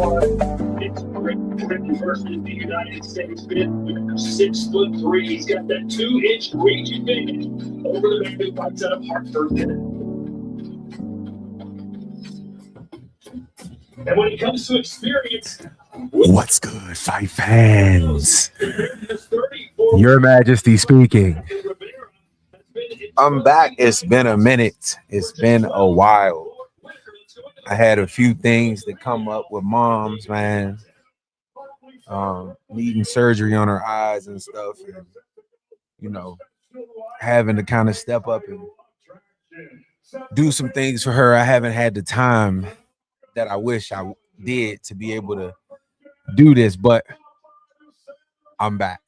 It's Britain versus the United States. 6'3". He's got that 2-inch reach advantage over the man who fights out of Hartford. And when it comes to experience, what's good, fight fans? Your Majesty speaking. I'm back. It's been a minute. It's been a while. I had a few things that come up with moms, man. Needing surgery on her eyes and stuff, and you know, having to kind of step up and do some things for her. I haven't had the time that I wish I did to be able to do this, but I'm back.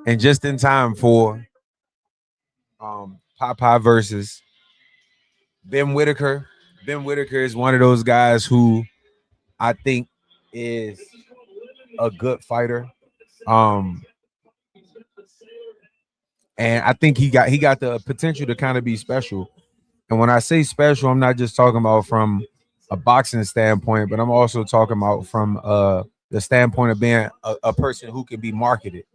And just in time for Popeye versus Ben Whitaker. Ben Whitaker is one of those guys who I think is a good fighter. And I think he got the potential to kind of be special. And when I say special, I'm not just talking about from a boxing standpoint, but I'm also talking about from the standpoint of being a person who can be marketed.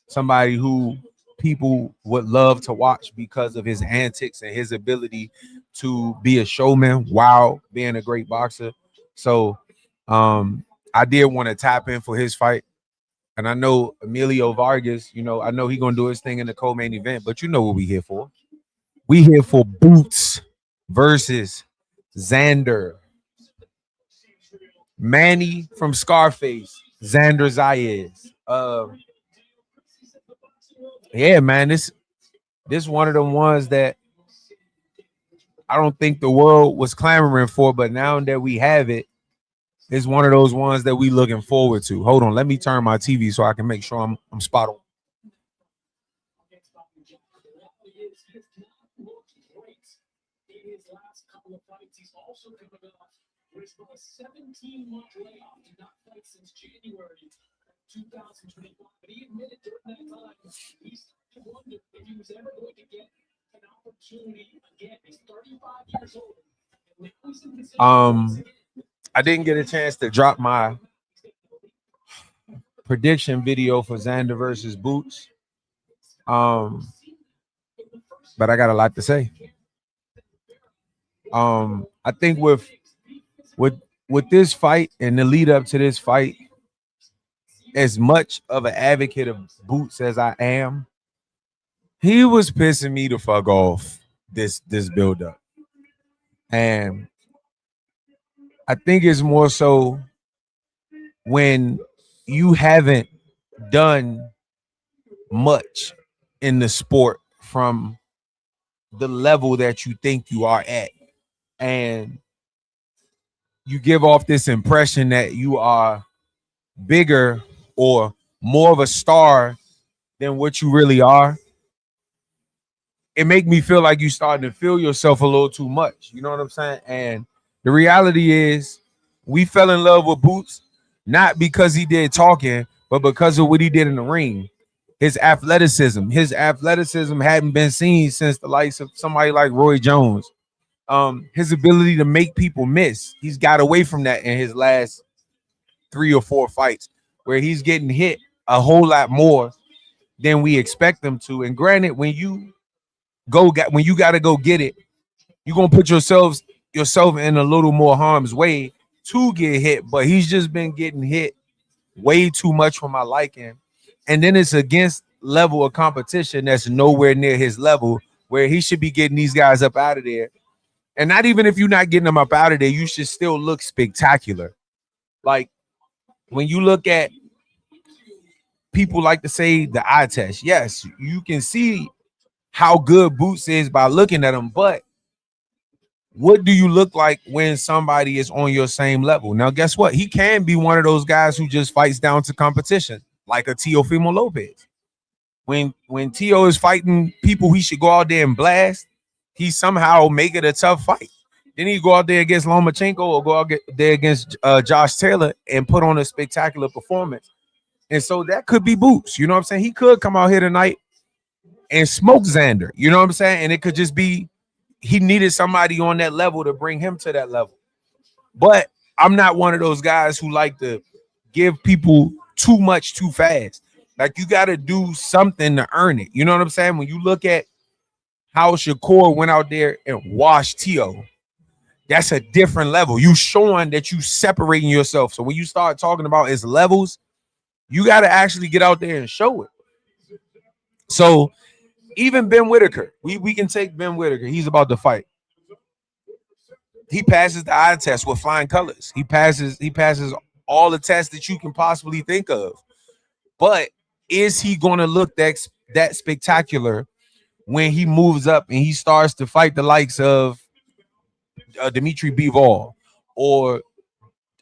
Somebody who people would love to watch because of his antics and his ability to be a showman while being a great boxer. So I did want to tap in for his fight. And I know Emilio Vargas, I know he's going to do his thing in the co-main event, but you know what we here for. We here for Boots versus Xander. Manny from Scarface, Xander Zayas. Yeah, man, this one of the ones that I don't think the world was clamoring for, but now that we have it, it's one of those ones that we looking forward to. Hold on, let me turn my TV so I can make sure I'm spot on. His 17-month layoff did not fight since January 2021, but he admitted during that time he started to wonder if he was ever going to get an opportunity again. He's 35 years old. I didn't get a chance to drop my prediction video for Xander versus Boots. But I got a lot to say. I think with this fight and the lead up to this fight, as much of an advocate of Boots as I am, he was pissing me the fuck off this build up. And I think it's more so when you haven't done much in the sport from the level that you think you are at, and you give off this impression that you are bigger or more of a star than what you really are. It make me feel like you starting to feel yourself a little too much. You know what I'm saying? And the reality is we fell in love with Boots, not because he did talking, but because of what he did in the ring. His athleticism hadn't been seen since the likes of somebody like Roy Jones. His ability to make people miss. He's got away from that in his last 3 or 4 fights, where he's getting hit a whole lot more than we expect him to. And granted, when you got to go get it, you're gonna put yourself in a little more harm's way to get hit. But he's just been getting hit way too much for my liking. And then it's against level of competition that's nowhere near his level, where he should be getting these guys up out of there. And not even if you're not getting them up out of there, you should still look spectacular. Like when you look at people like to say the eye test, yes, you can see how good Boots is by looking at him, but what do you look like when somebody is on your same level? Now, guess what? He can be one of those guys who just fights down to competition, like a Teofimo Lopez. When Tio is fighting people he should go out there and blast, he somehow make it a tough fight. Then he go out there against Lomachenko or go out there against Josh Taylor and put on a spectacular performance. And so that could be Boots. You know what I'm saying? He could come out here tonight and smoke Xander. You know what I'm saying? And it could just be he needed somebody on that level to bring him to that level. But I'm not one of those guys who like to give people too much too fast. Like you got to do something to earn it. You know what I'm saying? When you look at how Shakur went out there and washed T.O., that's a different level. You showing that you separating yourself. So when you start talking about its levels, you got to actually get out there and show it. So even Ben Whitaker, we can take Ben Whitaker. He's about to fight. He passes the eye test with flying colors. He passes all the tests that you can possibly think of. But is he going to look that spectacular when he moves up and he starts to fight the likes of Dimitri Bivol or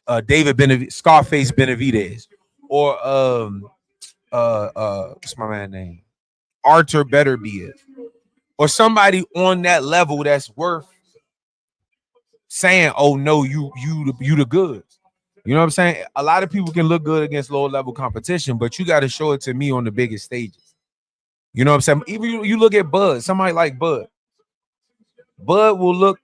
Scarface Benavidez, or what's my man's name? Arthur Beterbiev, or somebody on that level that's worth saying, "Oh no, you the goods." You know what I'm saying? A lot of people can look good against lower level competition, but you got to show it to me on the biggest stages. You know what I'm saying? Even you look at Bud, somebody like Bud. Bud will look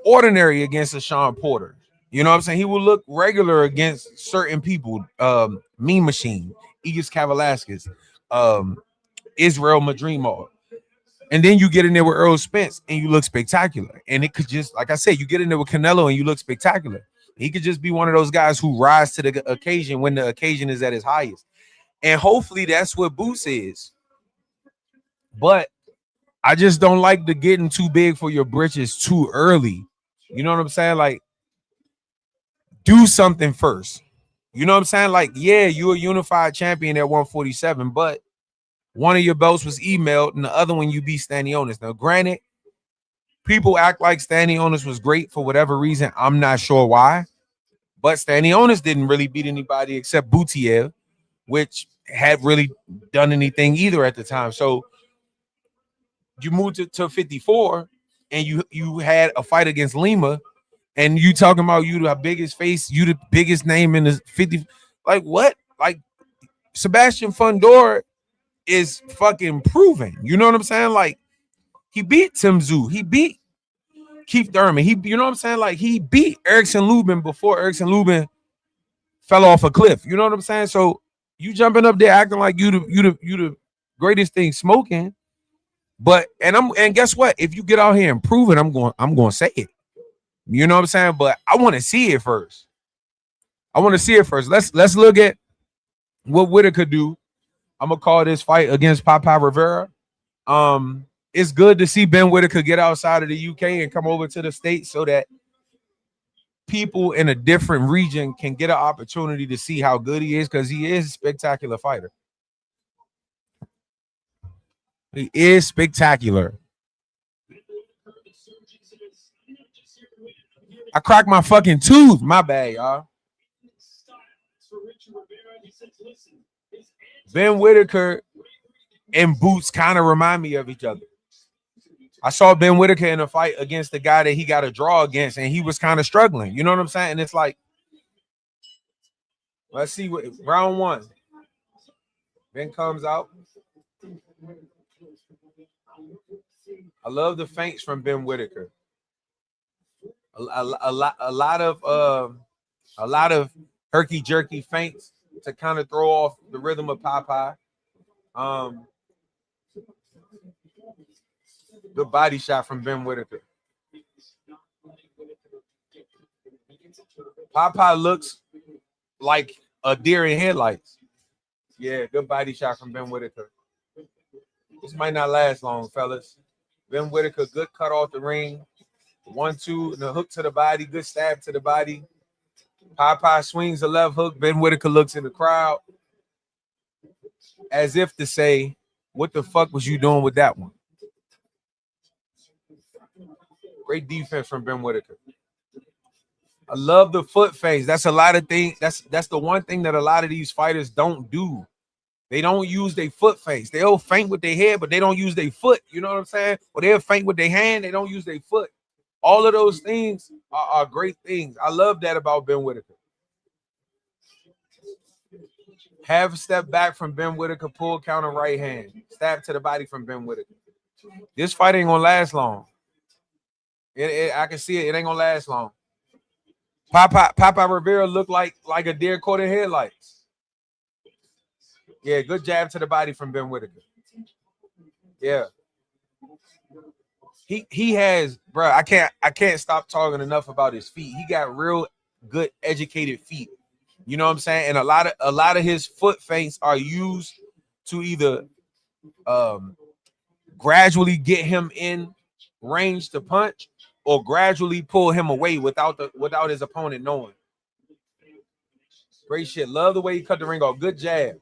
ordinary against a Sean Porter. You know what I'm saying? He will look regular against certain people. Mean Machine, Aegis Kavalaskas, Israel Madrimov. And then you get in there with Earl Spence and you look spectacular. And it could just, like I said, you get in there with Canelo and you look spectacular. He could just be one of those guys who rise to the occasion when the occasion is at its highest. And hopefully that's what Boots is. But I just don't like the getting too big for your britches too early. You know what I'm saying? Like, do something first. You know what I'm saying? Like, yeah, you're a unified champion at 147, but one of your belts was emailed and the other one you beat Stanionis. Now, granted, people act like Stanionis was great for whatever reason. I'm not sure why, but Stanionis didn't really beat anybody except Butiev, which had really done anything either at the time. So you moved to 54 and you had a fight against Lima, and you talking about you the biggest face, you the biggest name in the 50. Like what? Like Sebastian Fundora is fucking proven. You know what I'm saying? Like he beat Tim Tszyu, he beat Keith Thurman, you know what I'm saying? Like he beat Erickson Lubin before Erickson Lubin fell off a cliff. You know what I'm saying? So you jumping up there acting like you the greatest thing smoking. But and guess what? If you get out here and prove it, I'm going to say it. You know what I'm saying? But I want to see it first. Let's look at what Whitaker do. I'm gonna call this fight against Papa Rivera. It's good to see Ben Whitaker get outside of the UK and come over to the States so that people in a different region can get an opportunity to see how good he is, because he is a spectacular fighter. He is spectacular. I cracked my fucking tooth. My bad, y'all. Ben Whitaker and Boots kind of remind me of each other. I saw Ben Whitaker in a fight against the guy that he got a draw against, and he was kind of struggling. You know what I'm saying? And it's like, let's see what round one. Ben comes out. I love the feints from Ben Whitaker. A lot of herky jerky feints to kind of throw off the rhythm of Popeye. Good body shot from Ben Whitaker. Popeye looks like a deer in headlights. Yeah, good body shot from Ben Whitaker. This might not last long, fellas. Ben Whitaker, good cut off the ring. 1-2, and a hook to the body, good stab to the body. Popeye swings the left hook. Ben Whitaker looks in the crowd as if to say, what the fuck was you doing with that one? Great defense from Ben Whitaker. I love the foot phase. That's a lot of things. That's the one thing that a lot of these fighters don't do. They don't use their foot face. They'll feint with their head, but they don't use their foot. You know what I'm saying? Or they'll feint with their hand. They don't use their foot. All of those things are great things. I love that about Ben Whitaker. Have a step back from Ben Whitaker, pull counter right hand. Stab to the body from Ben Whitaker. This fight ain't going to last long. I can see it. It ain't going to last long. Papa Rivera looked like a deer caught in headlights. Yeah, good jab to the body from Ben Whitaker. Yeah. He has, bro. I can't stop talking enough about his feet. He got real good educated feet. You know what I'm saying? And a lot of his foot feints are used to either gradually get him in range to punch or gradually pull him away without his opponent knowing. Great shit. Love the way he cut the ring off. Good jab.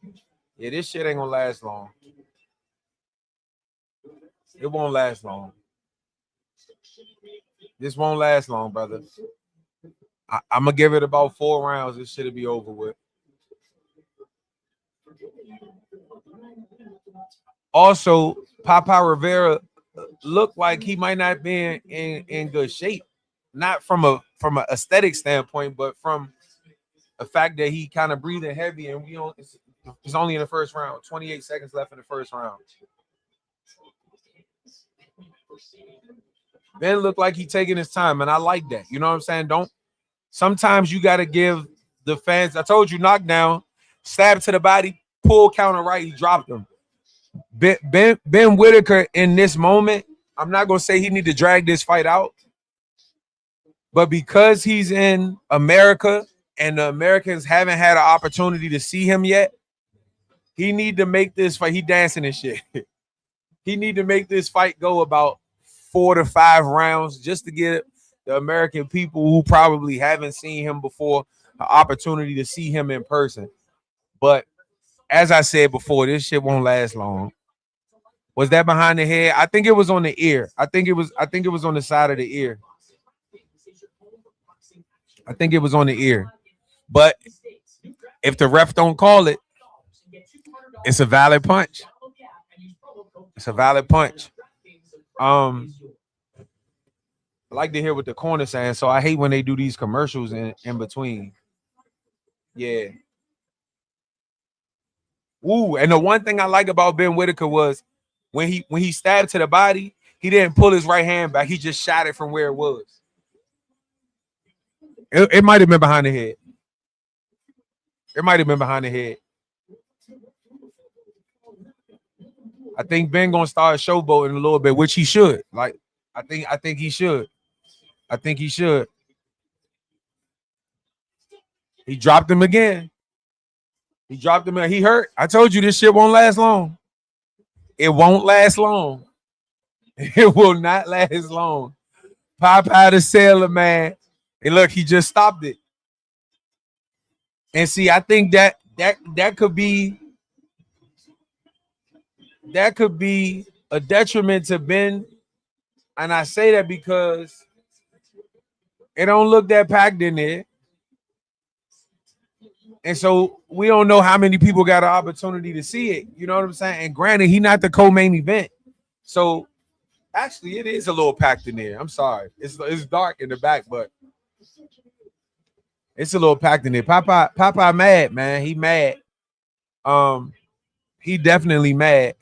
Yeah, this shit ain't gonna last long. It won't last long. This won't last long, brother. I'm gonna give it about 4 rounds. This shit'll be over with. Also, Papa Rivera looked like he might not be in good shape, not from a aesthetic standpoint, but from the fact that he kind of breathing heavy, and it's only in the first round. 28 seconds left in the first round. Ben looked like he taking his time, and I like that. You know what I'm saying? Sometimes you got to give the fans. I told you, knockdown, stab to the body, pull counter right. He dropped him. Ben Whitaker in this moment, I'm not gonna say he need to drag this fight out, but because he's in America and the Americans haven't had an opportunity to see him yet, he need to make this fight. He dancing and shit. He need to make this fight go about 4 to 5 rounds just to get the American people who probably haven't seen him before an opportunity to see him in person. But as I said before, this shit won't last long. Was that behind the head? I think it was on the ear. I think it was on the side of the ear. I think it was on the ear. But if the ref don't call it, it's a valid punch. It's a valid punch. I like to hear what the corner saying, so I hate when they do these commercials in between. Yeah. Ooh, and the one thing I like about Ben Whitaker was when he stabbed to the body, he didn't pull his right hand back. He just shot it from where it was. It might have been behind the head. It might have been behind the head. I think Ben gonna start showboating a little bit, which he should. Like, I think he should. I think he should. He dropped him again. He dropped him. He hurt. I told you this shit won't last long. It won't last long. It will not last long. Popeye the Sailor Man. And look, he just stopped it. And see, I think that could be a detriment to Ben. And I say that because it don't look that packed in there. And so we don't know how many people got an opportunity to see it. You know what I'm saying? And granted, he not the co-main event. So actually, it is a little packed in there. I'm sorry. It's dark in the back, but it's a little packed in there. Popeye mad, man. He mad. He definitely mad.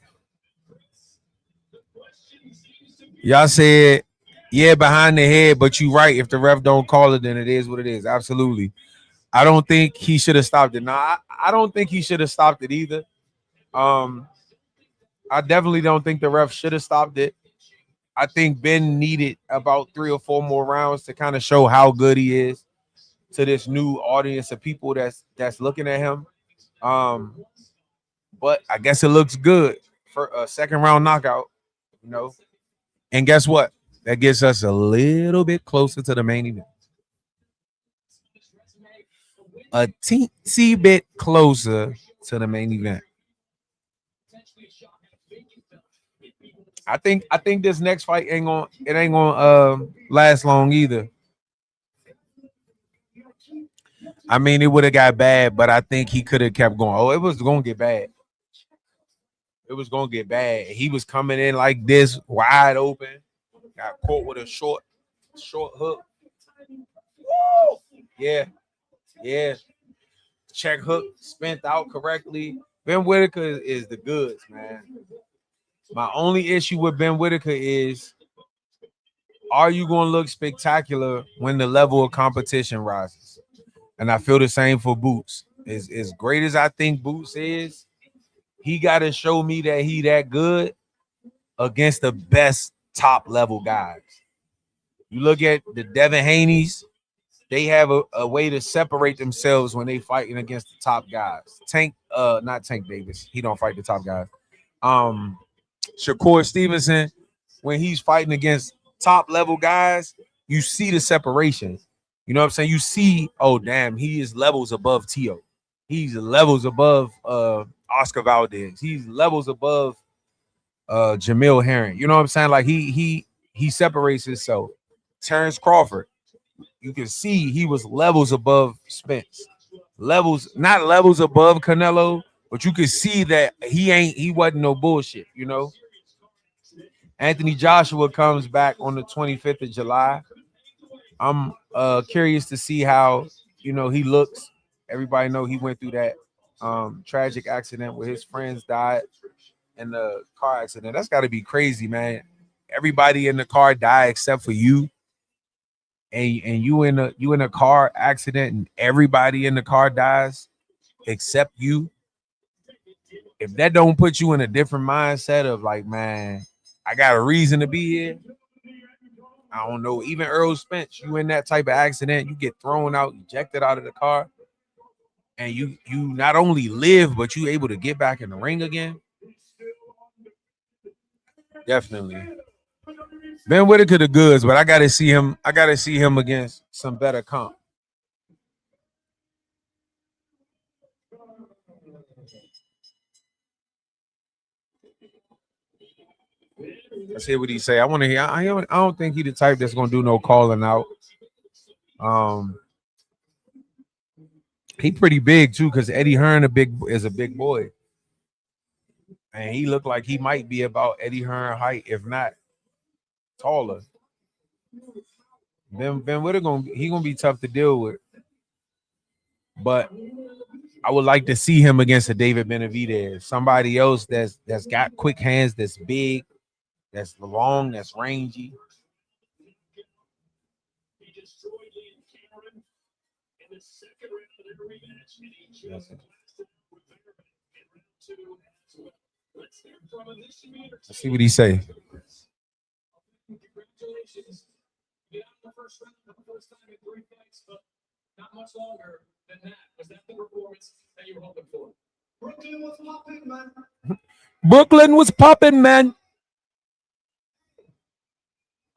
Y'all said, yeah, behind the head, but you right. If the ref don't call it, then it is what it is. Absolutely. I don't think he should have stopped it. Nah, I don't think he should have stopped it either. I definitely don't think the ref should have stopped it. I think Ben needed about 3 or 4 more rounds to kind of show how good he is to this new audience of people that's looking at him. But I guess it looks good for a second round knockout, you know. And guess what? That gets us a little bit closer to the main event. A teensy bit closer to the main event. I think this next fight ain't gonna last long either. I mean, it would have got bad, but I think he could have kept going. Oh, it was gonna get bad. It was gonna get bad. He was coming in like this, wide open. Got caught with a short hook. Woo! Yeah. Check hook spent out correctly. Ben Whitaker is the goods, man. My only issue with Ben Whitaker is are you going to look spectacular when the level of competition rises? And I feel the same for Boots. As great as I think Boots is, he got to show me that he that good against the best top level guys. You look at the Devin Haney's, they have a way to separate themselves when they fighting against the top guys. Not Tank Davis. He don't fight the top guys. Shakur Stevenson, when he's fighting against top level guys, you see the separation. You know what I'm saying? You see, oh damn, he is levels above Tio. He's levels above Oscar Valdez. He's levels above Jamil Herring. You know what I'm saying? Like he separates himself. Terrence Crawford, you can see he was levels above Spence. Levels, not levels above Canelo, but you can see that he wasn't no bullshit, you know. Anthony Joshua comes back on the 25th of July. I'm curious to see how, you know, he looks. Everybody know he went through that tragic accident where his friends died in the car accident. That's got to be crazy, man. Everybody in the car died except for you. And you in a car accident and everybody in the car dies except you. If that don't put you in a different mindset of like, man, I got a reason to be here. I don't know. Even Earl Spence, you in that type of accident, you get thrown out, ejected out of the car, and you not only live, but you able to get back in the ring again. Definitely. Ben Whitaker the goods, but I gotta see him. I gotta see him against some better comp. Let's hear what he say. I want to hear. I don't think he the type that's gonna do no calling out. He pretty big too, because Eddie Hearn is a big boy, and he looked like he might be about Eddie Hearn height, if not taller. Ben Whitaker gonna be tough to deal with, but I would like to see him against a David Benavidez, somebody else that's got quick hands, that's big, that's long, that's rangy. Let's see what he say. Congratulations. You got the first round for the first time in 3 fights, but not much longer than that. Was that the performance that you were hoping for? Brooklyn was popping, man. Brooklyn was popping, man.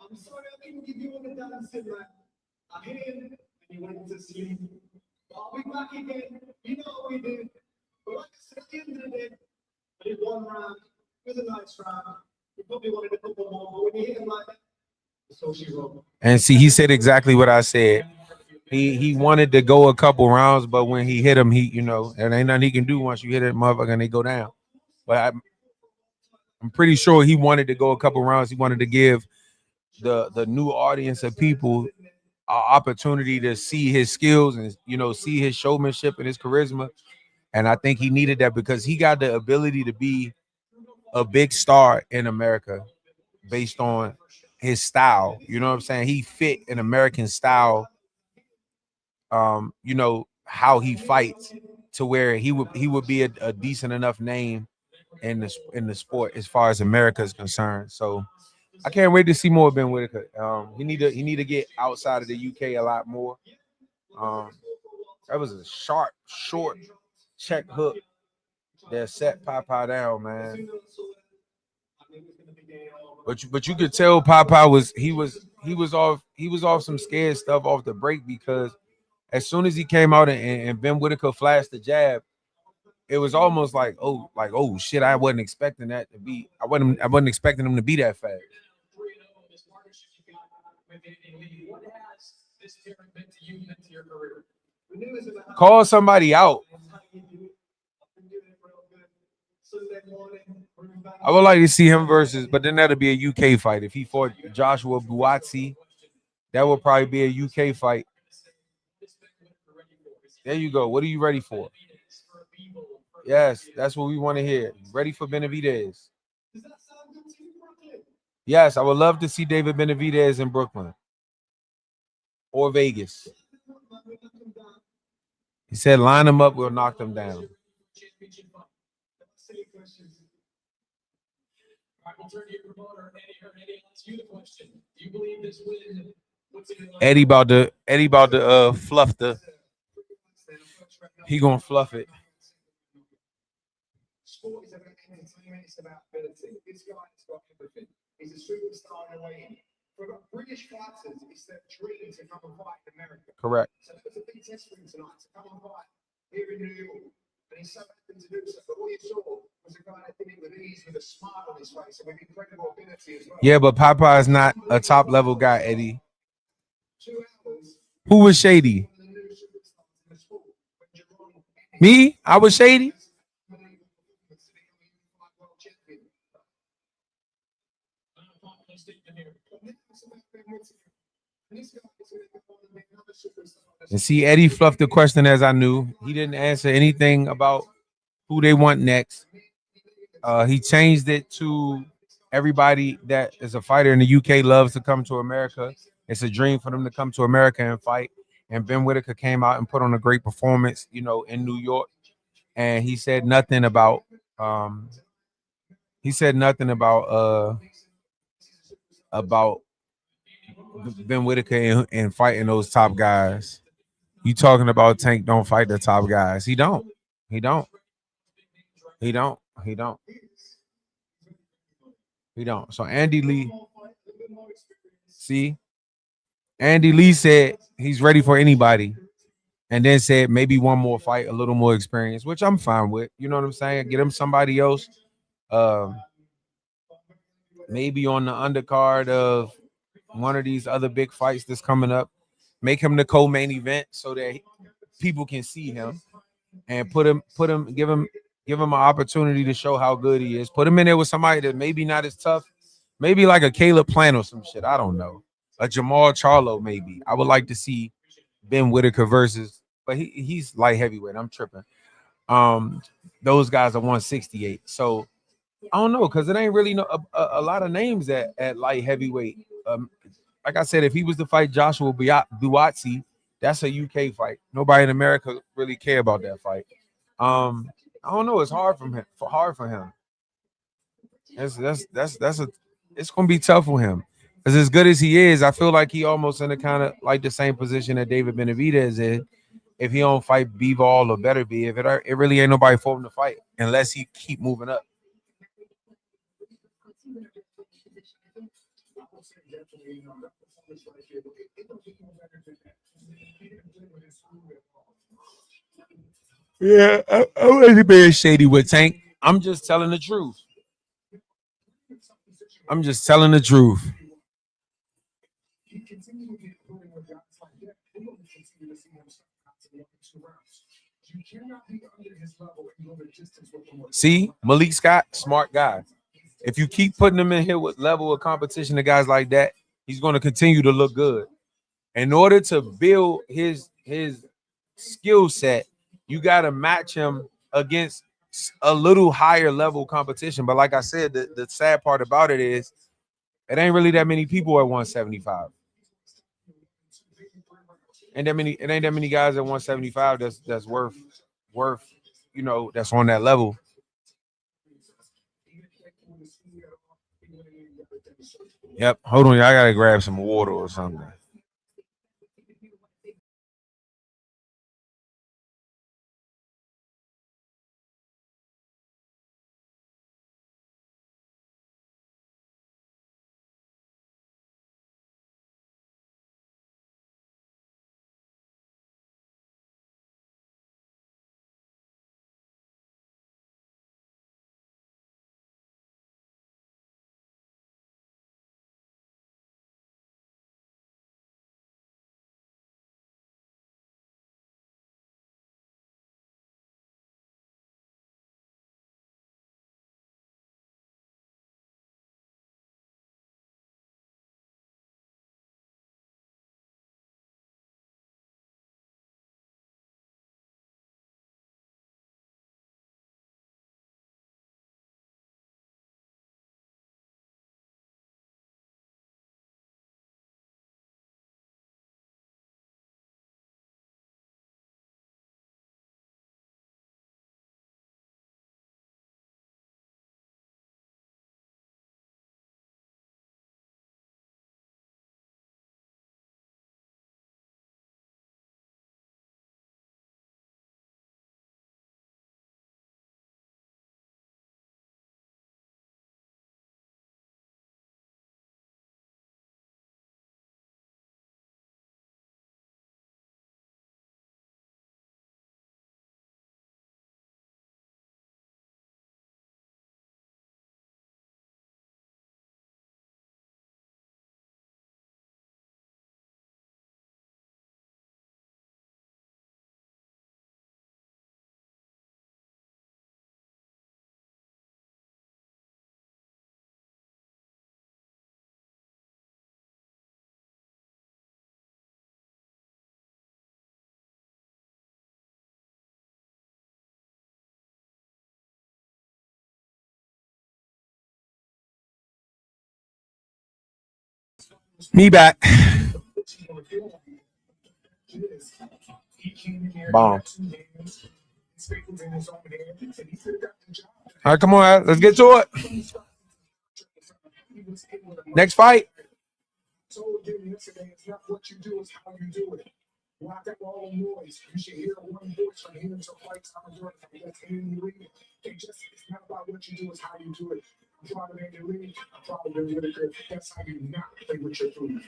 I'm sorry I couldn't give you one of dancing, man. I hit him and he went to sleep. I'll be back again. You know what we did. But like I said, at the end of the day, I did one round. It was a nice round. You probably wanted a couple more, but when you hit him like that, so she wrote. And see, he said exactly what I said. He wanted to go a couple rounds, but when he hit him, you know, there ain't nothing he can do once you hit that motherfucker and they go down. But I'm pretty sure he wanted to go a couple rounds. He wanted to give the new audience of people an opportunity to see his skills and, you know, see his showmanship and his charisma. And I think he needed that because he got the ability to be a big star in America based on his style. You know what I'm saying? He fit an American style. You know how he fights to where he would be a decent enough name in the sport as far as America is concerned. So I can't wait to see more of Ben Whitaker. He need to get outside of the UK a lot more. That was a sharp, short check hook that set Papa down, man. But you could tell Papa was off some scared stuff off the break, because as soon as he came out and Ben Whitaker flashed the jab, it was almost like oh shit, I wasn't expecting that to be. I wasn't expecting him to be that fast. Call somebody out. I would like to see him versus, but then that'd be a UK fight. If he fought Joshua Buatsi, that would probably be a UK fight. There you go. What are you ready for? Yes, that's what we want to hear. Ready for Benavidez. Yes, I would love to see David Benavidez in Brooklyn or Vegas. He said, line them up, we'll knock them down. Eddie about to fluff the. He gonna fluff it. Sport is about entertainment, it's about ability. This guy has got everything. He's a superstar in a way. For British fighters, it's their dream to come and fight in America. Correct. So it was a big test for him tonight to come and fight here in New York. And he's so happy to do so. But all you saw was a guy that did it with ease, with a smile on his face, and with incredible ability as well. Yeah, but Papa is not a top level guy, Eddie. 2 hours. Who was shady? Me? I was shady. And see, Eddie fluffed the question as I knew. He didn't answer anything about who they want next. He changed it to everybody that is a fighter in the UK loves to come to America. It's a dream for them to come to America and fight. And Ben Whitaker came out and put on a great performance, you know, in New York. And he said nothing about about Ben Whitaker and fighting those top guys. You talking about Tank don't fight the top guys. He don't. He don't. He don't. He don't. He don't. So Andy Lee, see, Andy Lee said he's ready for anybody. And then said maybe one more fight, a little more experience, which I'm fine with. You know what I'm saying? Get him somebody else. Maybe on the undercard of one of these other big fights that's coming up. Make him the co-main event so that people can see him and give him an opportunity to show how good he is. Put him in there with somebody that maybe not as tough, maybe like a Caleb Plant or some shit. I don't know. A Jamal Charlo, maybe. I would like to see Ben Whitaker versus, but he's light heavyweight. I'm tripping. Those guys are 168. So I don't know, because it ain't really a lot of names at light heavyweight. Like I said, if he was to fight Joshua Buatsi, that's a UK fight. Nobody in America really care about that fight. I don't know. It's hard for him. It's gonna be tough for him. Because as good as he is, I feel like he almost in a kind of like the same position that David Benavidez is. If he don't fight B-Ball or better be, if it really ain't nobody for him to fight unless he keep moving up. Yeah, I wasn't being shady with Tank. I'm just telling the truth. I'm just telling the truth. See, Malik Scott, smart guy. If you keep putting him in here with level of competition to guys like that, he's going to continue to look good. In order to build his skill set, you got to match him against a little higher level competition. But like I said, the sad part about it is it ain't really that many people at 175. It ain't that many guys at 175 that's worth, you know, that's on that level. Yep. Hold on, y'all. I gotta grab some water or something. Me back. Bomb. All right, come on, let's get to it. Next fight. Told you yesterday, it's not what you do, it's how you do it. Block out all noise. You should hear one voice from here until fights. I'm doing it. That's Andy Lee. It's not about what you do, it's how you do it. I'm proud of Andy Lee. I'm proud of Billy Whitaker. That's how you not play with your food.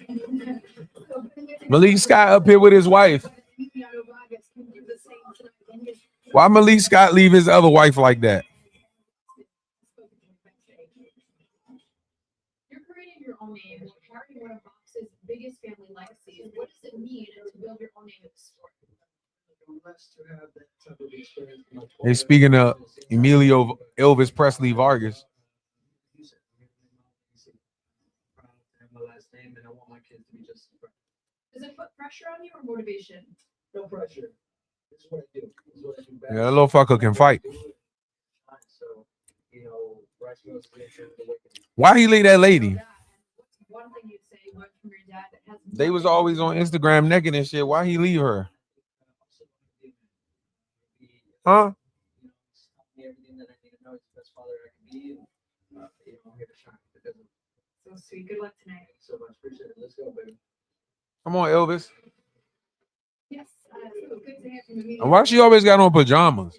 Malik Scott up here with his wife. Why Malik Scott leave his other wife like that? You're creating your own name, carrying one of box's biggest family legacies. What does it mean to build your own name in the sport? Hey, speaking of Emilio Elvis Presley Vargas. Does it put pressure on you or motivation? No pressure. This is what I do. Yeah, that little fucker can fight. Why he leave that lady? They was always on Instagram naked and shit. Why he leave her? Huh? So sweet. Good luck tonight. So much. Appreciate it. Let's go, baby. Come on, Elvis. Yes. So good to hear from you. And why she always got on pajamas?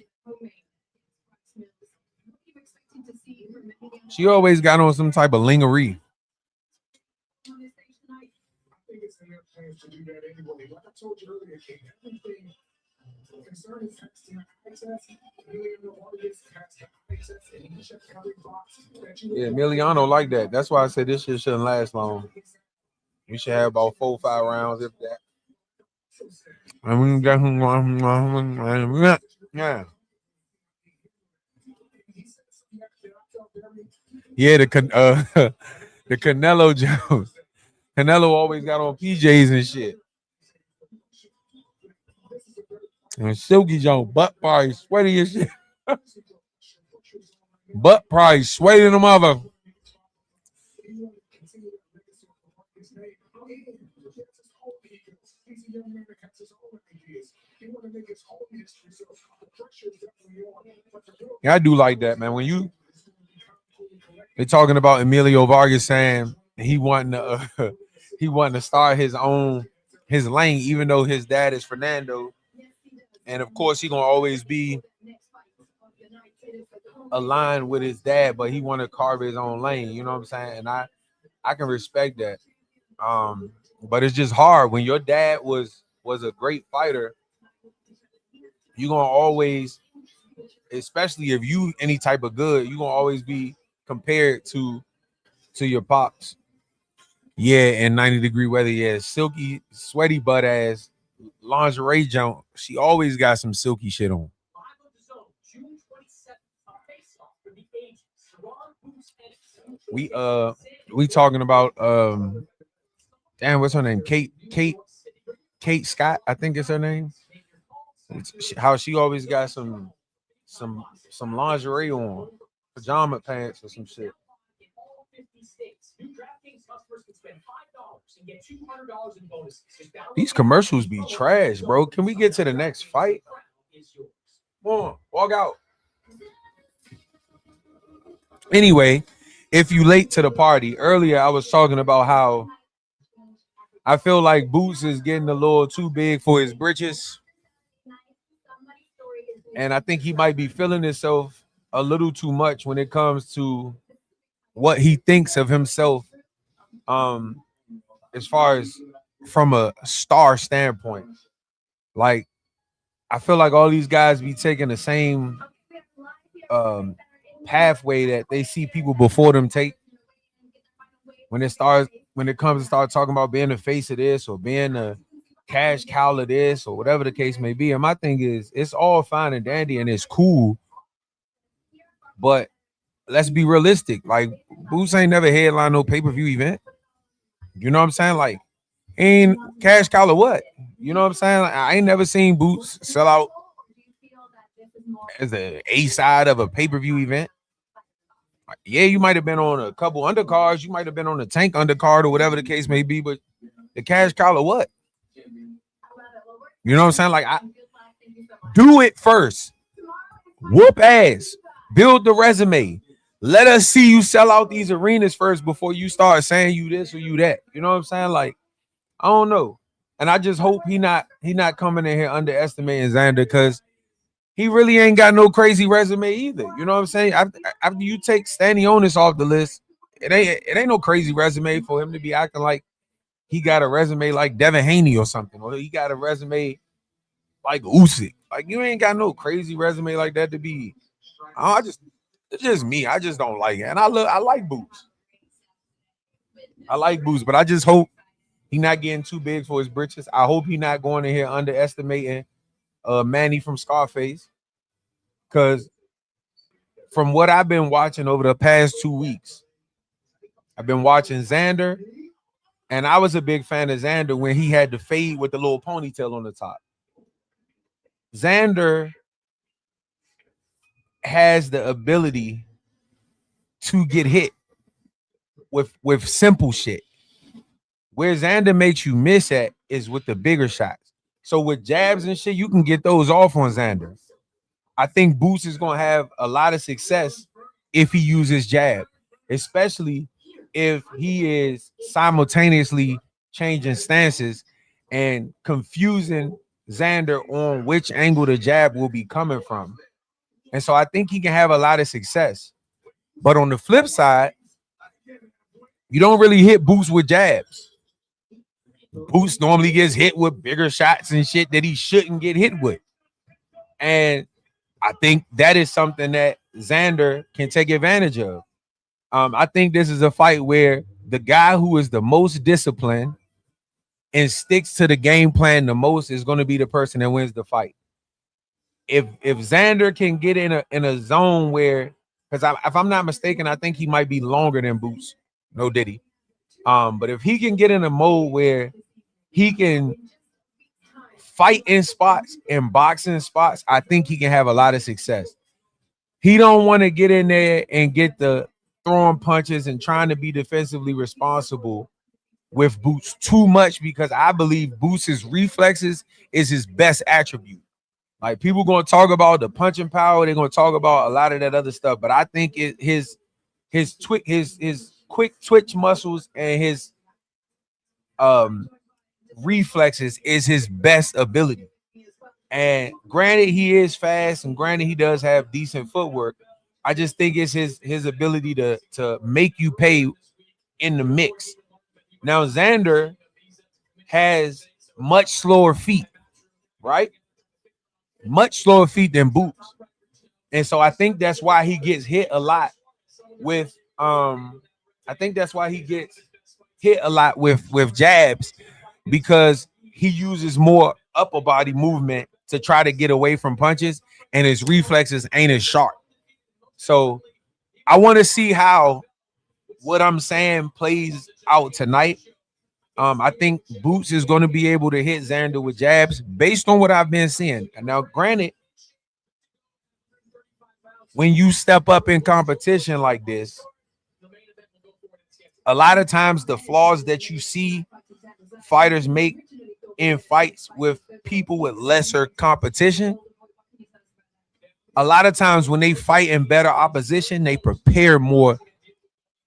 She always got on some type of lingerie. I think it's in their plans to do that anyway. Like I told you earlier, King, everything concerning texting access, Yeah, Emiliano like that. That's why I said this shit shouldn't last long. We should have about 4 or 5 rounds, if that. Yeah. Yeah, the Canelo Jones. Canelo always got on PJs and shit. And Silky Jones, butt probably sweaty as shit. Butt probably sweaty the mother. Yeah, I do like that, man. When they're talking about Emilio Vargas saying he wanting to start his lane, even though his dad is Fernando, and of course he gonna always be aligned with his dad, but he want to carve his own lane. You know what I'm saying? And I can respect that. But it's just hard when your dad was a great fighter. You're gonna always, especially if you any type of good, you're gonna always be compared to your pops. Yeah, in 90-degree weather, yeah, silky, sweaty butt ass lingerie jump. She always got some silky shit on. We talking about damn, what's her name? Kate Scott, I think it's her name. How she always got some lingerie on, pajama pants or some shit. These commercials be trash, bro. Can we get to the next fight? Come on, walk out. Anyway, if you late to the party, earlier I was talking about how I feel like Boots is getting a little too big for his britches. And I think he might be feeling himself a little too much when it comes to what he thinks of himself. As far as from a star standpoint, like I feel like all these guys be taking the same pathway that they see people before them take. When it comes to start talking about being the face of this or being a cash cow of this or whatever the case may be. And my thing is, it's all fine and dandy and it's cool, but let's be realistic. Like Boots ain't never headline no pay-per-view event. You know what I'm saying? Like, ain't cash cow or what? You know what I'm saying? Like, I ain't never seen Boots sell out as the A side of a pay-per-view event. Yeah, you might have been on a couple undercards, you might have been on a tank undercard or whatever the case may be, but the cash cow or what? You know what I'm saying? Like, I do it first. Whoop ass. Build the resume. Let us see you sell out these arenas first before you start saying you this or you that. You know what I'm saying? Like, I don't know. And I just hope he not coming in here underestimating Xander, because he really ain't got no crazy resume either. You know what I'm saying? After you take Stanionis off the list, it ain't no crazy resume for him to be acting like he got a resume like Devin Haney or something, or he got a resume like Usyk. Like, you ain't got no crazy resume like that to be. It's just me. I just don't like it, and I like Boots. I like Boots, but I just hope he not getting too big for his britches. I hope he not going in here underestimating Manny from Scarface, because from what I've been watching over the past 2 weeks, I've been watching Xander, and I was a big fan of Xander when he had the fade with the little ponytail on the top. Xander has the ability to get hit with simple shit. Where Xander makes you miss at is with the bigger shots. So with jabs and shit, you can get those off on Xander. I think Boots is going to have a lot of success if he uses jab, especially if he is simultaneously changing stances and confusing Xander on which angle the jab will be coming from. And so I think he can have a lot of success. But on the flip side, you don't really hit Boots with jabs. Boots normally gets hit with bigger shots and shit that he shouldn't get hit with. And I think that is something that Xander can take advantage of. I think this is a fight where the guy who is the most disciplined and sticks to the game plan the most is going to be the person that wins the fight. If Xander can get in a zone where, because if I'm not mistaken, I think he might be longer than Boots. No diddy. But if he can get in a mode where he can fight in spots and box in spots, I think he can have a lot of success. He don't want to get in there and get the throwing punches and trying to be defensively responsible with Boots too much, because I believe Boots' reflexes is his best attribute. Like, people going to talk about the punching power, they're going to talk about a lot of that other stuff, but I think his quick twitch muscles and his reflexes is his best ability. And granted, he is fast, and granted, he does have decent footwork. I just think it's his ability to make you pay in the mix. Now, Xander has much slower feet, right? Much slower feet than Boots. And so I think that's why he gets hit a lot with with jabs, because he uses more upper body movement to try to get away from punches, and his reflexes ain't as sharp. So I want to see how what I'm saying plays out tonight. I think Boots is going to be able to hit Xander with jabs based on what I've been seeing. And now, granted, when you step up in competition like this, a lot of times the flaws that you see fighters make in fights with people with lesser competition, a lot of times when they fight in better opposition, they prepare more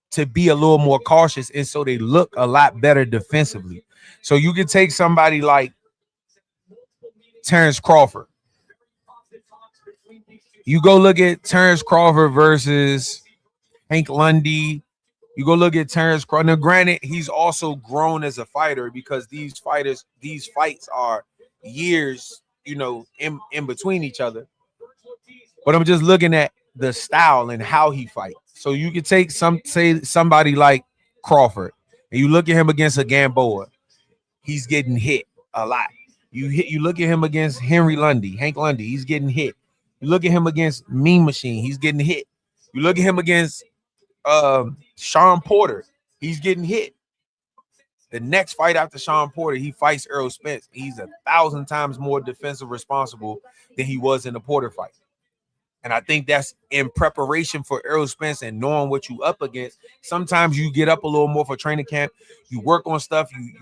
to be a little more cautious, and so they look a lot better defensively. So you can take somebody like Terrence Crawford. You go look at Terrence Crawford versus Hank Lundy. You go look at Terrence Crawford. Now, granted, he's also grown as a fighter, because these fights are years, in between each other. But I'm just looking at the style and how he fights. So you could take somebody like Crawford, and you look at him against a Gamboa, he's getting hit a lot. You look at him against Hank Lundy, he's getting hit. You look at him against Mean Machine, he's getting hit. You look at him against Sean Porter, he's getting hit. The next fight after Sean Porter, he fights Errol Spence. He's 1,000 times more defensive responsible than he was in the Porter fight. And I think that's in preparation for Errol Spence and knowing what you up against. Sometimes you get up a little more for training camp. You work on stuff. You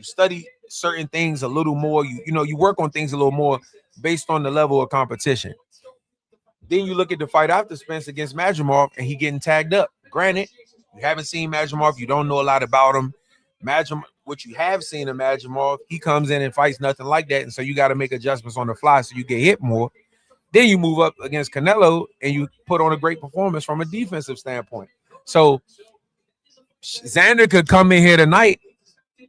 study certain things a little more. You work on things a little more based on the level of competition. Then you look at the fight after Spence against Madrimov, and he getting tagged up. Granted, you haven't seen Madrimov. You don't know a lot about him. What you have seen of Madrimov, he comes in and fights nothing like that, and so you got to make adjustments on the fly so you get hit more. Then you move up against Canelo and you put on a great performance from a defensive standpoint. So Xander could come in here tonight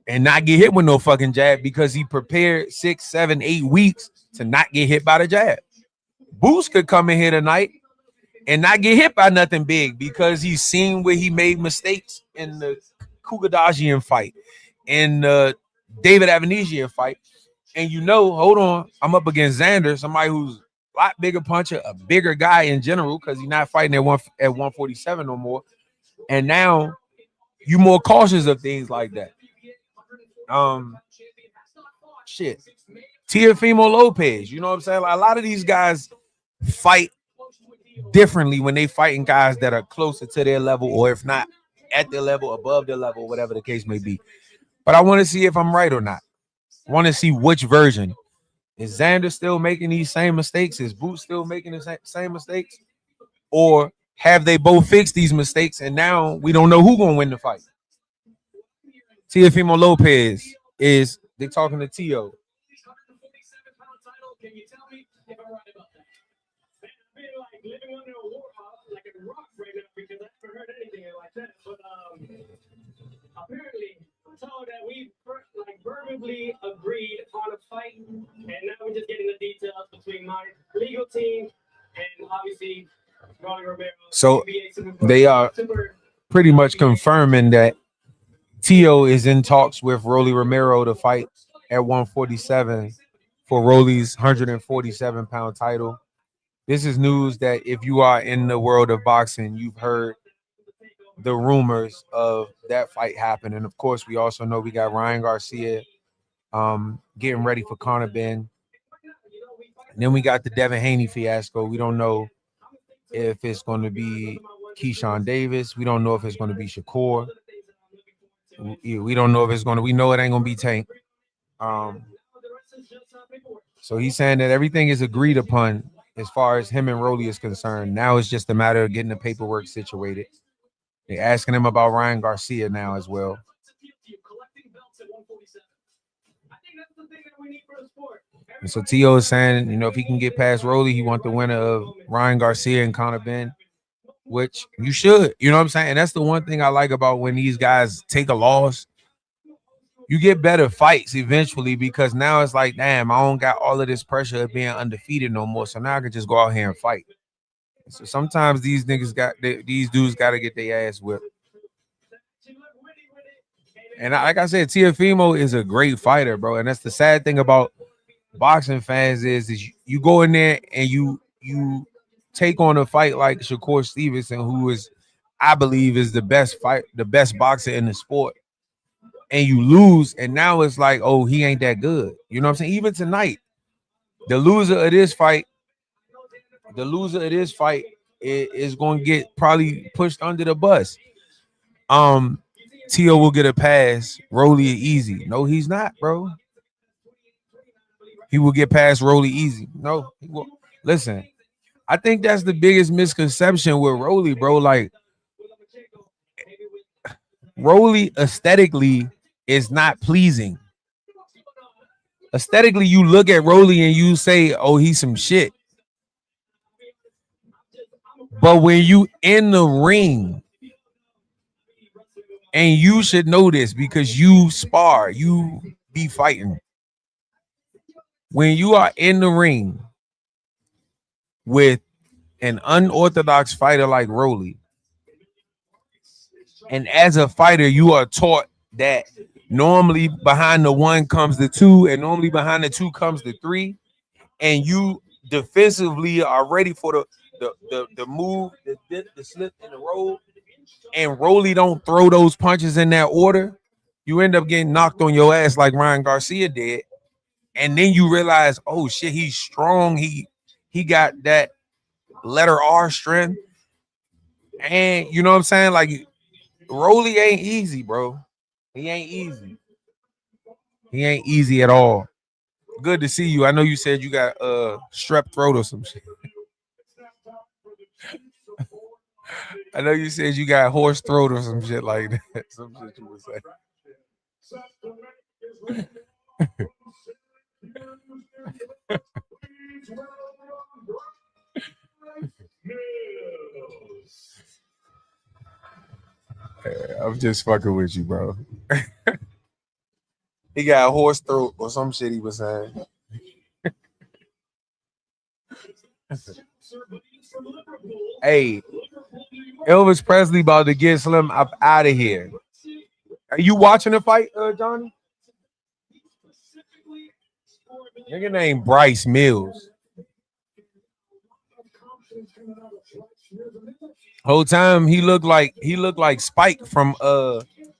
and not get hit with no fucking jab because he prepared 6, 7, 8 weeks to not get hit by the jab. Boost could come in here tonight and not get hit by nothing big because he's seen where he made mistakes in the Kugadajian fight, in the David Avanesian fight. And hold on, I'm up against Xander, somebody who's a lot bigger puncher, a bigger guy in general, because he's not fighting at 147 no more. And now you more cautious of things like that. Teofimo Lopez, you know what I'm saying? Like, a lot of these guys fight differently when they fighting guys that are closer to their level, or if not at their level, above their level, whatever the case may be. But I want to see if I'm right or not. I want to see which version. Is Xander still making these same mistakes? Is Boots still making the same mistakes? Or have they both fixed these mistakes and now we don't know who's going to win the fight? Teofimo Lopez is, they talking to Tio. Can you tell me if I'm right about that? Man, I've been like living under a rock right now because I haven't heard anything like that. But apparently, I'm told that we verbally agreed on a fight, and now we're just getting the details between my legal team and obviously Rolly Romero. So they are pretty much confirming that Tio is in talks with Rolly Romero to fight at 147 for Rolly's 147-pound title. This is news that if you are in the world of boxing, you've heard the rumors of that fight happen. And of course, we also know we got Ryan Garcia getting ready for Conor Ben. And then we got the Devin Haney fiasco. We don't know if it's going to be Keyshawn Davis. We don't know if it's going to be Shakur. We don't know if it's going to. We know it ain't going to be Tank. So he's saying that everything is agreed upon as far as him and Rolly is concerned. Now it's just a matter of getting the paperwork situated. They're asking him about Ryan Garcia now as well. And so Tio is saying, if he can get past Rolly, he wants the winner of Ryan Garcia and Conor Ben, which you should. You know what I'm saying? And that's the one thing I like about when these guys take a loss. You get better fights eventually because now it's like, damn, I don't got all of this pressure of being undefeated no more. So now I can just go out here and fight. So sometimes these dudes got to get their ass whipped. And like I said, Teofimo is a great fighter, bro. And that's the sad thing about boxing fans is you go in there and you take on a fight like Shakur Stevenson, who is, I believe, is the best boxer in the sport. And you lose, and now it's like, oh, he ain't that good. You know what I'm saying? Even tonight, the loser of this fight is going to get probably pushed under the bus. Tio will get a pass. Rolly easy. No, he's not, bro. He will get past Rolly easy. No, he will. Listen, I think that's the biggest misconception with Rolly, bro. Like, Rolly aesthetically is not pleasing. Aesthetically, you look at Rolly and you say, oh, he's some shit. But when you in the ring, and you should know this because you spar, you be fighting. When you are in the ring with an unorthodox fighter like Rolly, and as a fighter, you are taught that normally behind the 1 comes the 2, and normally behind the 2 comes the 3, and you defensively are ready for the move, the slip and the roll, and Rolly don't throw those punches in that order, you end up getting knocked on your ass like Ryan Garcia did. And then you realize, oh shit, he's strong. He got that letter R strength. And you know what I'm saying? Like Rolly ain't easy, bro. He ain't easy. He ain't easy at all. Good to see you. I know you said you got strep throat or some shit. I know you said you got horse throat or some shit like that. Some shit you would say. I'm just fucking with you, bro. He got horse throat or some shit he was saying. Hey, Elvis Presley about to get Slim up out of here. Are you watching the fight, Johnny? Nigga named Bryce Mills. Whole time he looked like Spike from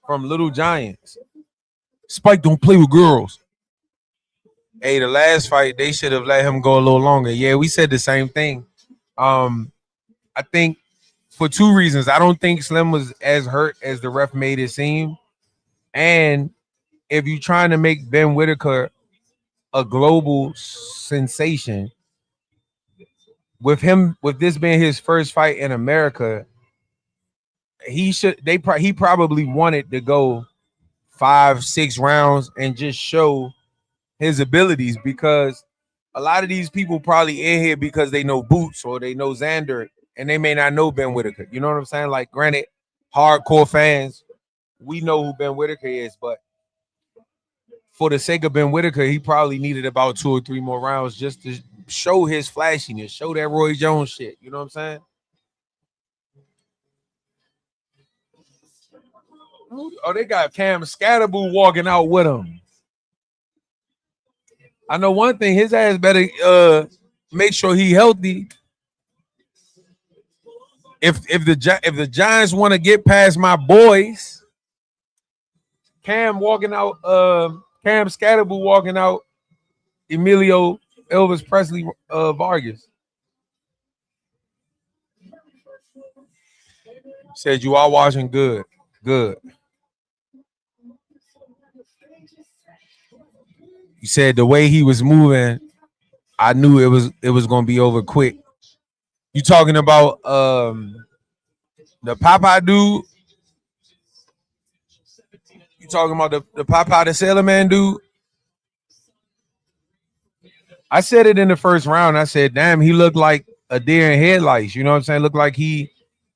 Little Giants. Spike don't play with girls. Hey, the last fight they should have let him go a little longer. Yeah, we said the same thing. I think for two reasons. I don't think Slim was as hurt as the ref made it seem. And if you're trying to make Ben Whitaker a global sensation, with this being his first fight in America, he probably wanted to go 5-6 rounds and just show his abilities, because a lot of these people probably in here because they know Boots or they know Xander and they may not know Ben Whitaker. You know what I'm saying? Like, granted, hardcore fans, we know who Ben Whitaker is, but for the sake of Ben Whitaker, he probably needed about 2 or 3 more rounds just to show his flashiness, show that Roy Jones shit. You know what I'm saying? Oh, they got Cam Scatterboo walking out with him. I know one thing, his ass better make sure he healthy. If the Giants want to get past my boys, Cam Scatterboo walking out Emilio Elvis Presley Vargas. Said you are watching good. Good. You said the way he was moving, I knew it was gonna be over quick. You talking about the Popeye dude? You talking about the Popeye the Sailor Man dude? I said it in the first round. I said, damn, he looked like a deer in headlights. You know what I'm saying? Looked like he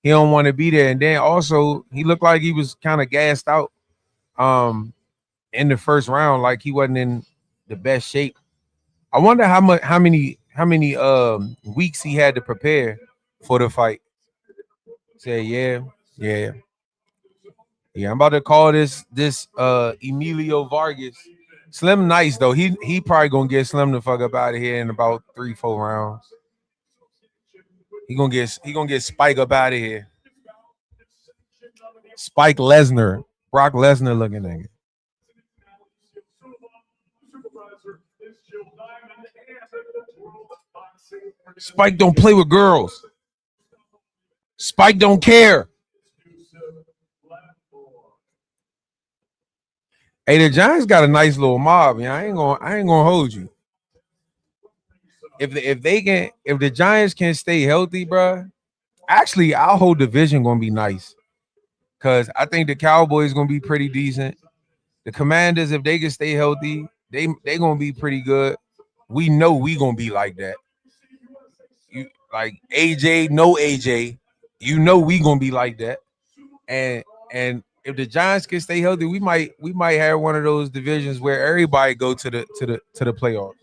don't want to be there. And then also he looked like he was kind of gassed out in the first round, like he wasn't in the best shape. I wonder how many weeks he had to prepare for the fight. Say, yeah. I'm about to call this Emilio Vargas. Slim nice though. He probably gonna get Slim the fuck up out of here in about 3-4 rounds. He gonna get Spike up out of here. Spike Lesnar, Brock Lesnar looking nigga. Spike don't play with girls. Spike don't care. Hey, the Giants got a nice little mob. I ain't gonna hold you. If the Giants can stay healthy, bro, actually our whole division gonna be nice. Cause I think the Cowboys gonna be pretty decent. The Commanders, if they can stay healthy, they gonna be pretty good. We know we gonna be like that. You like AJ, no AJ. You know we gonna be like that. And if the Giants can stay healthy, we might have one of those divisions where everybody go to the playoffs.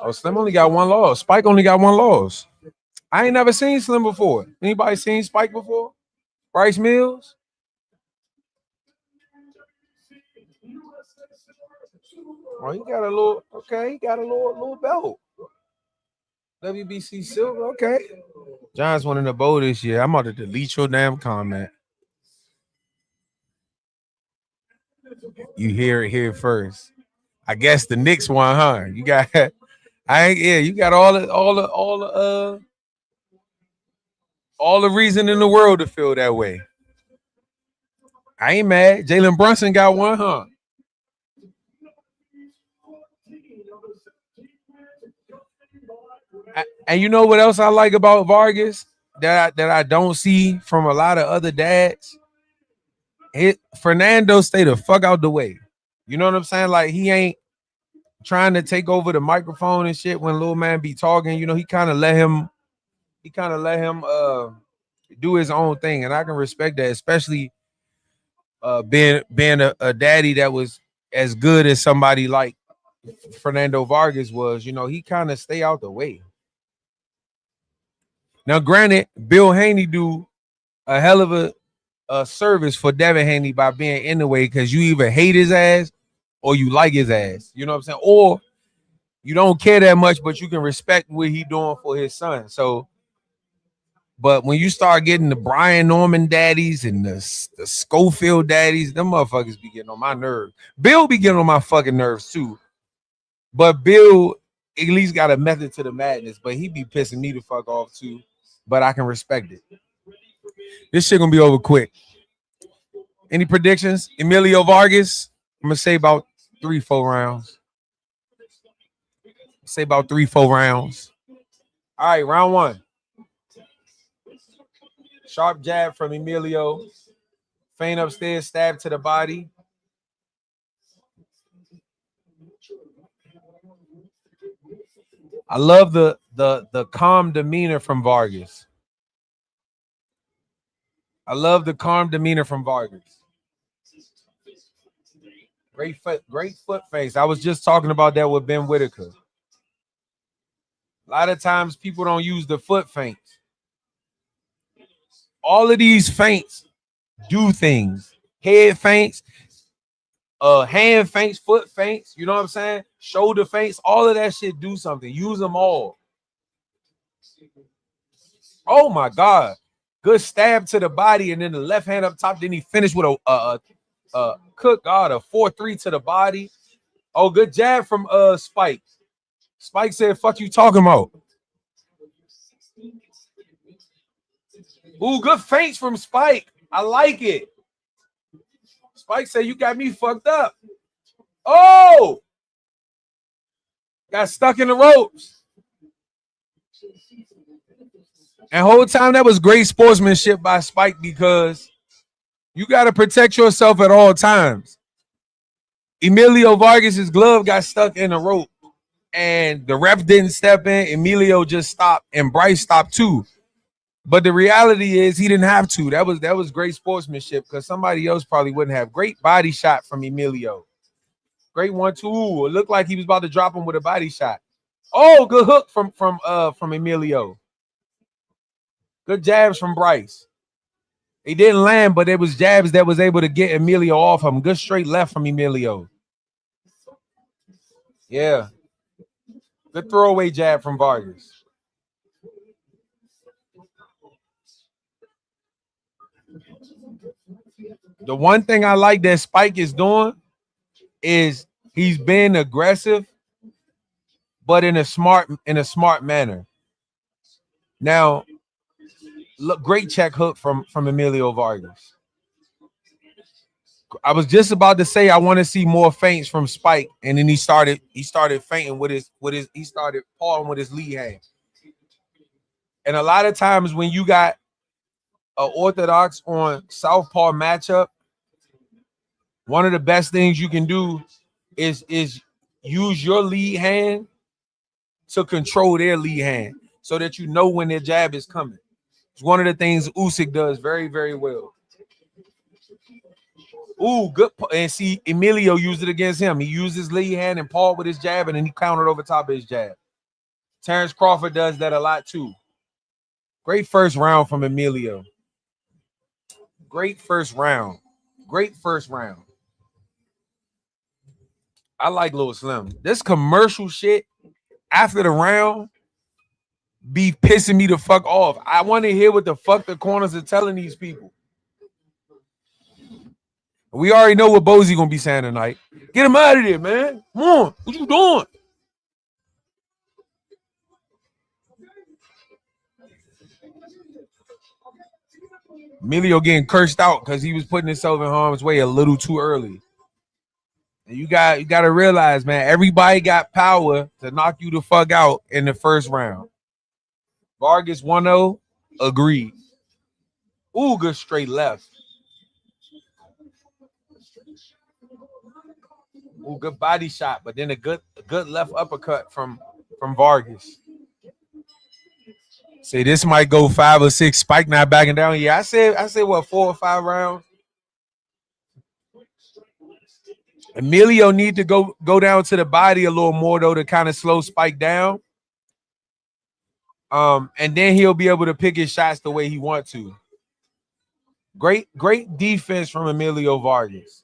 Oh, Slim only got one loss. Spike only got one loss. I ain't never seen Slim before. Anybody seen Spike before? Bryce Mills? Oh, he got a little, okay, he got a little belt. WBC silver, okay. Giants winning the bowl this year. I'm about to delete your damn comment. You hear it here first. I guess the Knicks won, huh? You got you got all the reason in the world to feel that way. I ain't mad. Jalen Brunson got one, huh? And you know what else I like about Vargas that I don't see from a lot of other dads? Fernando stay the fuck out the way. You know what I'm saying? Like he ain't trying to take over the microphone and shit when little man be talking. You know, he kind of let him do his own thing, and I can respect that, especially being a daddy that was as good as somebody like Fernando Vargas was. You know, he kind of stay out the way. Now, granted, Bill Haney do a hell of a service for Devin Haney by being in the way, because you either hate his ass or you like his ass. You know what I'm saying? Or you don't care that much, but you can respect what he doing for his son. So, but when you start getting the Brian Norman daddies and the Schofield daddies, them motherfuckers be getting on my nerves. Bill be getting on my fucking nerves too. But Bill at least got a method to the madness, but he be pissing me the fuck off too. But I can respect it. This shit gonna be over quick. Any predictions? Emilio Vargas? I'm gonna say about 3-4 rounds. Say about 3-4 rounds. All right, round one. Sharp jab from Emilio. Feint upstairs, stab to the body. I love the calm demeanor from Vargas. I love the calm demeanor from Vargas. Great foot face. I was just talking about that with Ben Whitaker. A lot of times people don't use the foot feints. All of these feints do things. Head feints, hand feints, foot feints, you know what I'm saying? Shoulder feints, all of that shit do something. Use them all. Oh my God. Good stab to the body, and then the left hand up top. Then he finished with a 4-3 to the body. Oh, good jab from Spike. Spike said, fuck you talking about. Ooh, good feints from Spike. I like it. Spike said, you got me fucked up. Oh! Got stuck in the ropes. And whole time that was great sportsmanship by Spike, because you got to protect yourself at all times. Emilio Vargas's glove got stuck in the rope, and the ref didn't step in. Emilio just stopped, and Bryce stopped too. But the reality is he didn't have to. That was great sportsmanship, because somebody else probably wouldn't have. Great body shot from Emilio. Great 1-2. It looked like he was about to drop him with a body shot. Oh, good hook from Emilio. Good jabs from Bryce. He didn't land, but it was jabs that was able to get Emilio off him. Good straight left from Emilio. Yeah. Good throwaway jab from Vargas. The one thing I like that Spike is doing is he's being aggressive, but in a smart manner. Now, look, great check hook from Emilio Vargas. I was just about to say I want to see more feints from Spike, and then he started feinting with his he started pawing with his lead hand. And a lot of times when you got an orthodox on southpaw matchup, one of the best things you can do is use your lead hand to control their lead hand, so that you know when their jab is coming. It's one of the things Usyk does very, very well. Ooh, good. And see, Emilio used it against him. He used his lead hand and pawed with his jab, and then he countered over top of his jab. Terrence Crawford does that a lot too. Great first round from Emilio. Great first round. Great first round. I like Lil Slim. This commercial shit after the round be pissing me the fuck off. I want to hear what the fuck the corners are telling these people. We already know what Bozy gonna be saying tonight. Get him out of there, man. Come on. What you doing? Emilio getting cursed out because he was putting himself in harm's way a little too early. And you got to realize, man, everybody got power to knock you the fuck out in the first round. Vargas 1-0, agreed. Ooh, good straight left. Ooh, good body shot, but then a good left uppercut from Vargas. Say this might go 5 or 6. Spike not backing down. Yeah, I said what, 4 or 5 rounds. Emilio need to go down to the body a little more though to kind of slow Spike down. And then he'll be able to pick his shots the way he wants to. Great defense from Emilio Vargas.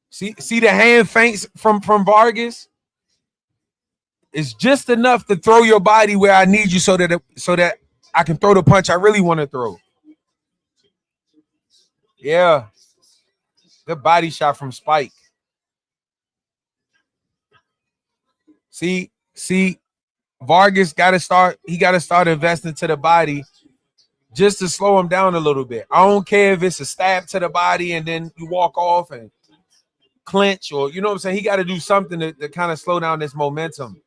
See the hand feints from Vargas? It's just enough to throw your body where I need you so that I can throw the punch I really want to throw. Yeah. Good body shot from Spike. See, Vargas got to start investing to the body just to slow him down a little bit. I don't care if it's a stab to the body and then you walk off and clinch, or you know what I'm saying? He got to do something to kind of slow down this momentum.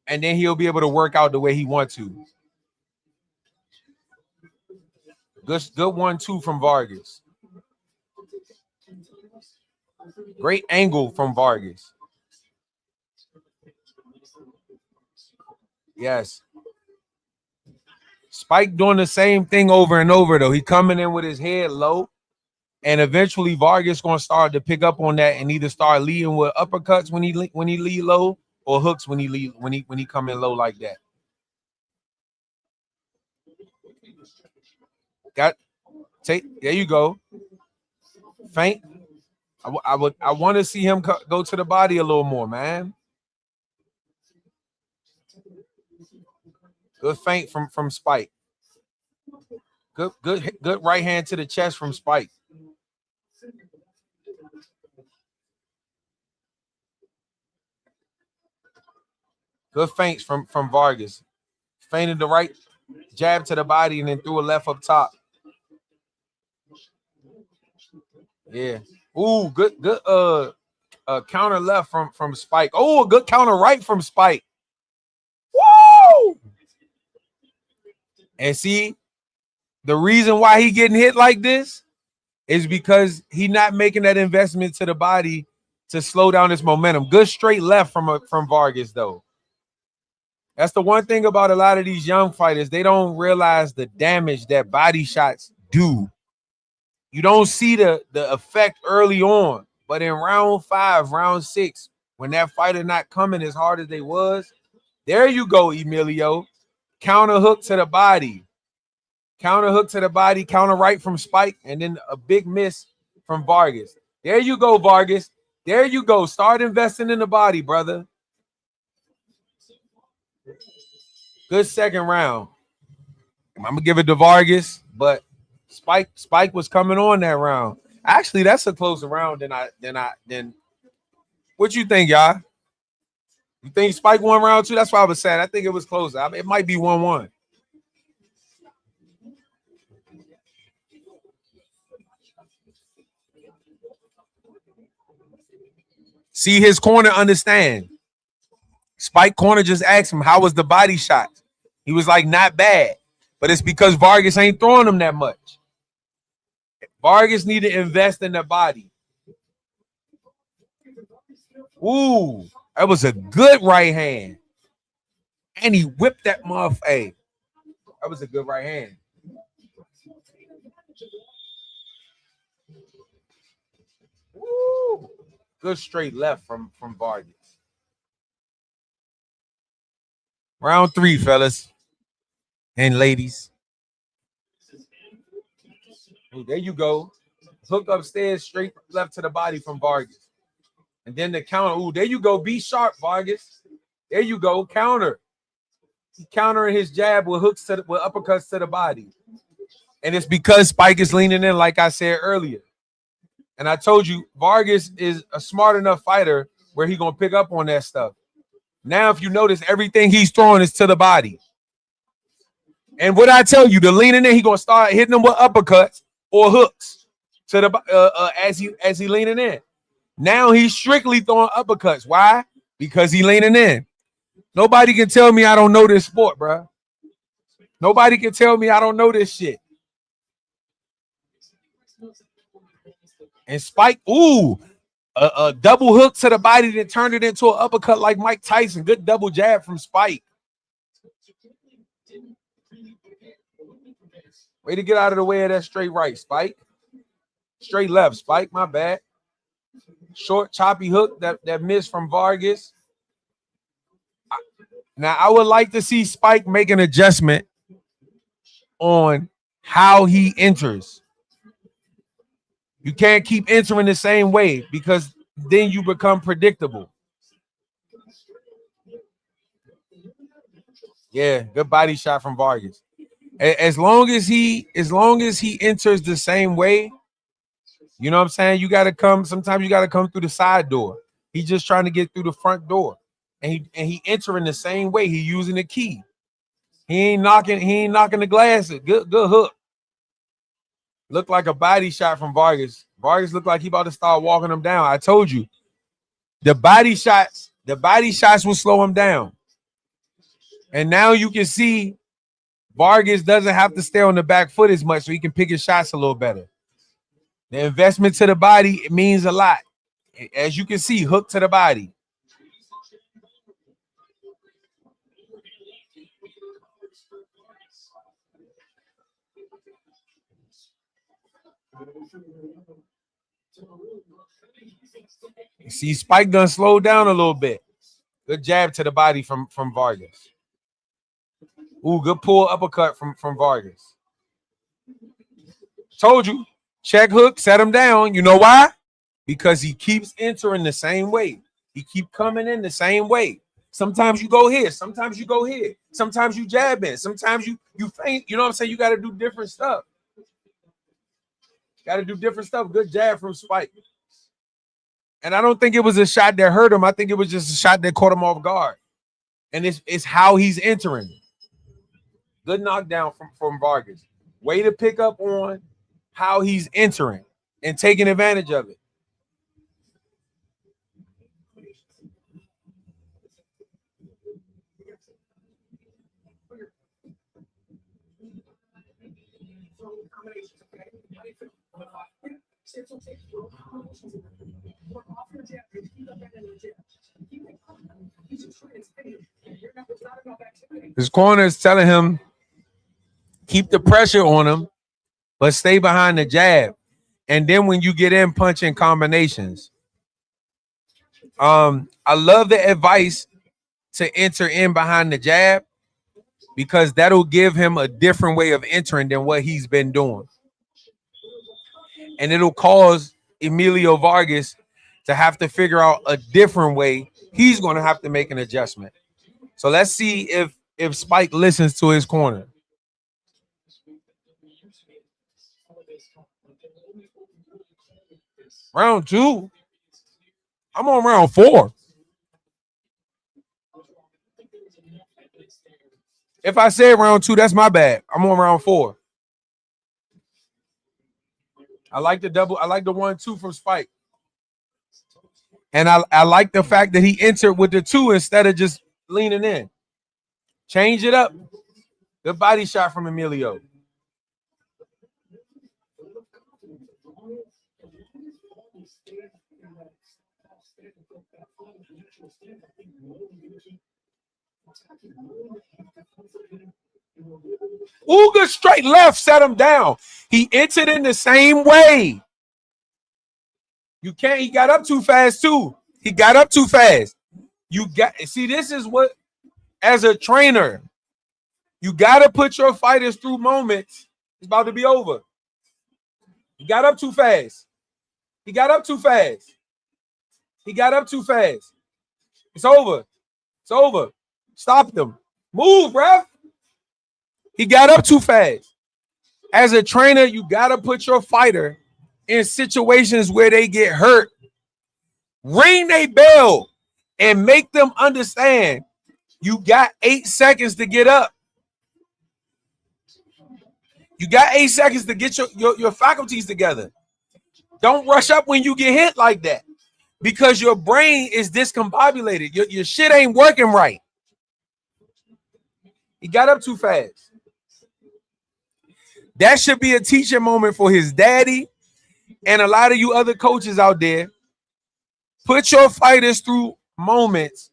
And then he'll be able to work out the way he wants to. Good 1-2 from Vargas. Great angle from Vargas. Yes. Spike doing the same thing over and over, though. He coming in with his head low, and eventually Vargas going to start to pick up on that and either start leading with uppercuts when he lead low, or hooks when he come in low like that. There you go. Feint. I want to see him go to the body a little more, man. Good feint from Spike. Good right hand to the chest from Spike. Good feints from Vargas. Feinted the right jab to the body and then threw a left up top. Yeah. Ooh, good counter left from Spike. Oh, a good counter right from Spike. Woo! And see, the reason why he getting hit like this is because he not making that investment to the body to slow down his momentum. Good straight left from Vargas, though. That's the one thing about a lot of these young fighters. They don't realize the damage that body shots do. You don't see the effect early on, but in round 5, round 6, when that fighter not coming as hard as they was, there you go, Emilio. Counter hook to the body. Counter hook to the body, counter right from Spike, and then a big miss from Vargas. There you go, Vargas. There you go. Start investing in the body, brother. Good second round. I'm going to give it to Vargas, but Spike was coming on that round. Actually, that's a closer round than what you think, y'all? You think Spike won round 2? That's why I was saying. I think it was closer. It might be 1-1. See, his corner understand. Spike corner just asked him, how was the body shot? He was like, not bad. But it's because Vargas ain't throwing him that much. Vargas need to invest in the body. Ooh, that was a good right hand. And he whipped that motherfucker. Hey, that was a good right hand. Woo. Good straight left from Vargas. Round 3, fellas and ladies. Ooh, there you go. Hook upstairs, straight left to the body from Vargas. And then the counter. Ooh, there you go. Be sharp, Vargas. There you go. Counter. He countering his jab with hooks with uppercuts to the body. And it's because Spike is leaning in, like I said earlier. And I told you, Vargas is a smart enough fighter where he gonna pick up on that stuff. Now, if you notice, everything he's throwing is to the body. And what I tell you, the leaning in, he gonna start hitting them with uppercuts or hooks to the as he leaning in. Now he's strictly throwing uppercuts. Why? Because he leaning in. Nobody can tell me I don't know this sport, bro. Nobody can tell me I don't know this shit. And Spike, ooh, a double hook to the body that turned it into an uppercut like Mike Tyson. Good double jab from Spike. Way to get out of the way of that straight right, Spike. Straight left, Spike, my bad. Short, choppy hook that missed from Vargas. Now, I would like to see Spike make an adjustment on how he enters. You can't keep entering the same way because then you become predictable. Yeah, good body shot from Vargas. As long as he enters the same way, you know what I'm saying? You gotta come. Sometimes you gotta come through the side door. He's just trying to get through the front door, and he entering the same way. He using the key. He ain't knocking the glasses. Good hook. Looked like a body shot from Vargas. Vargas looked like he about to start walking him down. I told you, the body shots will slow him down. And now you can see Vargas doesn't have to stay on the back foot as much, so he can pick his shots a little better. The investment to the body, it means a lot. As you can see, hook to the body. You see, Spike done slowed down a little bit. Good jab to the body from Vargas. Ooh, good pull uppercut from Vargas. Told you, check hook, set him down. You know why? Because he keeps entering the same way. He keep coming in the same way. Sometimes you go here, sometimes you go here, sometimes you jab in, sometimes you feint. You know what I'm saying? You got to do different stuff. Got to do different stuff. Good jab from Spike. And I don't think it was a shot that hurt him. I think it was just a shot that caught him off guard. And it's how he's entering. Good knockdown from Vargas. Way to pick up on how he's entering and taking advantage of it. His corner is telling him, keep the pressure on him, but stay behind the jab. And then when you get in, punching combinations. I love the advice to enter in behind the jab because that'll give him a different way of entering than what he's been doing. And it'll cause Emilio Vargas to have to figure out a different way. He's going to have to make an adjustment. So let's see if Spike listens to his corner. Round 2. I'm on round 4. If I said round 2, that's my bad. I'm on round 4. I like the 1-2 from Spike. And I like the fact that he entered with the 2 instead of just leaning in. Change it up. Good body shot from Emilio. Ooh, good straight left, set him down. He entered in the same way. You can't, he got up too fast too. He got up too fast. See, this is what, as a trainer, you got to put your fighters through moments. It's about to be over. He got up too fast. He got up too fast. He got up too fast. It's over. It's over. Stop them. Move, bruh. He got up too fast. As a trainer, you got to put your fighter in situations where they get hurt, ring their bell and make them understand you got 8 seconds to get up. You got 8 seconds to get your faculties together. Don't rush up when you get hit like that because your brain is discombobulated. Your shit ain't working right. He got up too fast. That should be a teaching moment for his daddy and a lot of you other coaches out there. Put your fighters through moments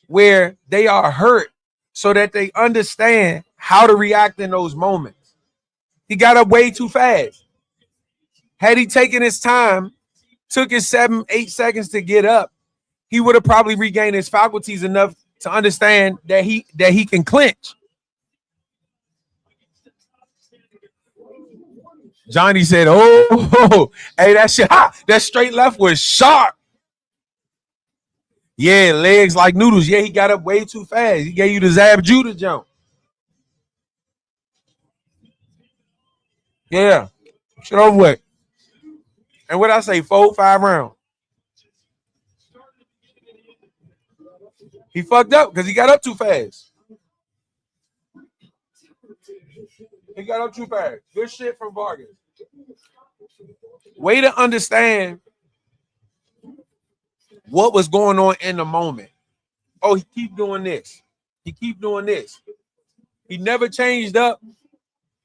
where they are hurt so that they understand how to react in those moments. He got up way too fast. Had he taken his time, took his 7-8 seconds to get up, he would have probably regained his faculties enough to understand that he can clinch. Johnny said, "Oh, hey, that shit, that straight left was sharp." Yeah, legs like noodles. Yeah, he got up way too fast. He gave you the Zab Judah jump. Yeah, shit over with. And what I say, 4-5 rounds. He fucked up because he got up too fast. He got up too fast. Good shit from Vargas. Way to understand what was going on in the moment. Oh, he keep doing this. He keep doing this. He never changed up.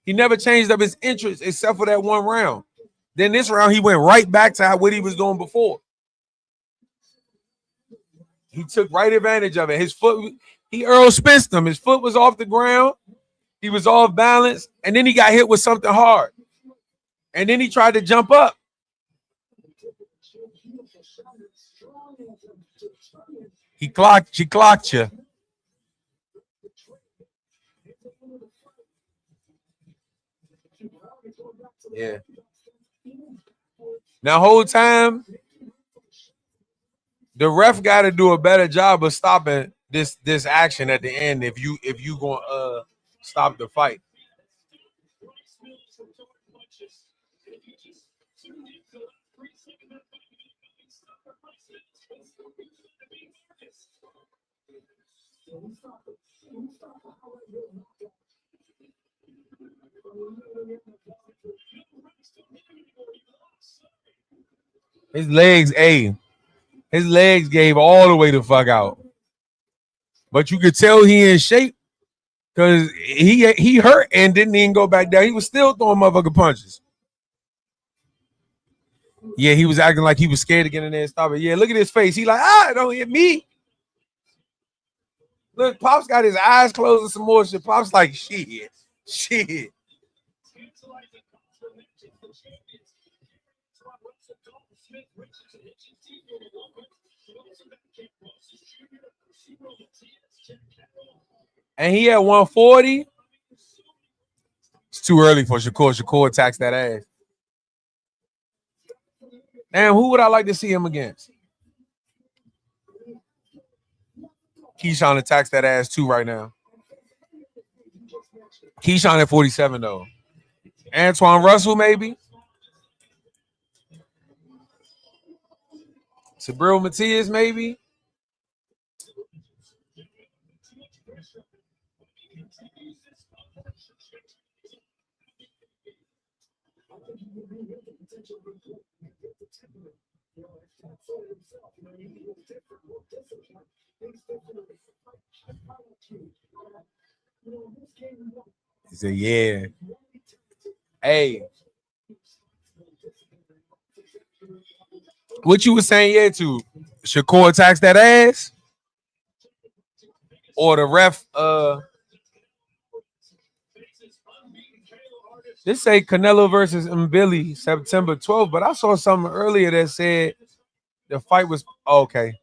He never changed up his interest except for that one round. Then this round, he went right back to what he was doing before. He took right advantage of it. His foot, he Earl Spenced him. His foot was off the ground. He was off balance. And then he got hit with something hard. And then he tried to jump up. She clocked you. Yeah. Now, whole time, the ref got to do a better job of stopping this action at the end if you gonna stop the fight. His legs gave all the way the fuck out. But you could tell he in shape because he hurt and didn't even go back down. He was still throwing motherfucking punches. Yeah, he was acting like he was scared to get in there and stop it. Yeah, look at his face. He like, don't hit me. Look, Pop's got his eyes closed and some more shit. Pop's like, shit. And he at 140. It's too early for Shakur. Shakur attacks that ass. And who would I like to see him against? Keyshawn attacks that ass too right now. Keyshawn at 47 though. Antoine Russell maybe. Sabril Matias maybe. He said, yeah. Hey. What you was saying, yeah, to Shakur attacks that ass? Or the ref, this say Canelo versus Mbili September 12th, but I saw something earlier that said the fight was okay.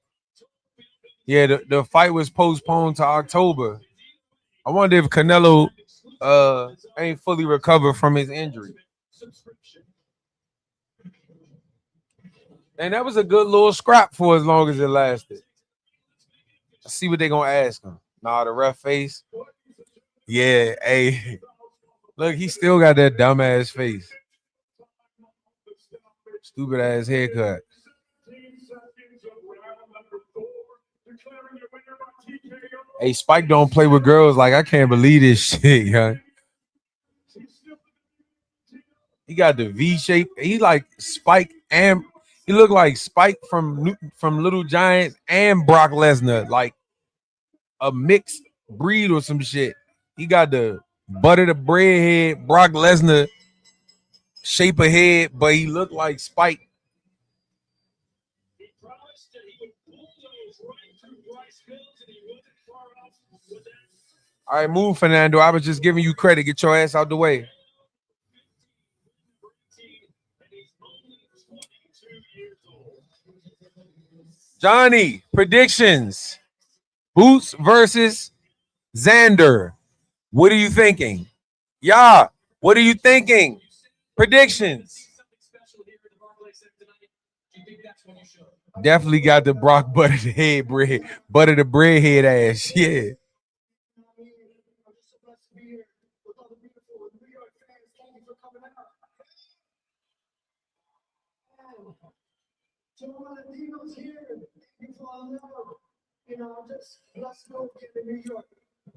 Yeah, the fight was postponed to October. I wonder if Canelo ain't fully recovered from his injury. And that was a good little scrap for as long as it lasted. Let's see what they gonna ask him. Nah, the ref face. Yeah, hey. Look, he still got that dumbass face. Stupid ass haircut. Hey, Spike don't play with girls. Like, I can't believe this shit, yo. He got the V shape. He like Spike, and he look like Spike from Little Giants and Brock Lesnar, like a mixed breed or some shit. He got the butter the bread head, Brock Lesnar shape of head, but he looked like Spike. All right, move, Fernando. I was just giving you credit. Get your ass out the way. Johnny, predictions. Boots versus Xander. What are you thinking? Yeah, what are you thinking? Predictions. Definitely got the Brock butter the head bread, butter the bread head ass. Yeah.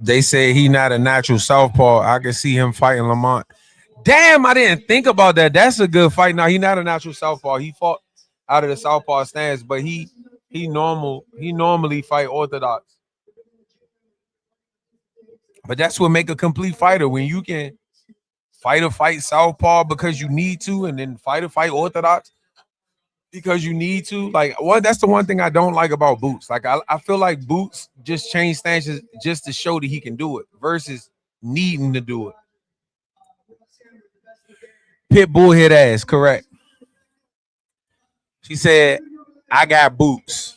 They say he not a natural southpaw. I can see him fighting Lamont. Damn, I didn't think about that. That's a good fight. Now he not a natural southpaw. He fought out of the southpaw stance, but he normally fight orthodox. But that's what make a complete fighter, when you can fight southpaw because you need to, and then fight orthodox because you need to. Like, what? That's the one thing I don't like about Boots. Like, I feel like Boots just changed stances just to show that he can do it versus needing to do it. Pitbull hit ass, correct. She said, I got Boots.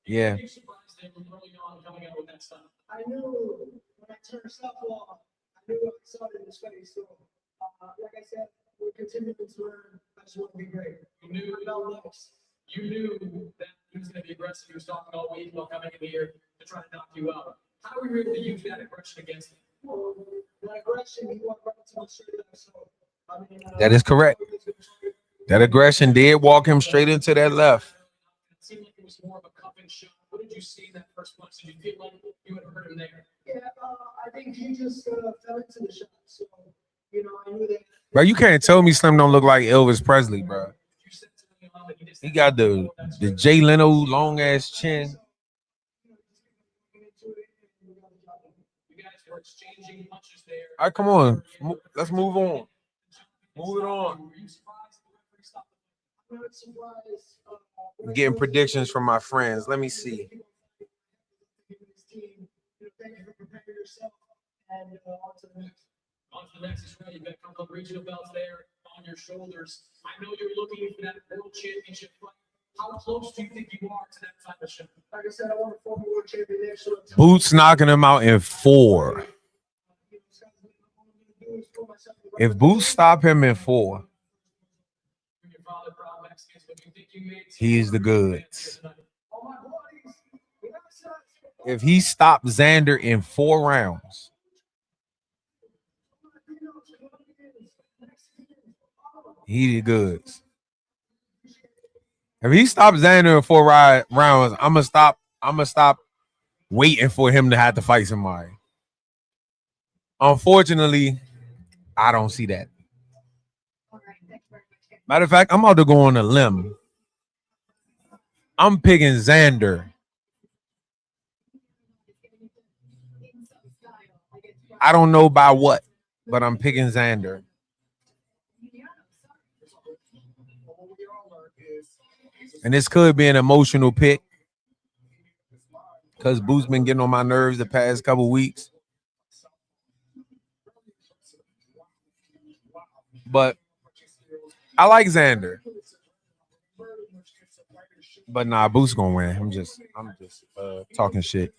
Yeah. I knew when I turned softball, I knew I saw it in his face. So, like I said, we're continuing to learn. I just want to be great. You knew that he was going to be aggressive. He was talking all week about coming in here to try to knock you out. How were you able to use that aggression against him? Well, that aggression, he walked right to my straight up. So, I mean, that is correct. That aggression did walk him straight into that left. It seemed like it was more of a cupping shot. What did you see in that first punch? Did you feel like you had hurt him there? Yeah, I think he just fell into the shot. So, I knew that. Bro, you can't tell me Slim don't look like Elvis Presley, bro. He got the Jay Leno long ass chin. All right, come on. Let's move on. Move it on. I'm getting predictions from my friends. Let me see. On to the next is right. You've got a couple of regional belts there on your shoulders. I know you're looking for that world championship fight. How close do you think you are to that title shot? Like I said, I want a former world champion there. So Boots knocking him out in 4. If Boots stop him in 4, he's the goods. If he stopped Xander in 4 rounds, he the goods. If he stops Xander in 4 rounds, I'm gonna stop waiting for him to have to fight somebody. Unfortunately, I don't see that. Matter of fact, I'm about to go on a limb. I'm picking Xander. I don't know by what, but I'm picking Xander. And this could be an emotional pick because Boo's been getting on my nerves the past couple weeks. But I like Xander. But nah, Boo's gonna win. I'm just talking shit.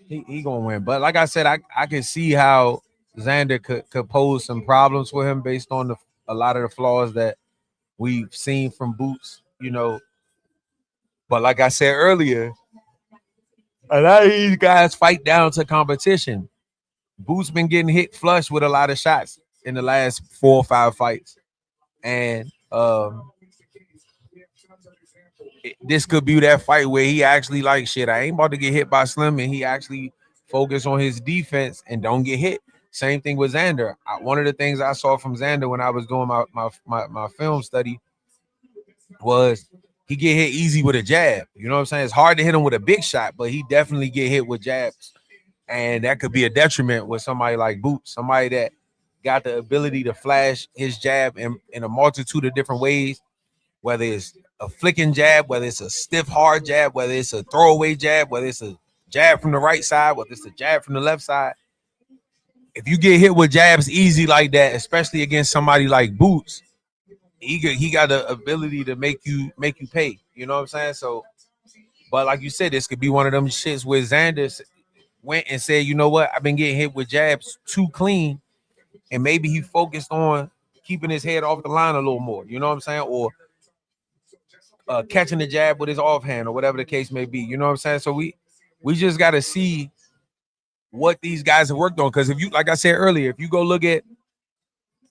He gonna win. But like I said, I can see how Xander could pose some problems for him based on a lot of the flaws that we've seen from Boots, But like I said earlier, a lot of these guys fight down to competition. Boots been getting hit flush with a lot of shots. in the last 4 or 5 fights, and this could be that fight where he actually like shit. I ain't about to get hit by Slim, and he actually focus on his defense and don't get hit. Same thing with Xander. One of the things I saw from Xander when I was doing my film study was he get hit easy with a jab. You know what I'm saying? It's hard to hit him with a big shot, but he definitely get hit with jabs. And that could be a detriment with somebody like Boots, somebody that got the ability to flash his jab in a multitude of different ways, whether it's a flicking jab, whether it's a stiff, hard jab, whether it's a throwaway jab, whether it's a jab from the right side, whether it's a jab from the left side. If you get hit with jabs easy like that, especially against somebody like Boots, he got the ability to make you pay. You know what I'm saying? So, but like you said, this could be one of them shits where Xander went and said, you know what, I've been getting hit with jabs too clean, and maybe he focused on keeping his head off the line a little more. You know what I'm saying? Or catching the jab with his offhand or whatever the case may be. You know what I'm saying? So we just got to see what these guys have worked on. Because if you, like I said earlier, if you go look at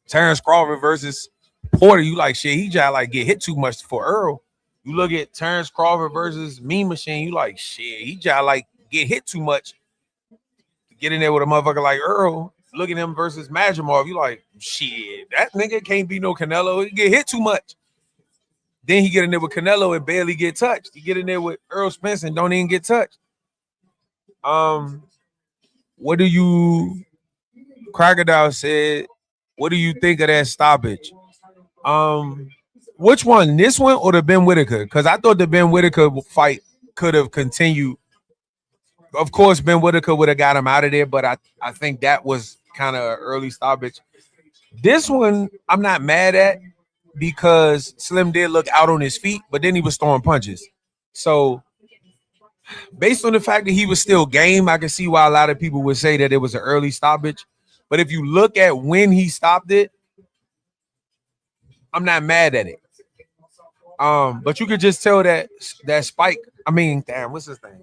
Terrence Crawford versus Porter, you like shit, he just like get hit too much for Earl. You look at Terrence Crawford versus Mean Machine, you like shit, he just like get hit too much to get in there with a motherfucker like Earl. Look at him versus Majimov, you like shit, that nigga can't be no Canelo. He get hit too much. Then he get in there with Canelo and barely get touched. He get in there with Earl Spence and don't even get touched. What do you, Crocodile said, what do you think of that stoppage? Which one, this one or the Ben Whitaker? Because I thought the Ben Whitaker fight could have continued. Of course, Ben Whitaker would have got him out of there, but I think that was kind of an early stoppage. This one, I'm not mad at because Slim did look out on his feet, but then he was throwing punches. So based on the fact that he was still game, I can see why a lot of people would say that it was an early stoppage. But if you look at when he stopped it, I'm not mad at it. But you could just tell that Spike, I mean, damn, what's his name?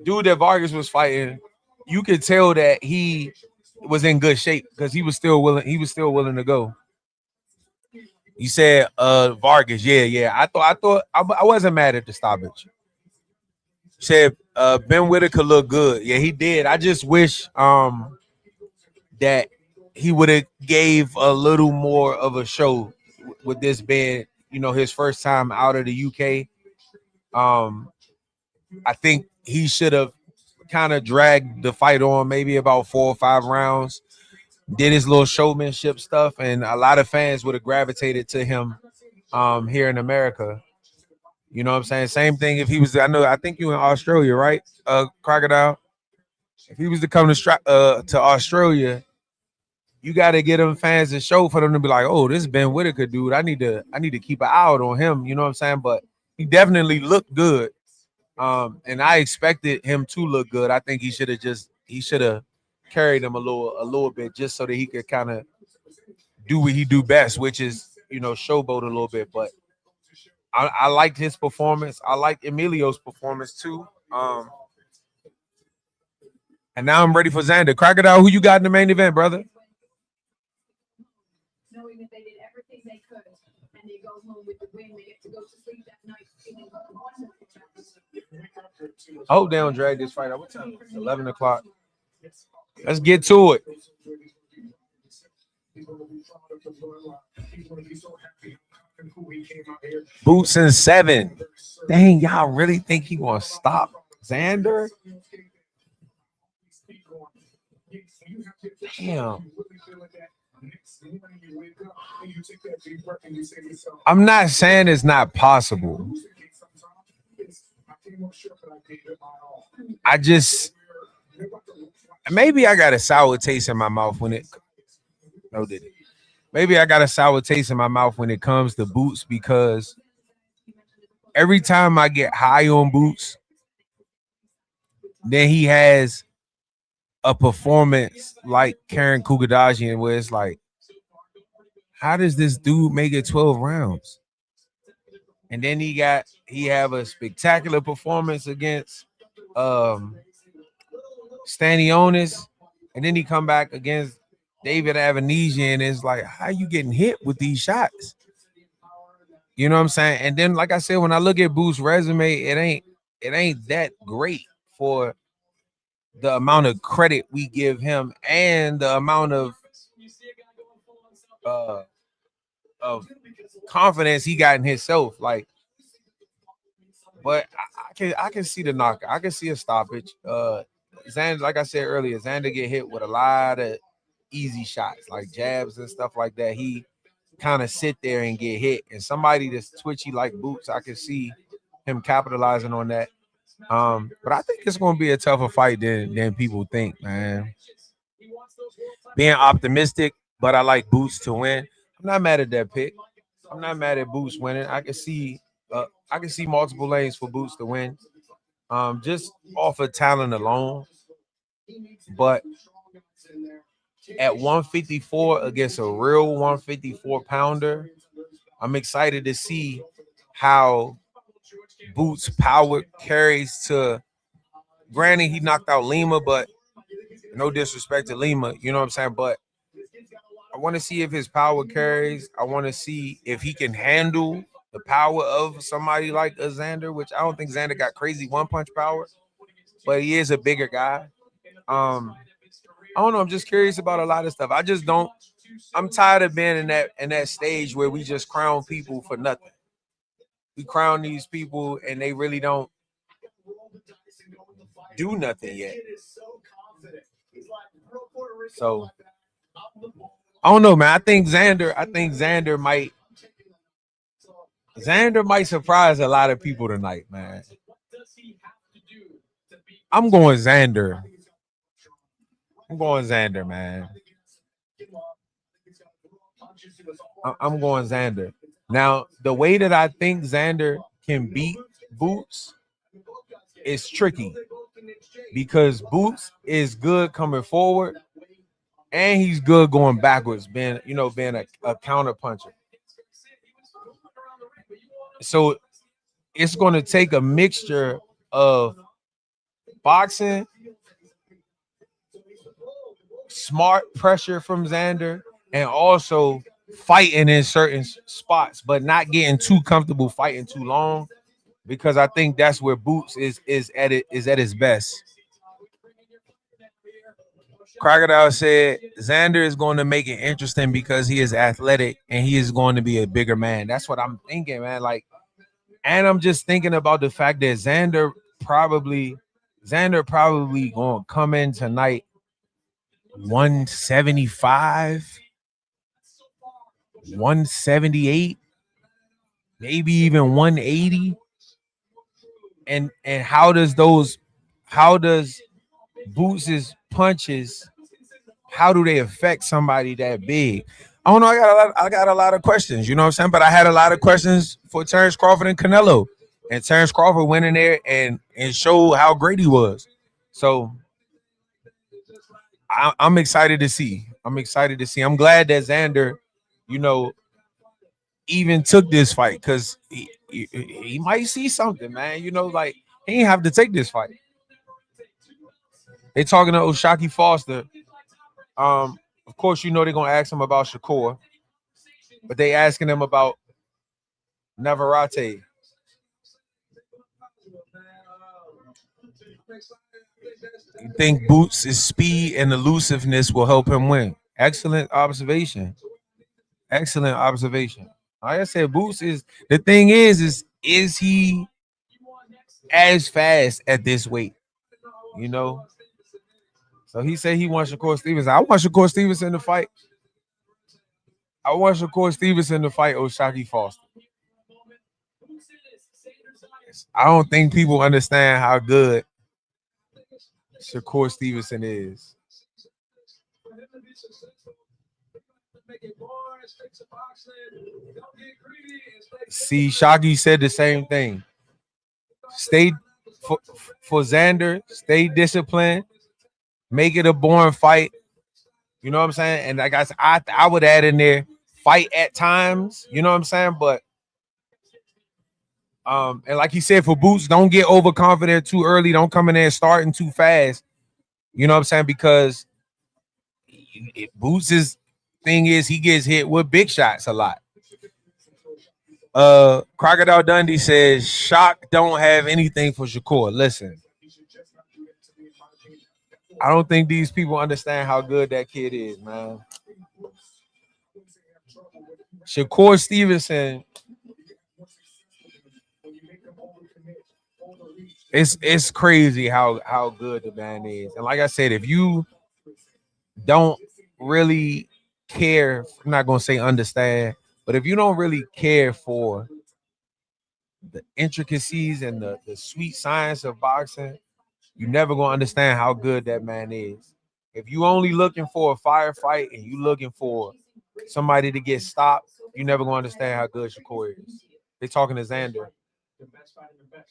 Dude that Vargas was fighting, you could tell that he was in good shape because he was still willing to go. You said Vargas, yeah. I wasn't mad at the stoppage. Said Ben Whitaker looked good. Yeah, he did. I just wish that he would have gave a little more of a show with this being, you know, his first time out of the UK. I think he should have kind of dragged the fight on maybe about 4 or 5 rounds, did his little showmanship stuff, and a lot of fans would have gravitated to him here in America. You know what I'm saying? Same thing if he was, I think you in Australia, right? Crocodile. If he was to come to Australia, you got to get them fans a show for them to be like, oh, this Ben Whitaker dude, I need to keep an eye out on him. You know what I'm saying? But he definitely looked good. And I expected him to look good. I think he should have carried him a little bit just so that he could kind of do what he do best, which is, you know, showboat a little bit. But I liked his performance. I liked Emilio's performance too. And now I'm ready for Xander. Crocodile, who you got in the main event, brother? Knowing that they did everything they could and they go home with the win, they get to go to sleep that night feeling wonderful. I hope they don't drag this fight out. What time? 11 o'clock. Let's get to it. Boots and 7. Dang, y'all really think he gonna stop Xander? Damn. I'm not saying it's not possible. I just, maybe I got a sour taste in my mouth when it. No, did it? Maybe I got a sour taste in my mouth when it comes to Boots because every time I get high on Boots, then he has a performance like Karen Kugadajian where it's like, how does this dude make it 12 rounds? And then he have a spectacular performance against Stanionis, and then he come back against David Avanesian, and it's like, how you getting hit with these shots? You know what I'm saying? And then, like I said, when I look at Boots' resume, it ain't that great for the amount of credit we give him and the amount uh, of confidence he got in himself. Like, but I can see the knocker. I can see a stoppage. Xander, like I said earlier, Xander get hit with a lot of easy shots, like jabs and stuff like that. He kind of sit there and get hit. And somebody that's twitchy like Boots, I can see him capitalizing on that. But I think it's gonna be a tougher fight than people think, man. Being optimistic, but I like Boots to win. I'm not mad at that pick. I'm not mad at Boots winning. I can see multiple lanes for Boots to win. Just off of talent alone. But at 154 against a real 154 pounder, I'm excited to see how Boots' power carries to. Granted, he knocked out Lima, but no disrespect to Lima, you know what I'm saying? But I want to see if his power carries. I want to see if he can handle the power of somebody like a Xander, which I don't think Xander got crazy one punch power, but he is a bigger guy. I don't know. I'm just curious about a lot of stuff. I just don't. I'm tired of being in that stage where we just crown people for nothing. We crown these people and they really don't do nothing yet. So I don't know, man. I think Xander might surprise a lot of people tonight, man. I'm going Xander. Man. I'm going Xander. Now, the way that I think Xander can beat Boots is tricky because Boots is good coming forward and he's good going backwards, being a counter puncher. So it's going to take a mixture of boxing, smart pressure from Xander, and also fighting in certain spots, but not getting too comfortable fighting too long, because I think that's where Boots is at his best. Crocodile said Xander is going to make it interesting because he is athletic and he is going to be a bigger man. That's what I'm thinking, man. Like, and I'm just thinking about the fact that Xander probably going to come in tonight 175, 178, maybe even 180. And how does Boots' punches, how do they affect somebody that big? I don't know. I got a lot of questions, you know what I'm saying? But I had a lot of questions for Terrence Crawford and Canelo. And Terrence Crawford went in there and showed how great he was. So I'm excited to see. I'm glad that Xander, even took this fight, because he might see something, man. Like, he ain't have to take this fight. They talking to Oshaki Foster. Of course, they're gonna ask him about Shakur, but they asking him about Navarrete. You think Boots' speed and elusiveness will help him win? Excellent observation. Like I said, Boots is the thing is he as fast at this weight? So he said he wants Shakur Stevenson. I want Shakur Stevenson to fight. Oshaki Foster. I don't think people understand how good Shakur Stevenson is. See, Shockey said the same thing. Stay for Xander, stay disciplined, make it a boring fight. You know what I'm saying? And I would add in there, fight at times. You know what I'm saying? But and like he said, for Boots, don't get overconfident too early. Don't come in there starting too fast. You know what I'm saying? Because Boots' thing is he gets hit with big shots a lot. Crocodile Dundee says Shock don't have anything for Shakur. Listen, I don't think these people understand how good that kid is, man. Shakur Stevenson, it's crazy how good the man is. And like I said, if you don't really care, I'm not gonna say understand, but if you don't really care for the intricacies and the sweet science of boxing, you're never gonna understand how good that man is. If you only looking for a firefight and you looking for somebody to get stopped, you never gonna understand how good Shakur is. They talking to Xander. The best fighting the best.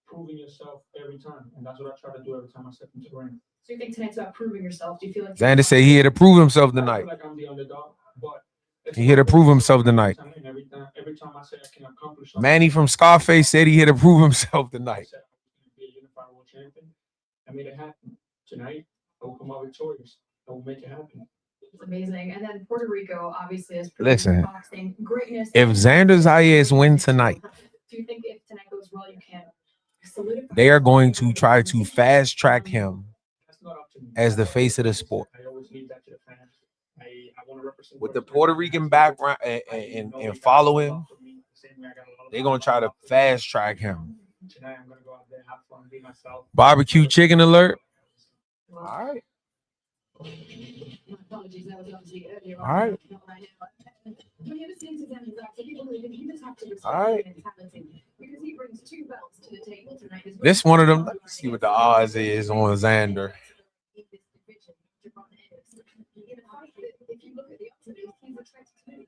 Proving yourself every time. And that's what I try to do every time I step into the ring. So you think tonight's about proving yourself? Do you feel like Xander said he had to prove himself tonight. I feel like I'm the underdog, but he had to prove himself tonight. Every time I say I can accomplish something. Manny from Scarface said he had to prove himself tonight. I said I was going to be a unified world champion. I made it happen. Tonight, I will come out victorious. I will make it happen. It's amazing. And then Puerto Rico obviously is listen. Boxing greatness. If Xander Zayas win tonight, do you think if tonight goes well, you can solidify? They are going to try to fast track him as the face of the sport. I always leave that to the fans. I want to represent With the Puerto Rican background and following, they're gonna try to fast track him. Tonight, I'm gonna go out there, have fun, be myself. Barbecue chicken alert. All right. My apologies, that was obviously earlier All right. When you're listening to them, people believe that you just have to respect All right. him and talented because he brings 2 belts to the table tonight. as well. This one of them. Let's see what the odds is on Xander. In this division, Jaron Ennis. In a fight that, if you look at the odds of it, he's expected to lose.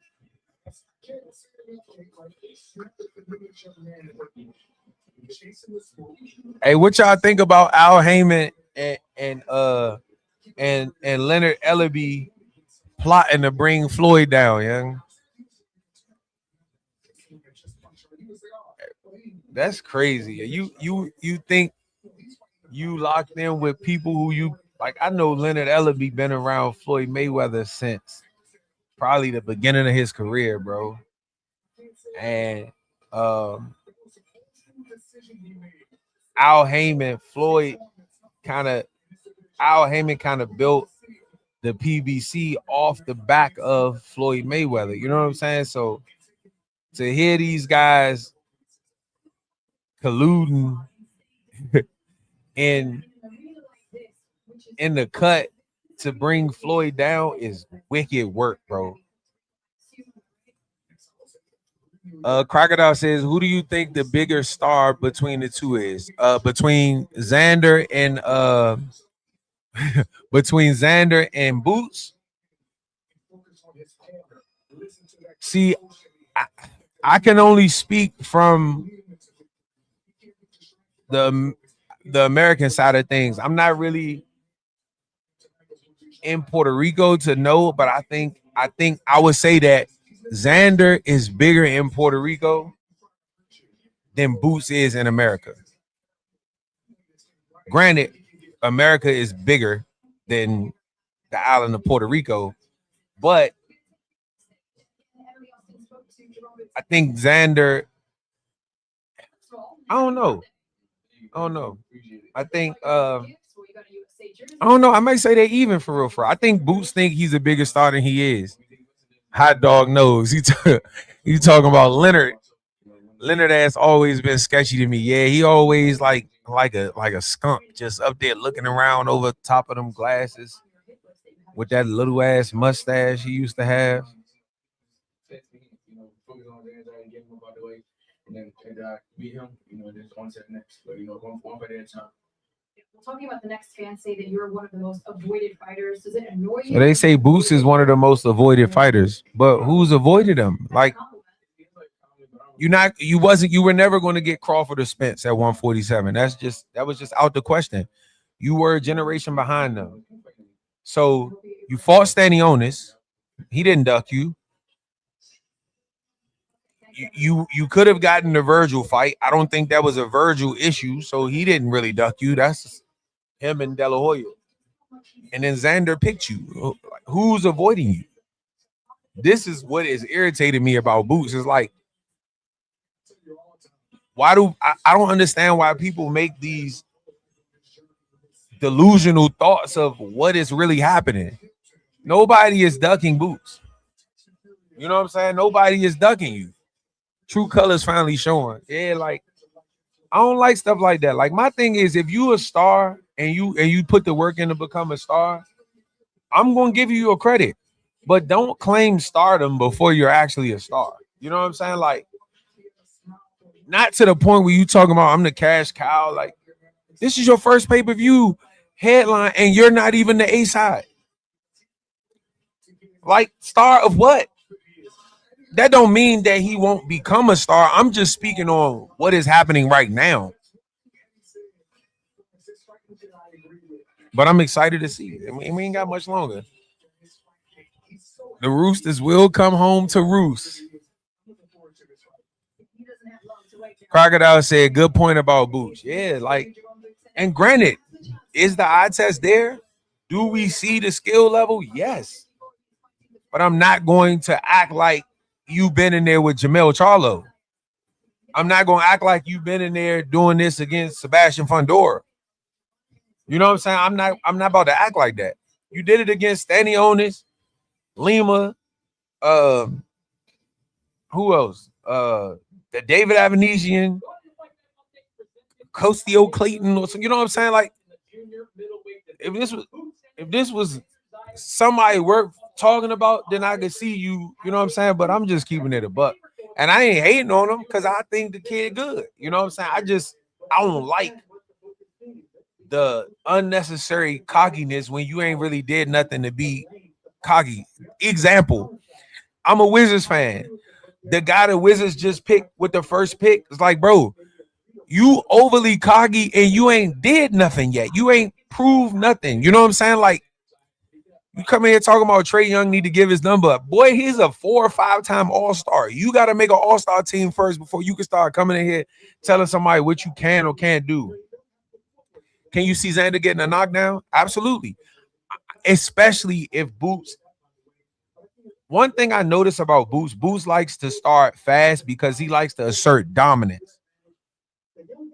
Hey, what y'all think about Al Heyman and Leonard Ellaby plotting to bring Floyd down, young? That's crazy. You think you locked in with people who you like? I know Leonard Ellaby been around Floyd Mayweather since probably the beginning of his career, bro. And Al Heyman, Al Heyman kind of built the PBC off the back of Floyd Mayweather. You know what I'm saying? So to hear these guys colluding in the cut to bring Floyd down is wicked work, bro. Crocodile says, who do you think the bigger star between the two is? Between Xander and Boots? See, I can only speak from the American side of things. I'm not really in Puerto Rico to know, but I think I would say that Xander is bigger in Puerto Rico than Boots is in America. Granted, America is bigger than the island of Puerto Rico, but I think Xander, I don't know. I think I don't know. I might say they're even for real. I think Boots think he's a bigger star than he is. Hot dog knows. He talking about Leonard. Leonard has always been sketchy to me. Yeah, he always like a skunk, just up there looking around over top of them glasses with that little ass mustache he used to have. Talking about the next fans say that you're one of the most avoided fighters. Does it annoy you? So they say Boots is one of the most avoided fighters, but who's avoided him? Like you were never going to get Crawford or Spence at 147. That was just out the question. You were a generation behind them. So you fought Stanionis. He didn't duck you. You could have gotten the Virgil fight. I don't think that was a Virgil issue, so he didn't really duck you. That's him and De La Hoya. and then Xander picked you. Who's avoiding you? This is what is irritating me about Boots. It's like, why do I don't understand why people make these delusional thoughts of what is really happening. Nobody is ducking Boots. You know what I'm saying? Nobody is ducking you. True colors finally showing. Yeah, like I don't like stuff like that. Like my thing is, if you a star and you put the work in to become a star, I'm gonna give you your credit, but don't claim stardom before you're actually a star. You know what I'm saying? Like, not to the point where you talking about I'm the cash cow. Like, this is your first pay-per-view headline, and you're not even the A side. Like, star of what? That don't mean that he won't become a star. I'm just speaking on what is happening right now. But I'm excited to see it. I mean, we ain't got much longer. The Roosters will come home to roost. Crocodile said, good point about Boots. Yeah, like, and granted, is the eye test there? Do we see the skill level? Yes. But I'm not going to act like you've been in there with Jamel Charlo. I'm not going to act like you've been in there doing this against Sebastian Fundora. You know what I'm saying? I'm not about to act like that. You did it against Stanley Onis, Lima, who else? The David Avanesian, Costio Clayton, or some, you know what I'm saying? Like, if this was somebody worth talking about, then I could see you, you know what I'm saying? But I'm just keeping it a buck. And I ain't hating on him because I think the kid good. You know what I'm saying? I don't like the unnecessary cockiness when you ain't really did nothing to be cocky. Example, I'm a Wizards fan. The guy the Wizards just picked with the first pick, it's like, bro, you overly cocky and you ain't did nothing yet. You ain't proved nothing. You know what I'm saying? Like, you come in here talking about Trae Young need to give his number up. Boy, he's a 4 or 5 time All-Star. You got to make an All-Star team first before you can start coming in here telling somebody what you can or can't do. Can you see Xander getting a knockdown? Absolutely. Especially if Boots. One thing I notice about Boots likes to start fast because he likes to assert dominance.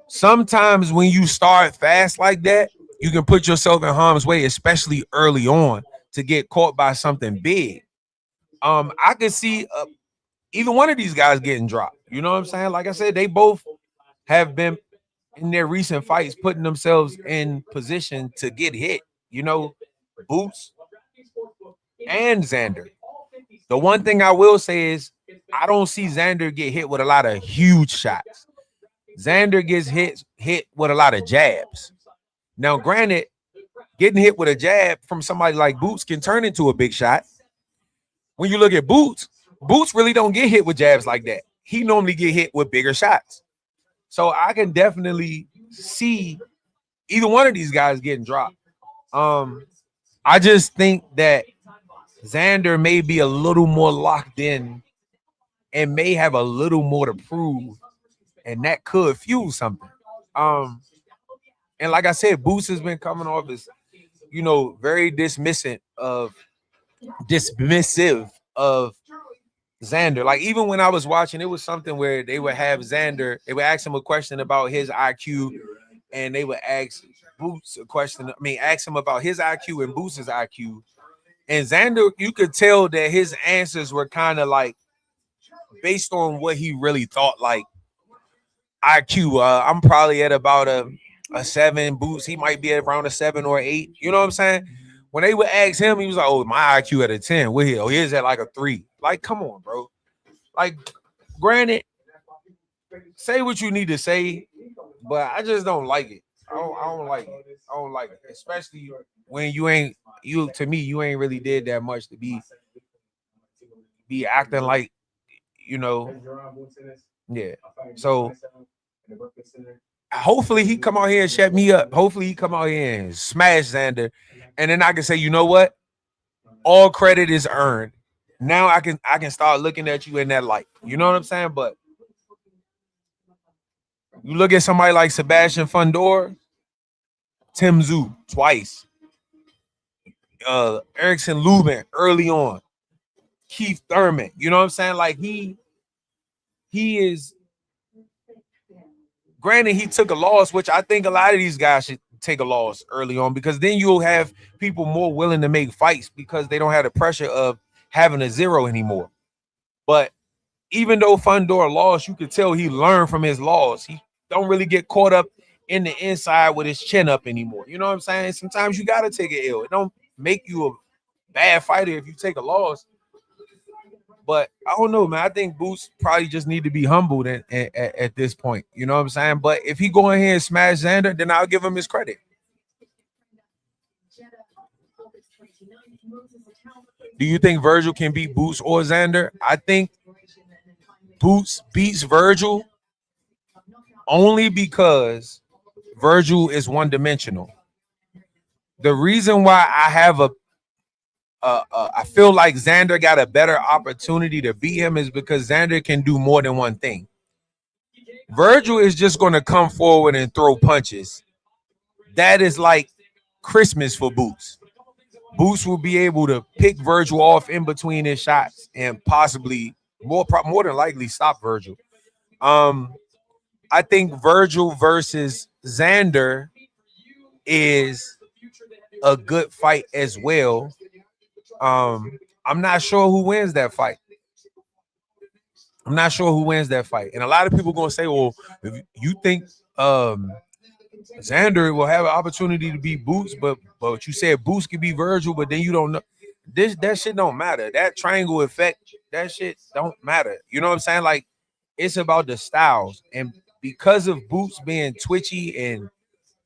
Sometimes when you start fast like that, you can put yourself in harm's way, especially early on, to get caught by something big. I could see either one of these guys getting dropped. You know what I'm saying? Like I said, they both have been in their recent fights putting themselves in position to get hit. You know, Boots and Xander. The one thing I will say is I don't see Xander get hit with a lot of huge shots. Xander gets hit with a lot of jabs. Now, granted, getting hit with a jab from somebody like Boots can turn into a big shot. When you look at Boots really don't get hit with jabs like that. He normally get hit with bigger shots. So I can definitely see either one of these guys getting dropped. I just think that Xander may be a little more locked in and may have a little more to prove, and that could fuel something. And like I said, Boots has been coming off as, you know, very dismissive of Xander. Like, even when I was watching, it was something where they would have Xander, they would ask him a question about his IQ, and they would ask Boots a question. I mean, ask him about his IQ and Boots' IQ. And Xander, you could tell that his answers were kind of like based on what he really thought. Like, IQ, I'm probably at about a 7. Boots, he might be at around a 7 or 8. You know what I'm saying? When they would ask him, he was like, "Oh, my IQ at a 10. We're here. Oh, here's at like a 3." Like, come on, bro. Like, granted, say what you need to say, but I just don't like it. I don't like it. I don't like it, especially when you ain't really did that much to be acting like, you know. Yeah. So hopefully he come out here and shut me up. Hopefully he come out here and smash Xander, and then I can say, you know what? All credit is earned. Now I can start looking at you in that light. You know what I'm saying? But you look at somebody like Sebastian Fundora, Tim Tszyu twice. Erickson Lubin early on, Keith Thurman. You know what I'm saying? Like he is. Granted, he took a loss, which I think a lot of these guys should take a loss early on because then you'll have people more willing to make fights because they don't have the pressure of having a zero anymore. But even though Fundor lost, you could tell he learned from his loss. He don't really get caught up in the inside with his chin up anymore. You know what I'm saying? Sometimes you got to take an L. It don't make you a bad fighter if you take a loss. But I don't know, man. I think Boots probably just need to be humbled at this point. You know what I'm saying? But if he go in here and smash Xander, then I'll give him his credit. Do you think Virgil can beat Boots or Xander? I think Boots beats Virgil only because Virgil is one-dimensional. The reason why I have I feel like Xander got a better opportunity to beat him is because Xander can do more than one thing. Virgil is just going to come forward and throw punches. That is like Christmas for Boots. Boots will be able to pick Virgil off in between his shots and possibly more than likely stop Virgil. I think Virgil versus Xander is a good fight as well. I'm not sure who wins that fight. And a lot of people going to say, well, if you think Xander will have an opportunity to beat Boots, but you said Boots could be Virgil, but then you don't know. That shit don't matter. That triangle effect, that shit don't matter. You know what I'm saying? Like, it's about the styles. And because of Boots being twitchy and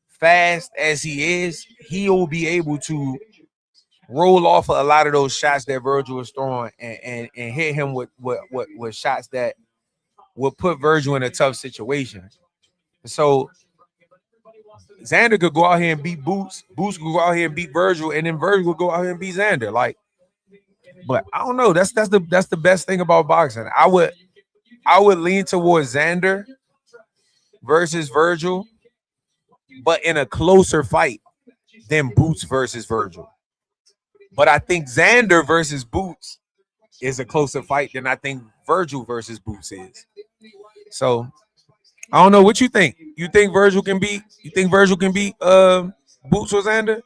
fast as he is, he'll be able to roll off a lot of those shots that Virgil is throwing and hit him with shots that will put Virgil in a tough situation. So Xander could go out here and beat Boots. Boots could go out here and beat Virgil, and then Virgil will go out here and beat Xander. Like, but I don't know. That's the best thing about boxing. I would lean towards Xander versus Virgil, but in a closer fight than Boots versus Virgil. But I think Xander versus Boots is a closer fight than I think Virgil versus Boots is. So I don't know what you think. You think Virgil can beat Boots or Xander?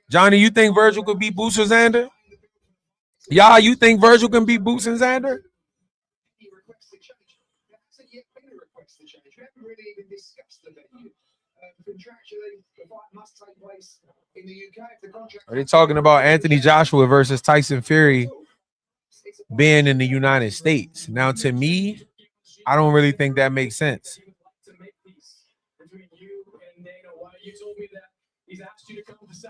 Johnny, you think Virgil could beat Boots or Xander? Y'all, you think Virgil can beat Boots and Xander? Are they talking about Anthony Joshua versus Tyson Fury being in the United States? Now, to me, I don't really think that makes sense.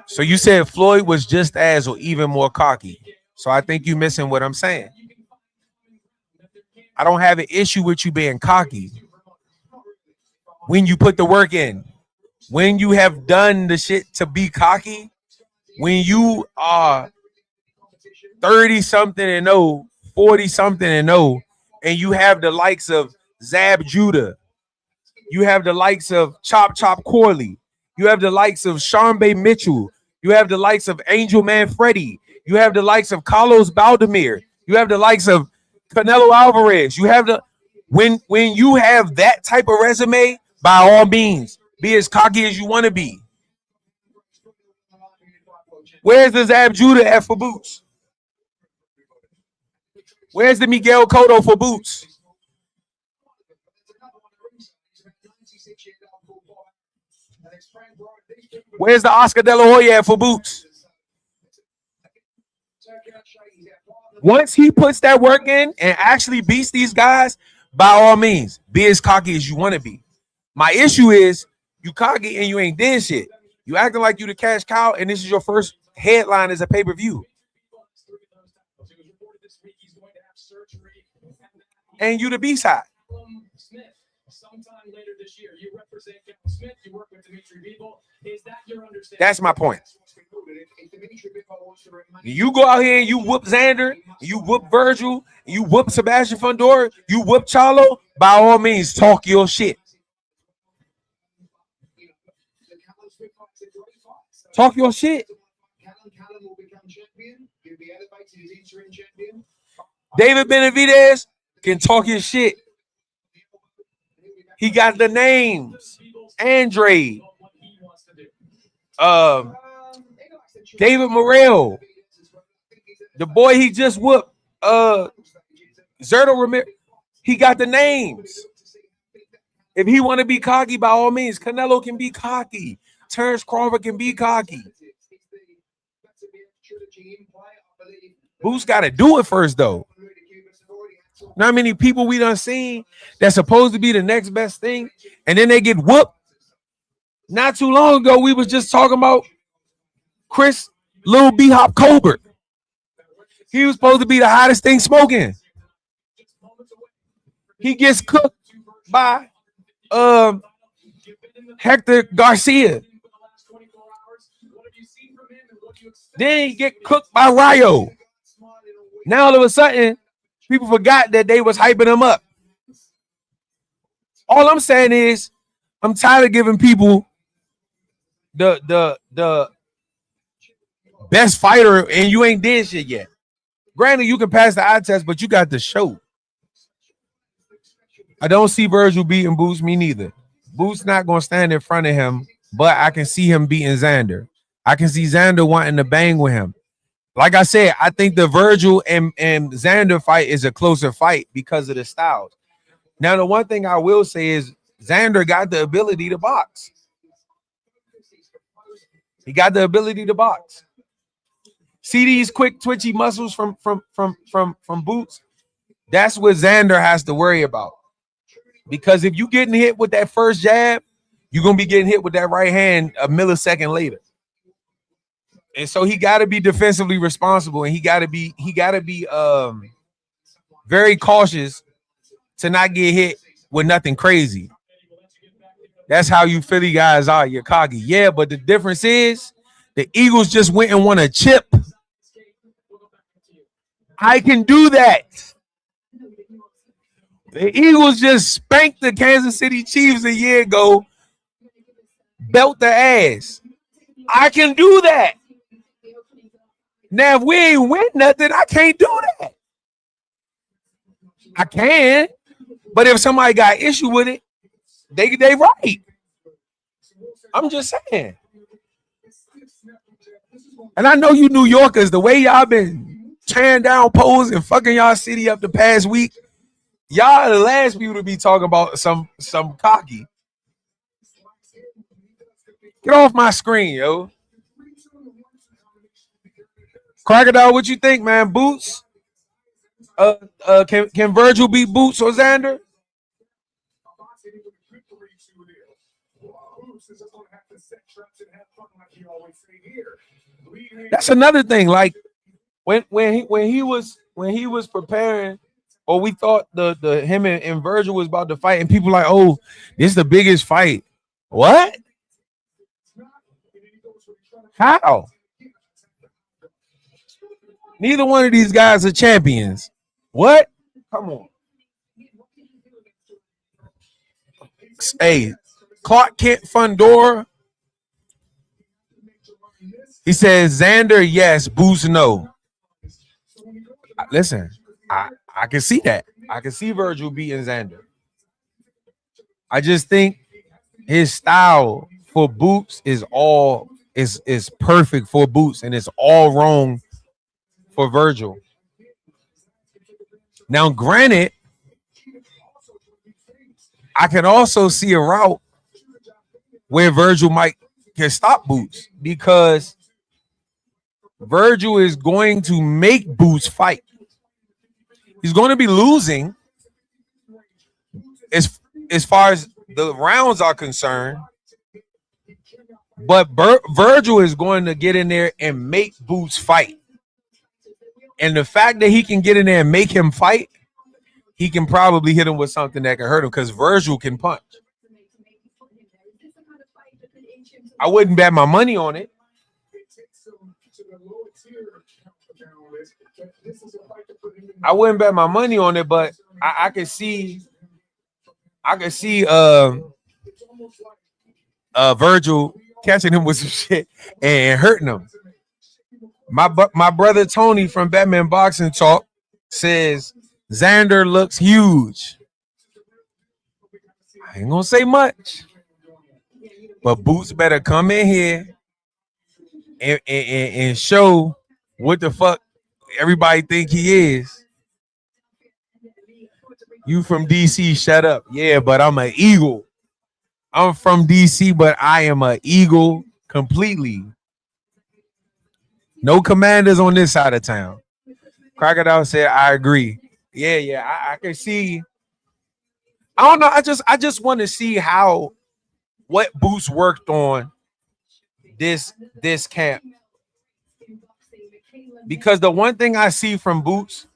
So you said Floyd was just as or even more cocky. So I think you're missing what I'm saying. I don't have an issue with you being cocky when you put the work in. When you have done the shit to be cocky, when you are 30-something and 0, 40-something and 0, and you have the likes of Zab Judah, you have the likes of Chop Corley, you have the likes of Sharmba Mitchell, you have the likes of Angel Manfredi, you have the likes of Carlos Baldemir, you have the likes of Canelo Alvarez, you have the when you have that type of resume, by all means, be as cocky as you want to be. Where's the Zab Judah at for Boots? Where's the Miguel Cotto for Boots? Where's the Oscar De La Hoya at for Boots? Once he puts that work in and actually beats these guys, by all means, be as cocky as you want to be. My issue is you cocky and you ain't did shit. You acting like you the cash cow and this is your first headline as a pay-per-view. And you the B-side. That's my point. You go out here and you whoop Xander, you whoop Virgil, you whoop Sebastian Fundora, you whoop Charlo, by all means, talk your shit. Talk your shit. David Benavidez can talk his shit. He got the names. Andre. David Morrell. The boy he just whooped. Zerto Ramirez. He got the names. If he want to be cocky, by all means, Canelo can be cocky. Terrence Crawford can be cocky. Boots got to do it first, though. Not many people we done seen that's supposed to be the next best thing, and then they get whooped. Not too long ago, we was just talking about Chris Lil B Hop Colbert. He was supposed to be the hottest thing smoking. He gets cooked by Hector Garcia. Then he get cooked by Rayo. Now all of a sudden, people forgot that they was hyping him up. All I'm saying is, I'm tired of giving people the best fighter and you ain't did shit yet. Granted, you can pass the eye test, but you got the show. I don't see Virgil beating Boots, me neither. Boots not going to stand in front of him, but I can see him beating Xander. I can see Xander wanting to bang with him. Like I said, I think the Virgil and Xander fight is a closer fight because of the styles. Now, the one thing I will say is Xander got the ability to box. He got the ability to box. See these quick twitchy muscles from Boots? That's what Xander has to worry about. Because if you getting hit with that first jab, you're gonna be getting hit with that right hand a millisecond later. And so he got to be defensively responsible, and he got to be very cautious to not get hit with nothing crazy. That's how you Philly guys are. You're cocky. Yeah, but the difference is the Eagles just went and won a chip. I can do that. The Eagles just spanked the Kansas City Chiefs a year ago, belt the ass. I can do that. Now, if we ain't win nothing, I can't do that. I can, but if somebody got issue with it, they right. I'm just saying. And I know you New Yorkers, the way y'all been tearing down poles and fucking y'all city up the past week, y'all are the last people to be talking about some cocky. Get off my screen, yo. Crocodile, what you think, man? Boots? Can Virgil beat Boots or Xander? That's another thing. Like when he was preparing, or we thought the him and Virgil was about to fight, and people like, oh, this is the biggest fight. What? How? Neither one of these guys are champions. What? Come on. Hey, Clark Kent Fundora. He says Xander, yes, Boots, no. Listen, I can see that. I can see Virgil beating Xander. I just think his style for Boots is perfect for Boots, and it's all wrong for Virgil. Now, granted, I can also see a route where Virgil can stop Boots, because Virgil is going to make Boots fight. He's going to be losing as far as the rounds are concerned, but Virgil is going to get in there and make Boots fight. And the fact that he can get in there and make him fight, he can probably hit him with something that can hurt him, because Virgil can punch. I wouldn't bet my money on it. I wouldn't bet my money on it, but I could see Virgil catching him with some shit and hurting him. My brother Tony from Batman Boxing Talk says Xander looks huge. I ain't gonna say much, but Boots better come in here and show what the fuck everybody think he is. You from DC, shut up. Yeah, but I'm an Eagle. I'm from DC, but I am an Eagle completely. No Commanders on this side of town. Crocodile said, I agree. Yeah, I can see. I don't know. I just want to see how what Boots worked on this camp. Because the one thing I see from Boots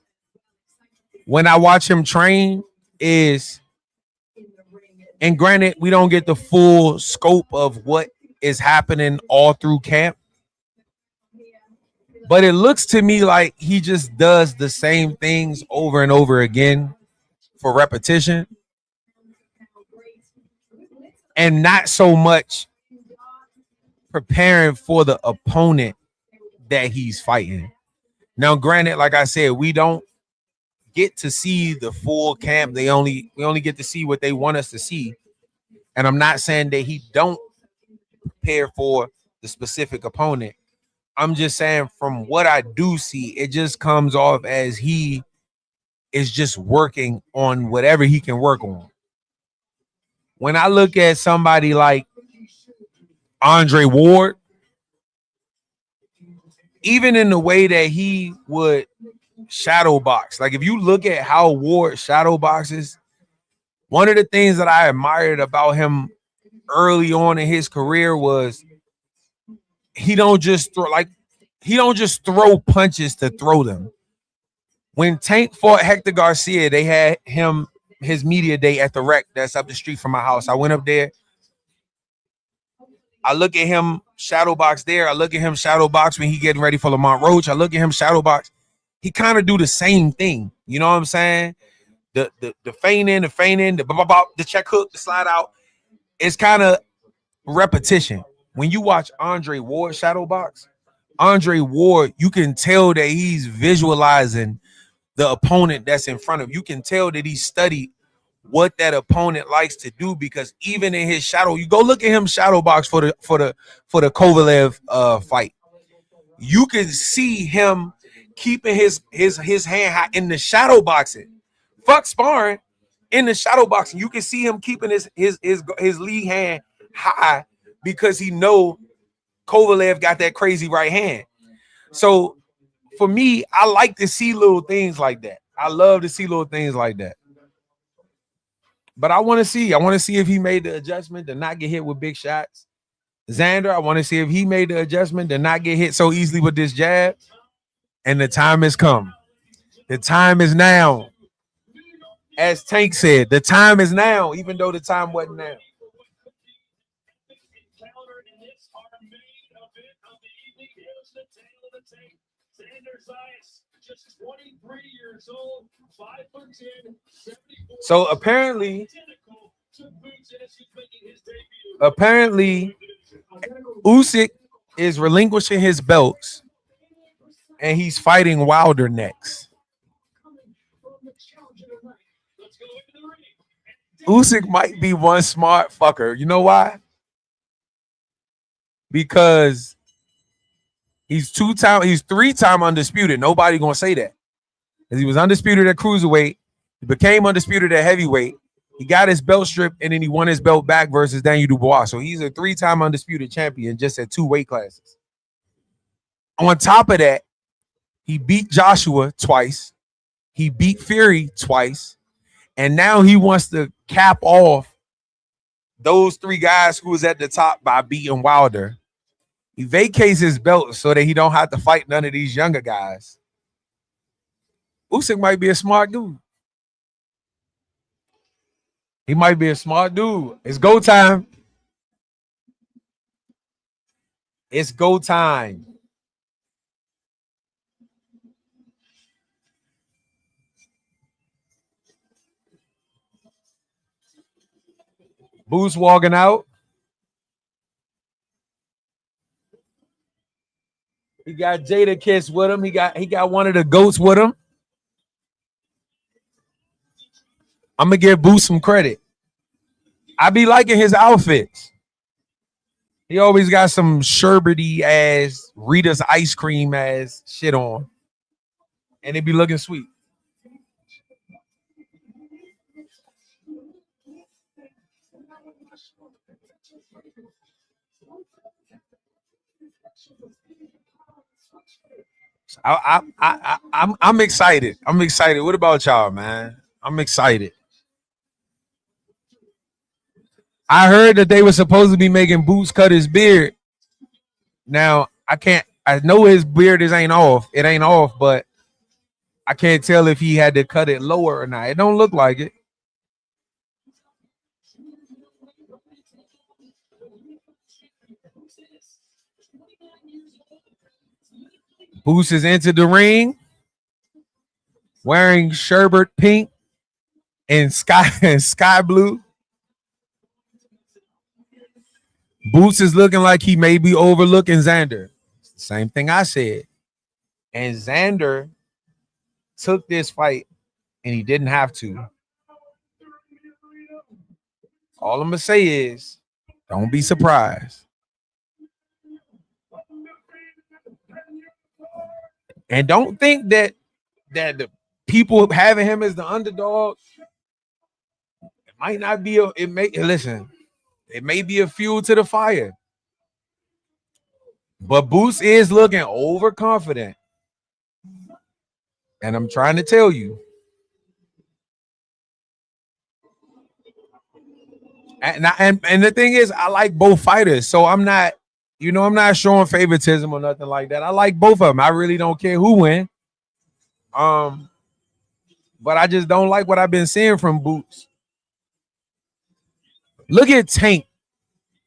when I watch him train is, and granted, we don't get the full scope of what is happening all through camp, but it looks to me like he just does the same things over and over again for repetition and not so much preparing for the opponent that he's fighting. Now, granted, like I said, we don't get to see the full camp. We only get to see what they want us to see. And I'm not saying that he don't prepare for the specific opponent. I'm just saying from what I do see, it just comes off as he is just working on whatever he can work on. When I look at somebody like Andre Ward, even in the way that he would shadow box, like if you look at how Ward shadow boxes, one of the things that I admired about him early on in his career was he don't just throw punches to throw them. When Tank fought Hector Garcia, they had his media day at the Rec that's up the street from my house. I went up there. I look at him shadow box there. I look at him shadow box when he getting ready for Lamont Roach. I look at him shadow box. He kind of do the same thing. You know what I'm saying? The feint in, the check hook, the slide out. It's kind of repetition. When you watch Andre Ward shadow box, Andre Ward, you can tell that he's visualizing the opponent that's in front of you. You can tell that he studied what that opponent likes to do, because even in his shadow, you go look at him shadow box for the Kovalev fight. You can see him keeping his hand high in the shadow boxing. Fuck sparring, in the shadow boxing. You can see him keeping his lead hand high because he know Kovalev got that crazy right hand. So for me, I like to see little things like that. I love to see little things like that. But I want to see if he made the adjustment to not get hit with big shots. Xander, I want to see if he made the adjustment to not get hit so easily with this jab. And the time has come. The time is now. As Tank said, the time is now, even though the time wasn't now. Xander Zayas, just 23 years old, 5'10", 74. So apparently Usyk is relinquishing his belts and he's fighting Wilder next. Usyk might be one smart fucker. You know why? Because he's three-time undisputed. Nobody gonna say that. Because he was undisputed at cruiserweight, he became undisputed at heavyweight. He got his belt stripped, and then he won his belt back versus Daniel Dubois. So he's a three-time undisputed champion just at 2 weight classes. On top of that, he beat Joshua twice. He beat Fury twice. And now he wants to cap off those 3 guys who was at the top by beating Wilder. He vacates his belt so that he don't have to fight none of these younger guys. Usyk might be a smart dude. He might be a smart dude. It's go time. It's go time. Boots walking out. He got Jada Kiss with him. He got one of the goats with him. I'm gonna give Boots some credit. I be liking his outfits. He always got some sherbety ass Rita's ice cream ass shit on, and it be looking sweet. I'm excited. I'm excited. What about y'all, man? I'm excited. I heard that they were supposed to be making Boots cut his beard. Now I can't. I know his beard ain't off. It ain't off, but I can't tell if he had to cut it lower or not. It don't look like it. Boots is entered the ring wearing sherbet pink and sky blue. Boots is looking like he may be overlooking Xander. Same thing I said. And Xander took this fight and he didn't have to. All I'm gonna say is, don't be surprised. And don't think that the people having him as the underdog, it might not be it may be a fuel to the fire. But Boots is looking overconfident. And I'm trying to tell you. And the thing is, I like both fighters. So I'm not showing favoritism or nothing like that. I like both of them. I really don't care who win. But I just don't like what I've been seeing from Boots. Look at Tank.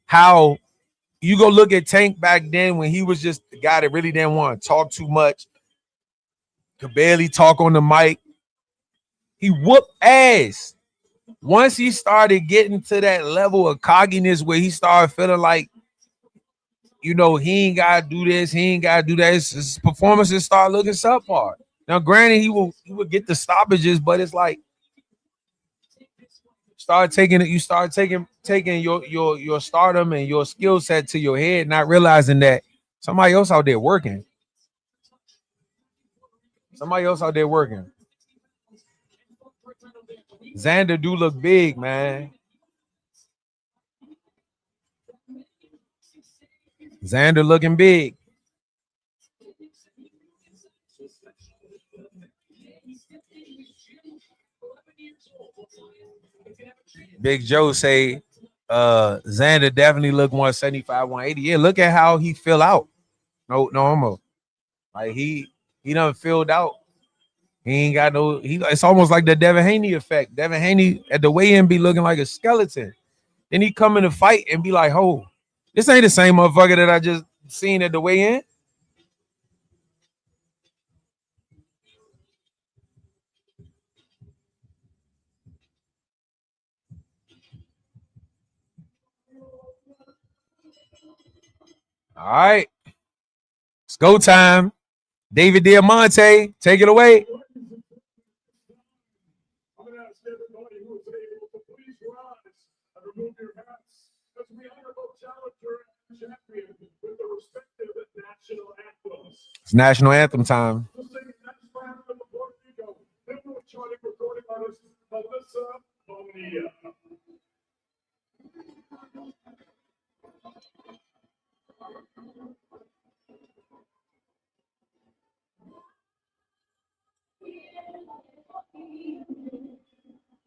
How you go look at Tank back then when he was just the guy that really didn't want to talk too much, could barely talk on the mic. He whooped ass. Once he started getting to that level of cockiness where he started feeling like, he ain't gotta do this, he ain't gotta do that. His performances start looking subpar. Now, granted, he will get the stoppages, but it's like you start taking your stardom and your skill set to your head, not realizing that somebody else out there working. Somebody else out there working. Xander do look big, man. Xander looking big. Big Joe say Xander definitely look 175, 180. Yeah, look at how he fill out. No homo. Like he done filled out. He ain't got no. It's almost like the Devin Haney effect. Devin Haney at the weigh-in be looking like a skeleton. Then he come in the fight and be like, "Oh, this ain't the same motherfucker that I just seen at the weigh-in." All right, it's go time. David Diamante, take it away. I'm going to ask everybody who is able to please rise and remove your hats as we honor both challenger and champion with the respective national anthems. It's national anthem time. The singing next round of the Puerto Rico, hymnal charting recording artist Melissa Bonilla.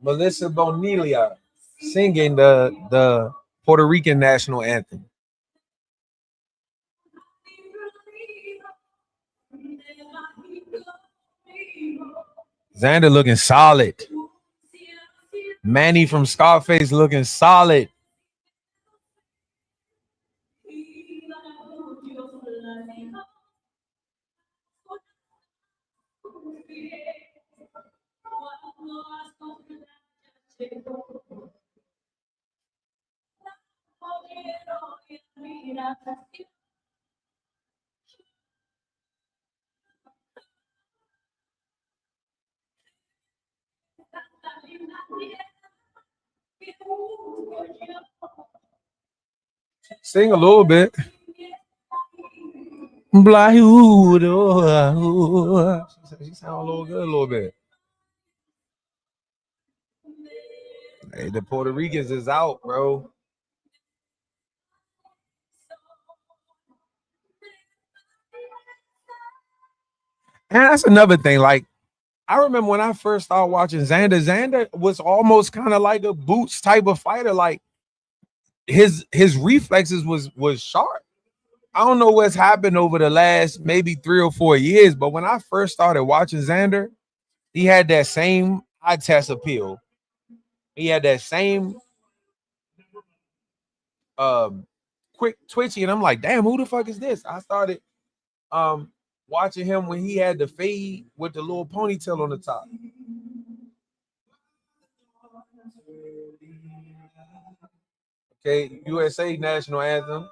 Melissa Bonilla singing the Puerto Rican national anthem. Xander looking solid. Manny from Scarface looking solid. Sing a little bit. She sound a little good, a little bit. Hey, the Puerto Ricans is out, bro. And that's another thing. Like, I remember when I first started watching Xander. Xander was almost kind of like a Boots type of fighter. Like his reflexes was sharp. I don't know what's happened over the last maybe 3 or 4 years, but when I first started watching Xander, he had that same eye test appeal. He had that same quick twitchy, and I'm like, damn, who the fuck is this? I started watching him when he had the fade with the little ponytail on the top. Okay, USA national anthem.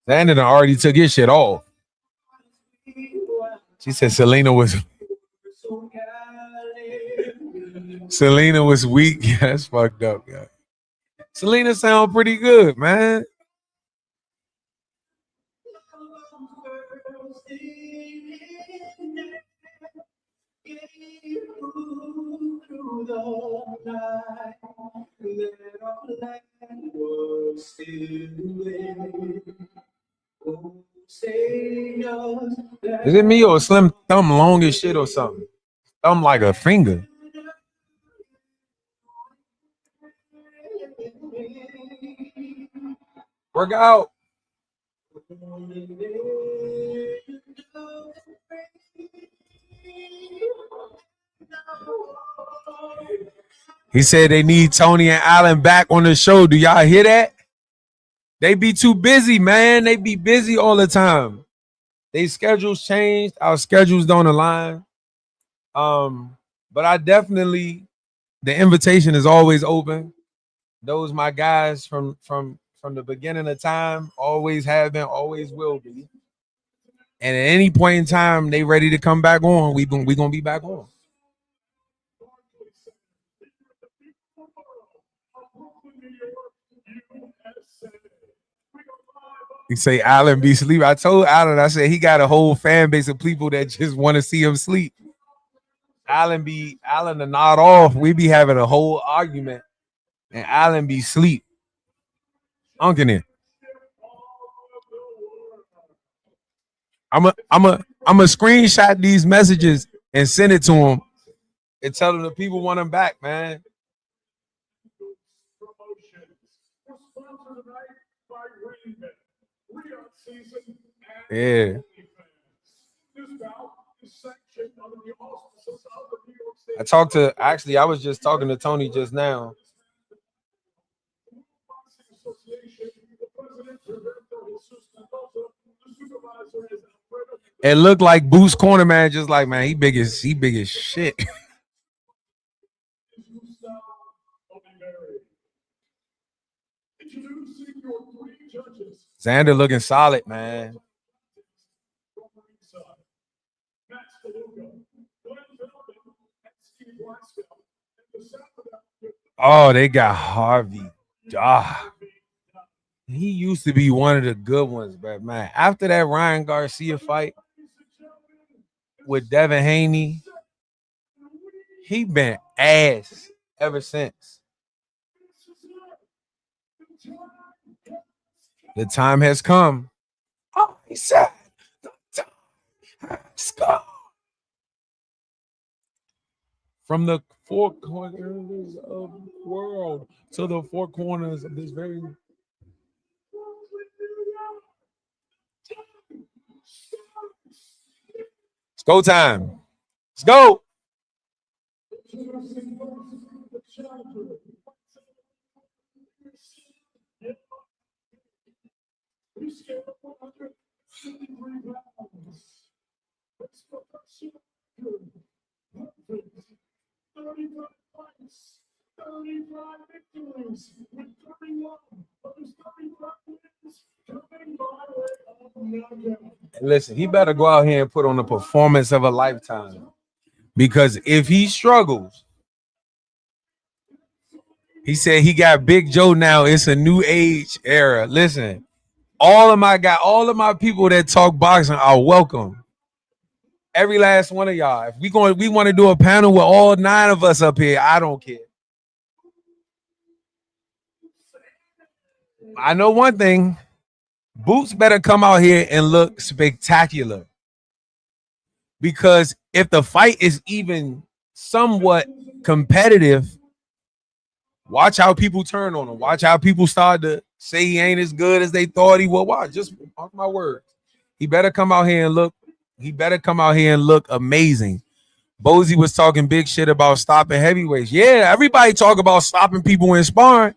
Xander already took his shit off. She said Selena was weak. Yeah, that's fucked up, yeah. Selena sound pretty good, man. Is it me or Slim thumb long as shit or something? Thumb like a finger. Work out. He said they need Tony and Allen back on the show. Do y'all hear that? They be too busy, man. They be busy all the time. They schedules changed. Our schedules don't align. But I definitely, the invitation is always open. Those my guys from the beginning of time, always have been, always will be. And at any point in time, they ready to come back on. We gonna be back on. You say Allen be sleep. I told Allen, I said he got a whole fan base of people that just want to see him sleep. Allen to nod off. We be having a whole argument, and Allen be sleep. Unking it. I'm a screenshot these messages and send it to him and tell them the people want him back, man. Yeah. I was just talking to Tony just now. It looked like Boost corner man, just like, man, he big as shit. Xander looking solid, man. Oh, they got Harvey. He used to be one of the good ones, but man, after that Ryan Garcia fight with Devin Haney, he been ass ever since. The time has come. Oh, he said, the time has come. From the four corners of the world to the four corners of this very. It's go time. Let's go. Listen, he better go out here and put on the performance of a lifetime. Because if he struggles, he said he got Big Joe now. It's a new age era. Listen, all of my people that talk boxing are welcome. Every last one of y'all. If we want to do a panel with all 9 of us up here, I don't care. I know one thing. Boots better come out here and look spectacular. Because if the fight is even somewhat competitive, watch how people turn on him. Watch how people start to say he ain't as good as they thought he was. Watch, just mark my words. He better come out here and look. He better come out here and look amazing. Bozy was talking big shit about stopping heavyweights. Yeah, everybody talk about stopping people in sparring.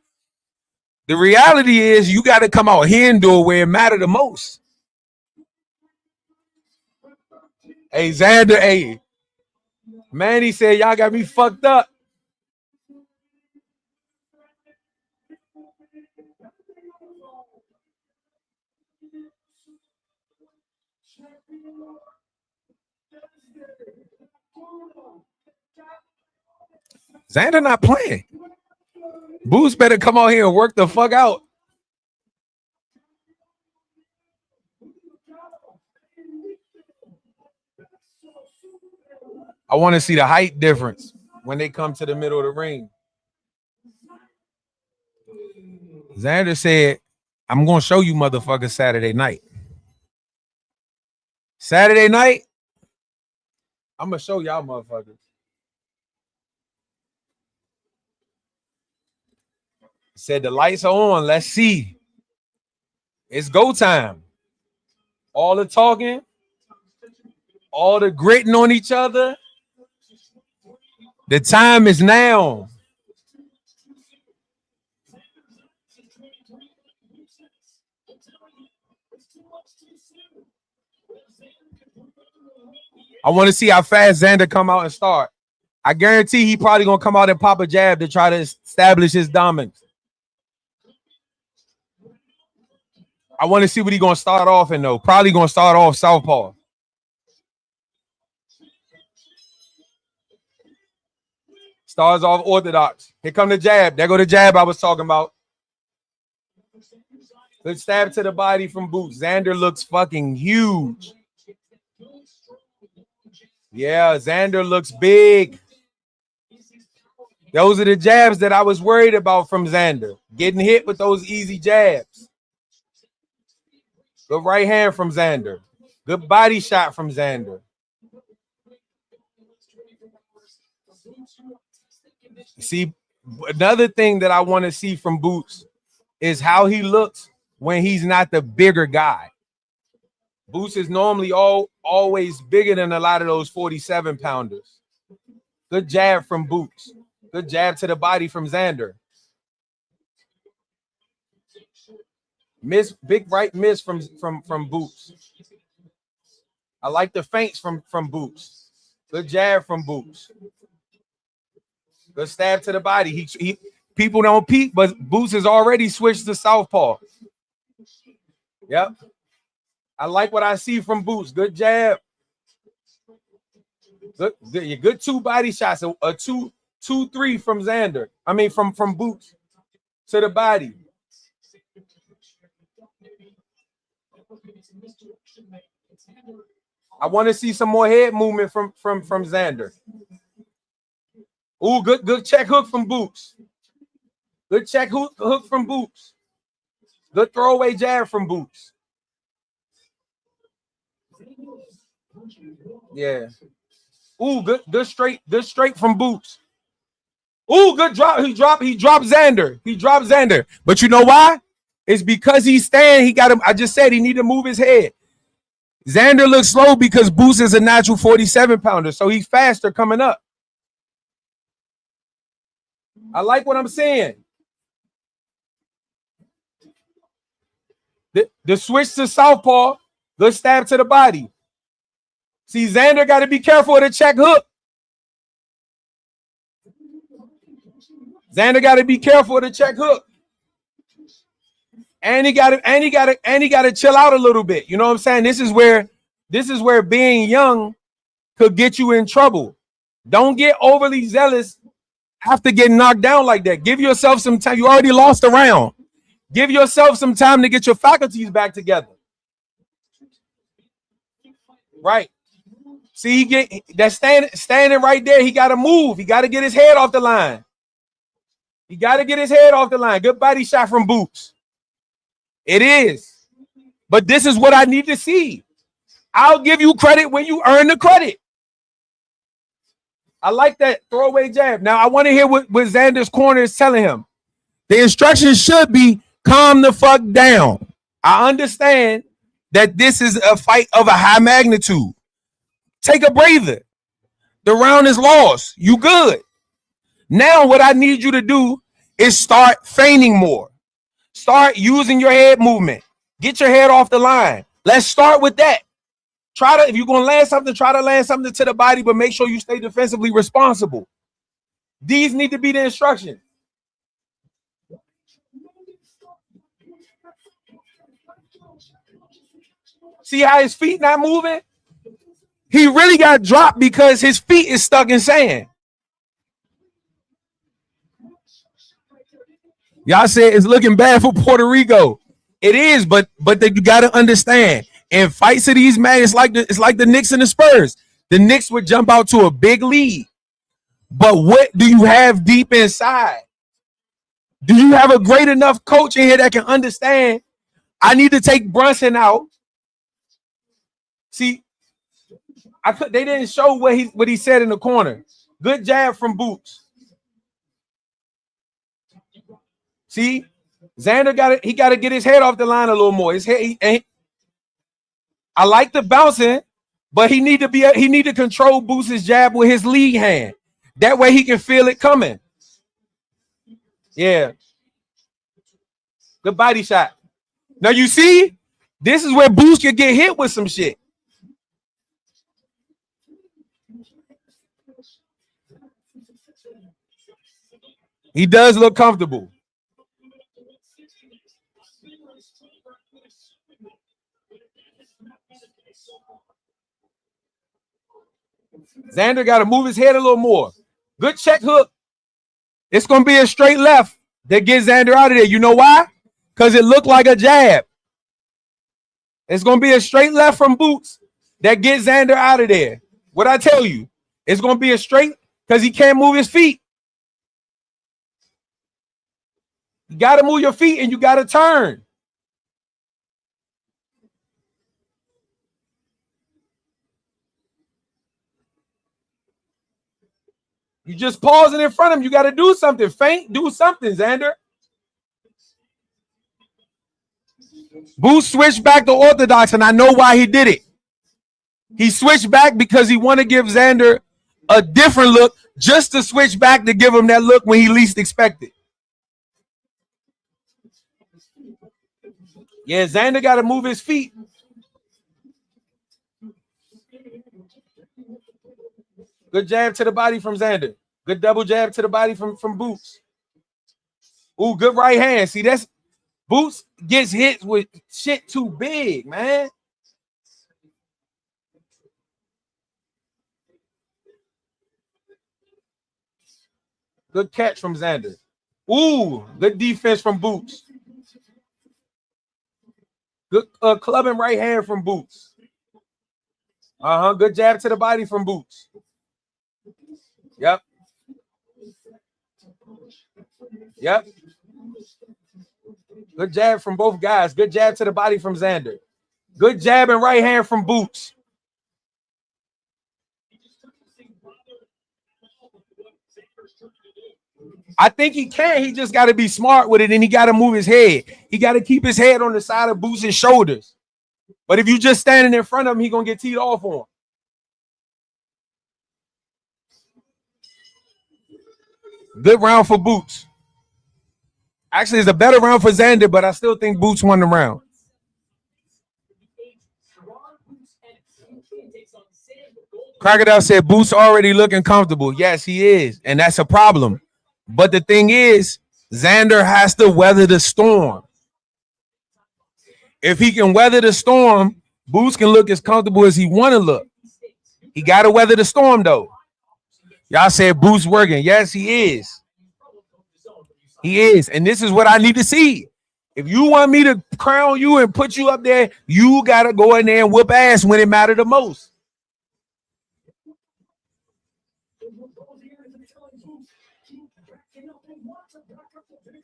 The reality is you got to come out here and do it where it matter the most. Hey, Xander, hey. Manny said, y'all got me fucked up. Xander not playing. Boots better come out here and work the fuck out. I want to see the height difference when they come to the middle of the ring. Xander said, I'm going to show you motherfuckers Saturday night. Saturday night, I'm going to show y'all motherfuckers. Said the lights are on. Let's see. It's go time. All the talking, all the gritting on each other. The time is now. I want to see how fast Xander come out and start. I guarantee he probably going to come out and pop a jab to try to establish his dominance. I want to see what he's going to start off in, though. Probably going to start off southpaw. Starts off orthodox. Here come the jab. There go the jab I was talking about. Good stab to the body from Boots. Xander looks fucking huge. Yeah, Xander looks big. Those are the jabs that I was worried about from Xander. Getting hit with those easy jabs. Good right hand from Xander. Good body shot from Xander. See, another thing that I want to see from Boots is how he looks when he's not the bigger guy. Boots is normally always bigger than a lot of those 47-pounders. Good jab from Boots. Good jab to the body from Xander. Big right miss from Boots. I like the feints from Boots. Good jab from Boots. Good stab to the body. He people don't peek, but Boots has already switched to southpaw. Yep. I like what I see from Boots. Good jab. Good 2 body shots. A 2-3 from Xander. I mean from Boots to the body. I want to see some more head movement from Xander. Ooh, good check hook from Boots. Good check hook from Boots. Good throwaway jab from Boots. Yeah. Ooh, good straight from Boots. Ooh, good drop. He dropped Xander. He dropped Xander. But you know why? It's because he's staying. He got him. I just said he need to move his head. Xander looks slow because Boots is a natural 47-pounder, so he's faster coming up. I like what I'm saying. The switch to southpaw, good stab to the body. See, Xander got to be careful of the check hook. Xander got to be careful of the check hook. And he got to chill out a little bit. You know what I'm saying? This is where being young could get you in trouble. Don't get overly zealous after getting knocked down like that. Give yourself some time. You already lost a round. Give yourself some time to get your faculties back together. Right. See, he get that standing right there. He got to move. He got to get his head off the line. He got to get his head off the line. Good body shot from Boots. It is. But this is what I need to see. I'll give you credit when you earn the credit. I like that throwaway jab. Now, I want to hear what Xander's corner is telling him. The instructions should be calm the fuck down. I understand that this is a fight of a high magnitude. Take a breather. The round is lost. You good. Now, what I need you to do is start feigning more. Start using your head movement. Get your head off the line. Let's start with that. If you're going to land something, try to land something to the body, but make sure you stay defensively responsible. These need to be the instructions. See how his feet not moving? He really got dropped because his feet is stuck in sand. Y'all said it's looking bad for Puerto Rico. It is, but you got to understand. In fights of these men, it's like the Knicks and the Spurs. The Knicks would jump out to a big lead. But what do you have deep inside? Do you have a great enough coach in here that can understand? I need to take Brunson out. See, they didn't show what he said in the corner. Good jab from Boots. See, Xander got to get his head off the line a little more. His head. I like the bouncing, but he need to control Boots' jab with his lead hand. That way he can feel it coming. Yeah. Good body shot. Now you see, this is where Boots could get hit with some shit. He does look comfortable. Xander got to move his head a little more. Good check hook. It's going to be a straight left that gets Xander out of there. You know why? Because it looked like a jab. It's going to be a straight left from Boots that gets Xander out of there. What I tell you, it's going to be a straight because he can't move his feet. You got to move your feet and you got to turn. You just pausing in front of him. You got to do something. Feint. Do something, Xander. Boots switched back to orthodox, and I know why he did it. He switched back because he wanted to give Xander a different look, just to switch back to give him that look when he least expected. Yeah, Xander got to move his feet. Good jab to the body from Xander. Good double jab to the body from Boots. Ooh, good right hand. See, that's Boots gets hit with shit too big, man. Good catch from Xander. Ooh, good defense from Boots. Good clubbing right hand from Boots. Good jab to the body from Boots. Yep. Good jab from both guys. Good jab to the body from Xander. Good jab and right hand from Boots. I think he can. He just got to be smart with it, and he got to move his head. He got to keep his head on the side of Boots' shoulders. But if you just standing in front of him, he's going to get teed off on him. Good round for Boots. Actually, it's a better round for Xander, but I still think Boots won the round. Crocodile said Boots already looking comfortable. Yes, he is, and that's a problem. But the thing is, Xander has to weather the storm. If he can weather the storm, Boots can look as comfortable as he want to look. He got to weather the storm, though. Y'all said Boots working. Yes, he is. He is. And this is what I need to see. If you want me to crown you and put you up there, you got to go in there and whoop ass when it matters the most.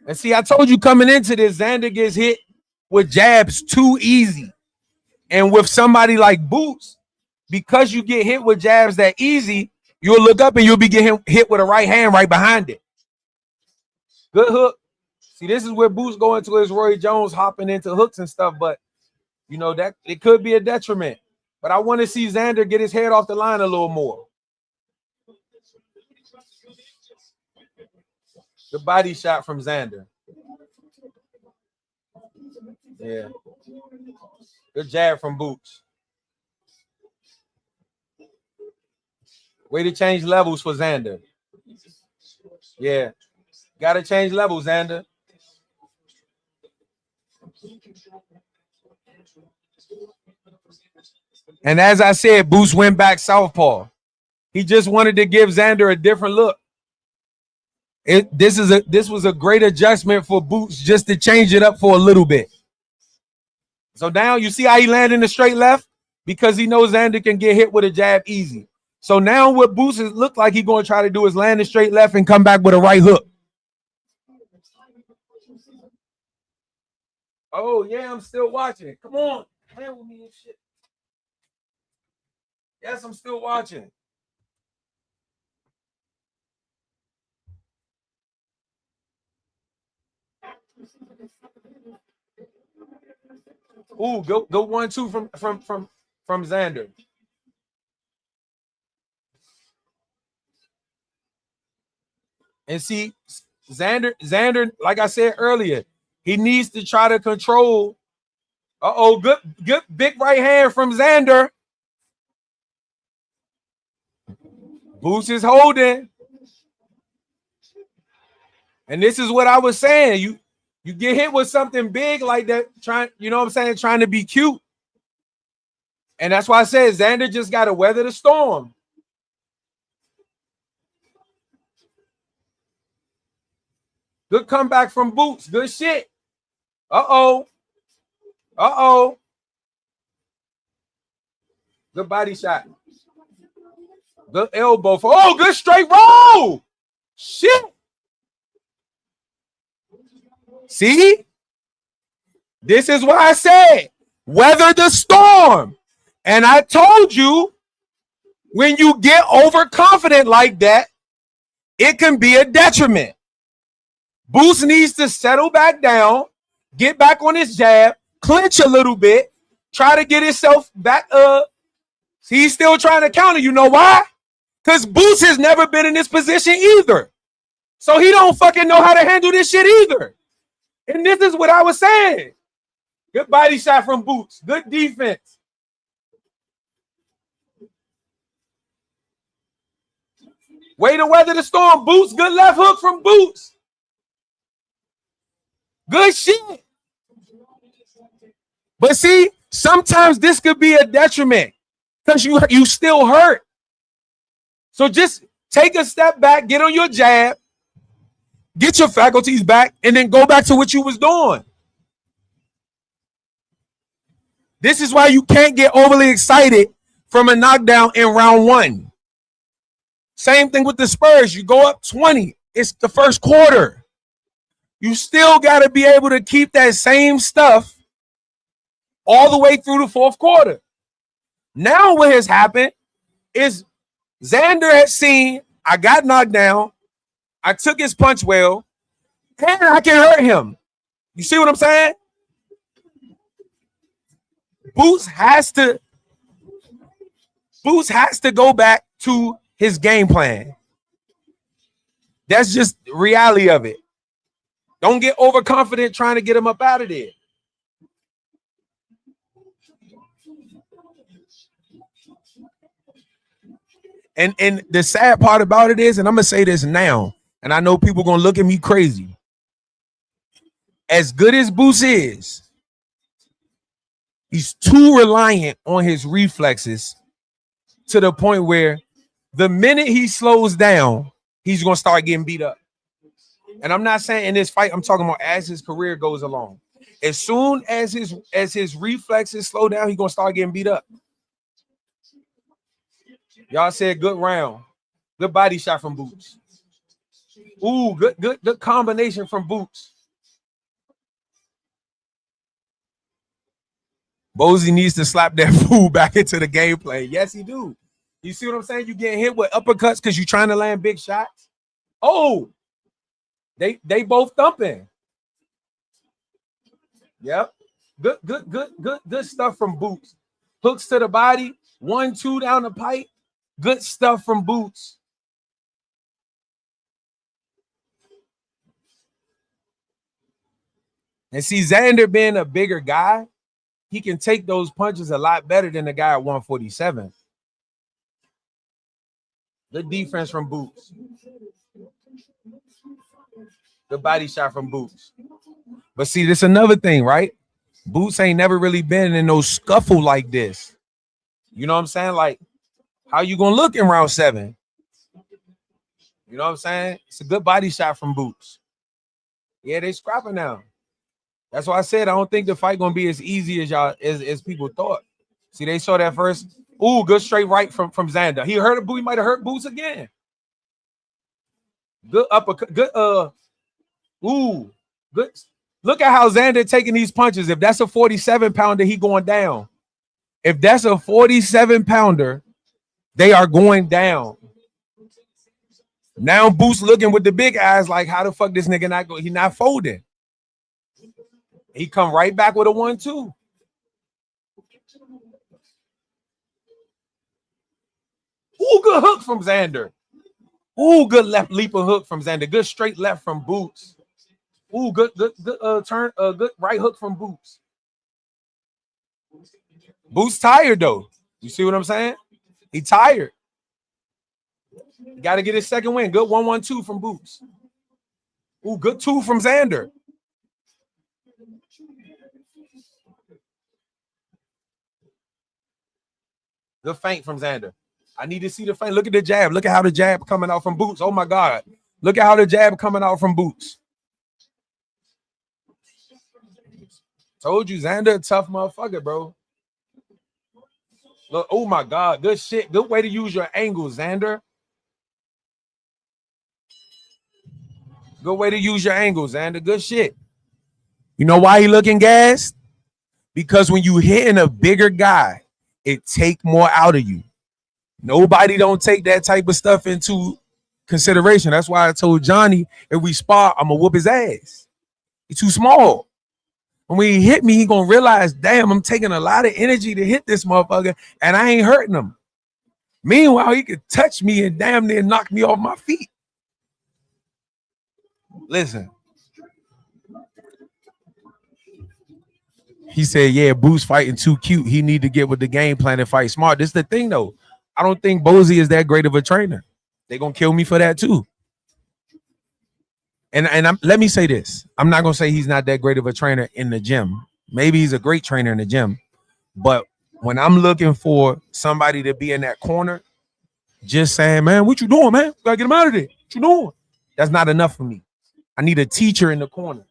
And see, I told you coming into this, Xander gets hit with jabs too easy. And with somebody like Boots, because you get hit with jabs that easy, you'll look up and you'll be getting hit with a right hand right behind it. Good hook. See, this is where Boots going to his Roy Jones hopping into hooks and stuff, but you know that it could be a detriment. But I want to see Xander get his head off the line a little more. The body shot from Xander. Yeah. Good jab from Boots. Way to change levels for Xander. Yeah. Got to change levels, Xander. And as I said, Boots went back southpaw. He just wanted to give Xander a different look. This was a great adjustment for Boots just to change it up for a little bit. So now you see how he landed in the straight left? Because he knows Xander can get hit with a jab easy. So now what Boots look like he's going to try to do is land the straight left and come back with a right hook. Oh, yeah, I'm still watching. Come on. Play with me and shit. Yes, I'm still watching. Ooh, go 1-2 from Xander. And see, Xander, like I said earlier, he needs to try to control. Good big right hand from Xander. Boots is holding. And this is what I was saying. You get hit with something big like that, trying to be cute. And that's why I said Xander just got to weather the storm. Good comeback from Boots. Good shit. Uh-oh. Good body shot. Good elbow good straight roll. Shit. See? This is what I said. Weather the storm. And I told you, when you get overconfident like that, it can be a detriment. Boots needs to settle back down, get back on his jab, clinch a little bit, try to get himself back up. He's still trying to counter. You know why? Because Boots has never been in this position either. So he don't fucking know how to handle this shit either. And this is what I was saying. Good body shot from Boots. Good defense. Way to weather the storm, Boots. Good left hook from Boots. Good shit. But see, sometimes this could be a detriment because you still hurt. So just take a step back, get on your jab, get your faculties back, and then go back to what you was doing. This is why you can't get overly excited from a knockdown in round one. Same thing with the Spurs. You go up 20. It's the first quarter. You still got to be able to keep that same stuff all the way through the fourth quarter. Now what has happened is Xander has seen, I got knocked down, I took his punch well, and I can hurt him. You see what I'm saying? Boots has to go back to his game plan. That's just the reality of it. Don't get overconfident trying to get him up out of there. And the sad part about it is, and I'm going to say this now, and I know people going to look at me crazy. As good as Boots is, He's too reliant on his reflexes to the point where the minute he slows down, he's gonna start getting beat up. And I'm not saying in this fight, I'm talking about as his career goes along. As soon as his reflexes slow down, he's gonna start getting beat up. Y'all said good round. Good body shot from Boots. Ooh, good combination from Boots. Bozy needs to slap that fool back into the gameplay. Yes, he do. You see what I'm saying? You getting hit with uppercuts because you're trying to land big shots. Oh, they both thumping. Yep. Good stuff from Boots. Hooks to the body, 1-2 down the pipe. Good stuff from Boots. And see, Xander being a bigger guy, he can take those punches a lot better than the guy at 147. Good defense from Boots. Good body shot from Boots. But see, this another thing, right? Boots ain't never really been in no scuffle like this. You know what I'm saying? Like, how you gonna look in round 7? You know what I'm saying? It's a good body shot from Boots. Yeah, they scrapping now. That's why I said I don't think the fight gonna be as easy as y'all as people thought. See, they saw that first. Ooh, good straight right from Xander. He hurt a boot. He might have hurt Boots again. Good uppercut. Good ooh, good. Look at how Xander taking these punches. If that's a 47-pounder, he going down. If that's a 47-pounder, they are going down. Now Boots looking with the big eyes like, how the fuck this nigga not go? He not folding. He come right back with a 1-2. Ooh, good hook from Xander. Ooh, good left leaping hook from Xander. Good straight left from Boots. Ooh, good turn, good right hook from Boots. Boots tired though. You see what I'm saying? He tired. Got to get his second win. Good 1-1-2 from Boots. Ooh, good 2 from Xander. Good feint from Xander. I need to see the feint. Look at the jab. Look at how the jab coming out from Boots. Oh my God. Look at how the jab coming out from Boots. Told you, Xander, a tough motherfucker, bro. Look, oh my God. Good shit. Good way to use your angles, Xander. Good way to use your angles, Xander. Good shit. You know why he looking gassed? Because when you hitting a bigger guy, it take more out of you. Nobody don't take that type of stuff into consideration. That's why I told Johnny, if we spar, I'm gonna whoop his ass. He's too small. When he hit me, he gonna realize, damn, I'm taking a lot of energy to hit this motherfucker, and I ain't hurting him. Meanwhile, he could touch me and damn near knock me off my feet. Listen. He said, yeah, Boots fighting too cute. He need to get with the game plan and fight smart. This is the thing, though. I don't think Bozy is that great of a trainer. They're going to kill me for that, too. And let me say this. I'm not going to say he's not that great of a trainer in the gym. Maybe he's a great trainer in the gym. But when I'm looking for somebody to be in that corner, just saying, man, what you doing, man? Got to get him out of there. What you doing? That's not enough for me. I need a teacher in the corner.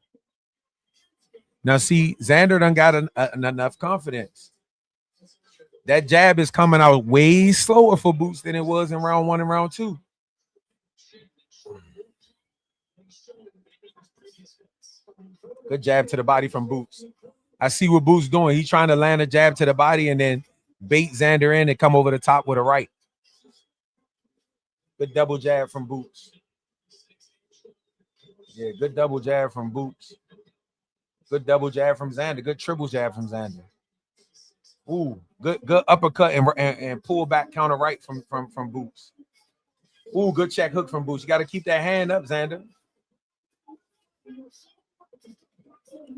Now, see, Xander done got enough confidence. That jab is coming out way slower for Boots than it was in round 1 and round 2. Good jab to the body from Boots. I see what Boots doing. He's trying to land a jab to the body and then bait Xander in and come over the top with a right. Good double jab from Boots. Yeah, good double jab from Boots. Good double jab from Xander. Good triple jab from Xander. Ooh, good uppercut and pull back counter right from Boots. Ooh, good check hook from Boots. You got to keep that hand up, Xander.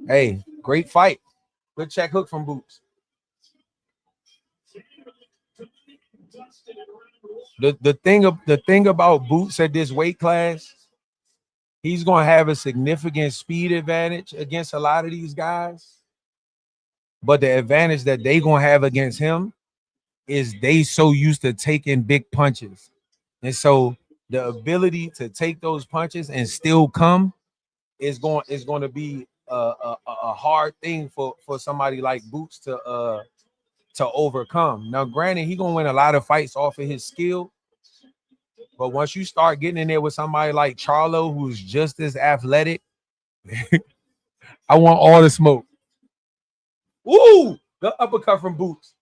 Hey, great fight. Good check hook from Boots. The thing about Boots at this weight class, he's going to have a significant speed advantage against a lot of these guys. But the advantage that they gonna have against him is they so used to taking big punches. And so the ability to take those punches and still come is going to be a hard thing for somebody like Boots to overcome. Now, granted, he gonna win a lot of fights off of his skill, but once you start getting in there with somebody like Charlo, who's just as athletic, I want all the smoke. Ooh, the uppercut from Boots.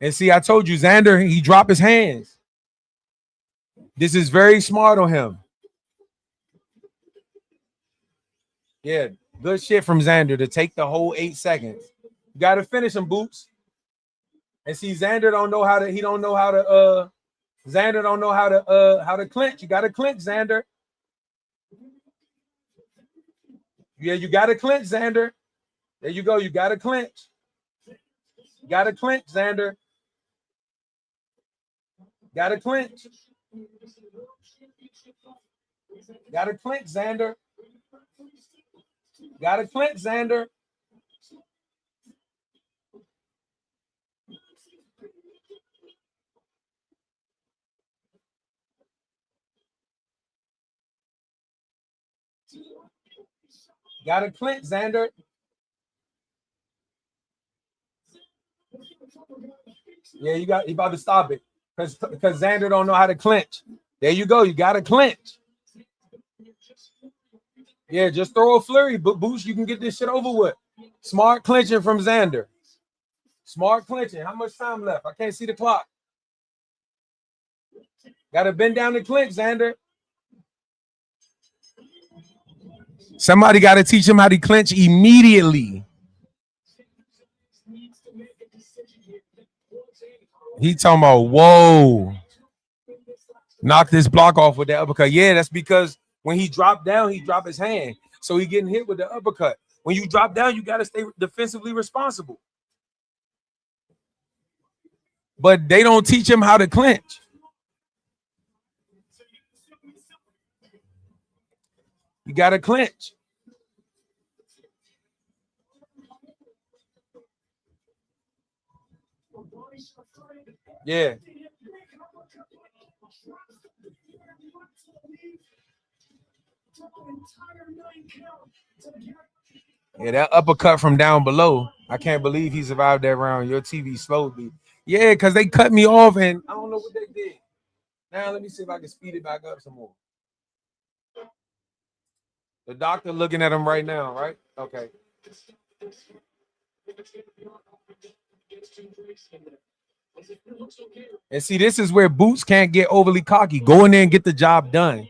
And see, I told you, Xander, he dropped his hands. This is very smart on him. Yeah, good shit from Xander to take the whole 8 seconds. You got to finish him, Boots. And see, Xander don't know how to. He don't know how to. Xander don't know how to clinch. You got to clinch, Xander. Yeah, you got to clinch, Xander. There you go. You got to clinch. You got to clinch, Xander. Got to clinch. Got to clinch, Xander. Got to clinch, Xander. Got to clinch, Xander. Yeah, you about to stop it because Xander don't know how to clinch. There you go. You got to clinch. Yeah, just throw a flurry, but Boost, you can get this shit over with. Smart clinching from Xander. Smart clinching. How much time left? I can't see the clock. Got to bend down the clinch, Xander. Somebody got to teach him how to clinch immediately. He talking about, whoa. Knock this block off with that uppercut. Yeah, that's because when he dropped down, he dropped his hand. So he getting hit with the uppercut. When you drop down, you got to stay defensively responsible. But they don't teach him how to clinch. You got to clinch. Yeah. Yeah, that uppercut from down below. I can't believe he survived that round. Your TV slowed me. Yeah, because they cut me off and I don't know what they did. Now let me see if I can speed it back up some more. The doctor looking at him right now, right? Okay. And see, this is where Boots can't get overly cocky. Go in there and get the job done.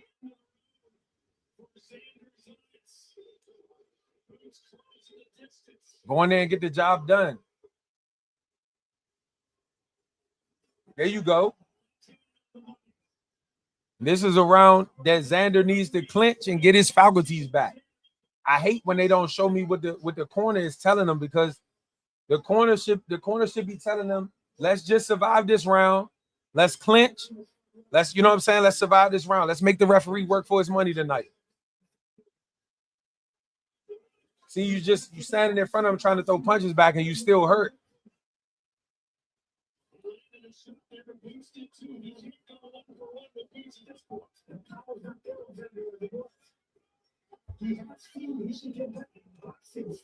Go in there and get the job done. There you go. This is a round that Xander needs to clinch and get his faculties back. I hate when they don't show me what the corner is telling them, because the corner should be telling them, let's just survive this round. Let's clinch. Let's, you know what I'm saying? Let's survive this round. Let's make the referee work for his money tonight. See, you standing in front of him trying to throw punches back and you still hurt.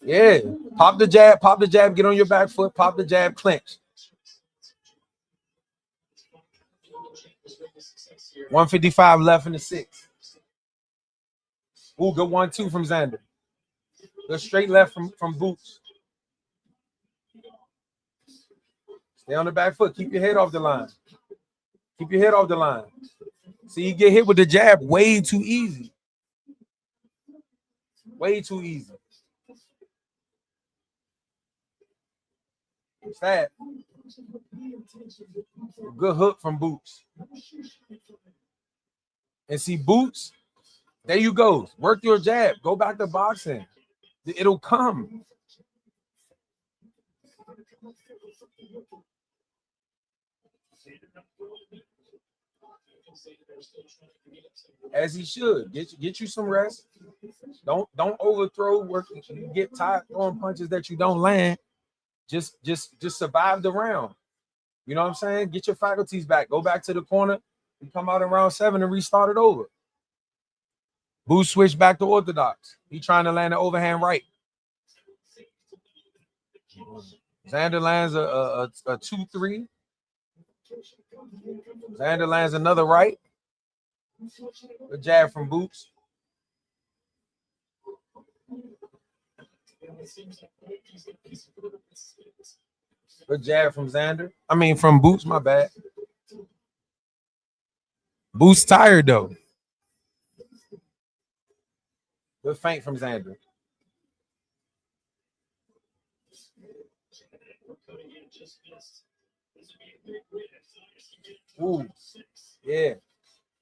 Yeah, pop the jab, get on your back foot, pop the jab, clinch. 155 left in the 6th. Ooh, good 1-2 from Xander. Good straight left from Boots. Stay on the back foot. Keep your head off the line. Keep your head off the line. See, you get hit with the jab way too easy. Way too easy. What's that? Good hook from Boots. And see, Boots, there you go. Work your jab. Go back to boxing. It'll come. As he should. Get you some rest. Don't overthrow. Work. You get tired throwing punches that you don't land. Just survive the round. You know what I'm saying? Get your faculties back. Go back to the corner and come out in round 7 and restart it over. Boots switch back to orthodox. He trying to land an overhand right. Xander lands a 2-3. Xander lands another right. A jab from Boots. Good jab from Xander. I mean, from Boots, my bad. Boots tired, though. Good feint from Xander. Ooh, yeah.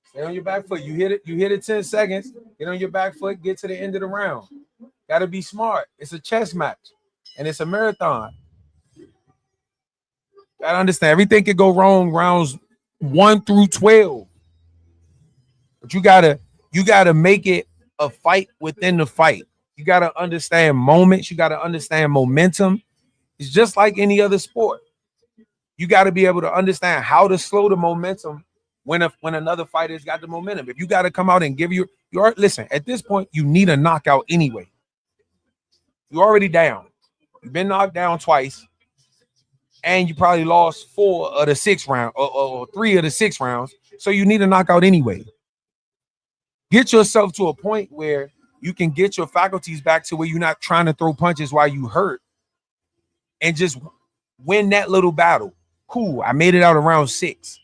Stay on your back foot. You hit it 10 seconds. Get on your back foot. Get to the end of the round. Got to be smart. It's a chess match, and it's a marathon. Got to understand, everything could go wrong rounds 1 through 12. But you gotta make it a fight within the fight. You gotta understand moments. You gotta understand momentum. It's just like any other sport. You got to be able to understand how to slow the momentum when another fighter's got the momentum. If you got to come out and give your listen, at this point, you need a knockout anyway. You're already down. You've been knocked down twice, and you probably lost 4 of the 6 rounds or 3 of the 6 rounds. So you need a knockout anyway. Get yourself to a point where you can get your faculties back to where you're not trying to throw punches while you hurt, and just win that little battle. Cool, I made it out of round 6.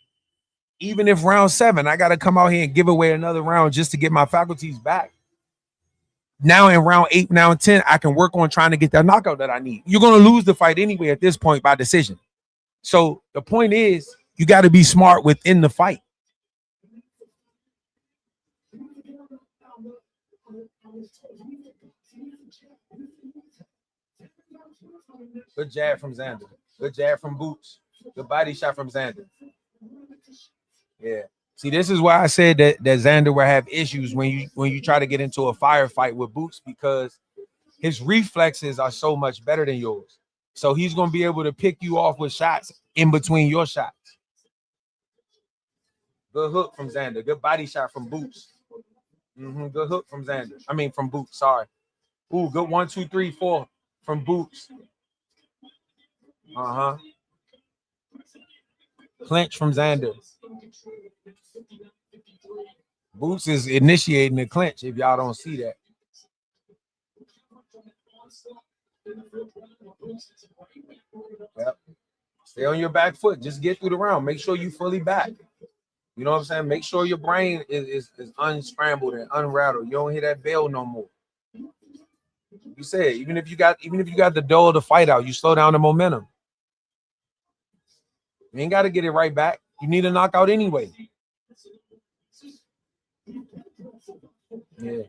Even if round 7, I got to come out here and give away another round just to get my faculties back. Now in round 8, round 10, I can work on trying to get that knockout that I need. You're going to lose the fight anyway at this point by decision. So the point is, you got to be smart within the fight. Good jab from Xander. Good jab from Boots. Good body shot from Xander. Yeah. See, this is why I said that Xander will have issues when you try to get into a firefight with Boots, because his reflexes are so much better than yours. So he's going to be able to pick you off with shots in between your shots. Good hook from Xander. Good body shot from Boots. Good hook from Xander. I mean, from Boots. Sorry. Ooh, good 1, 2, 3, 4 from Boots. Clinch from Xander. Boots is initiating the clinch, if y'all don't see that. Yep. Stay on your back foot. Just get through the round. Make sure you fully back. You know what I'm saying? Make sure your brain is unscrambled and unrattled. You don't hear that bell no more. You said, even if you got the dough of the fight out, you slow down the momentum. You ain't got to get it right back. You need a knockout anyway. Yeah.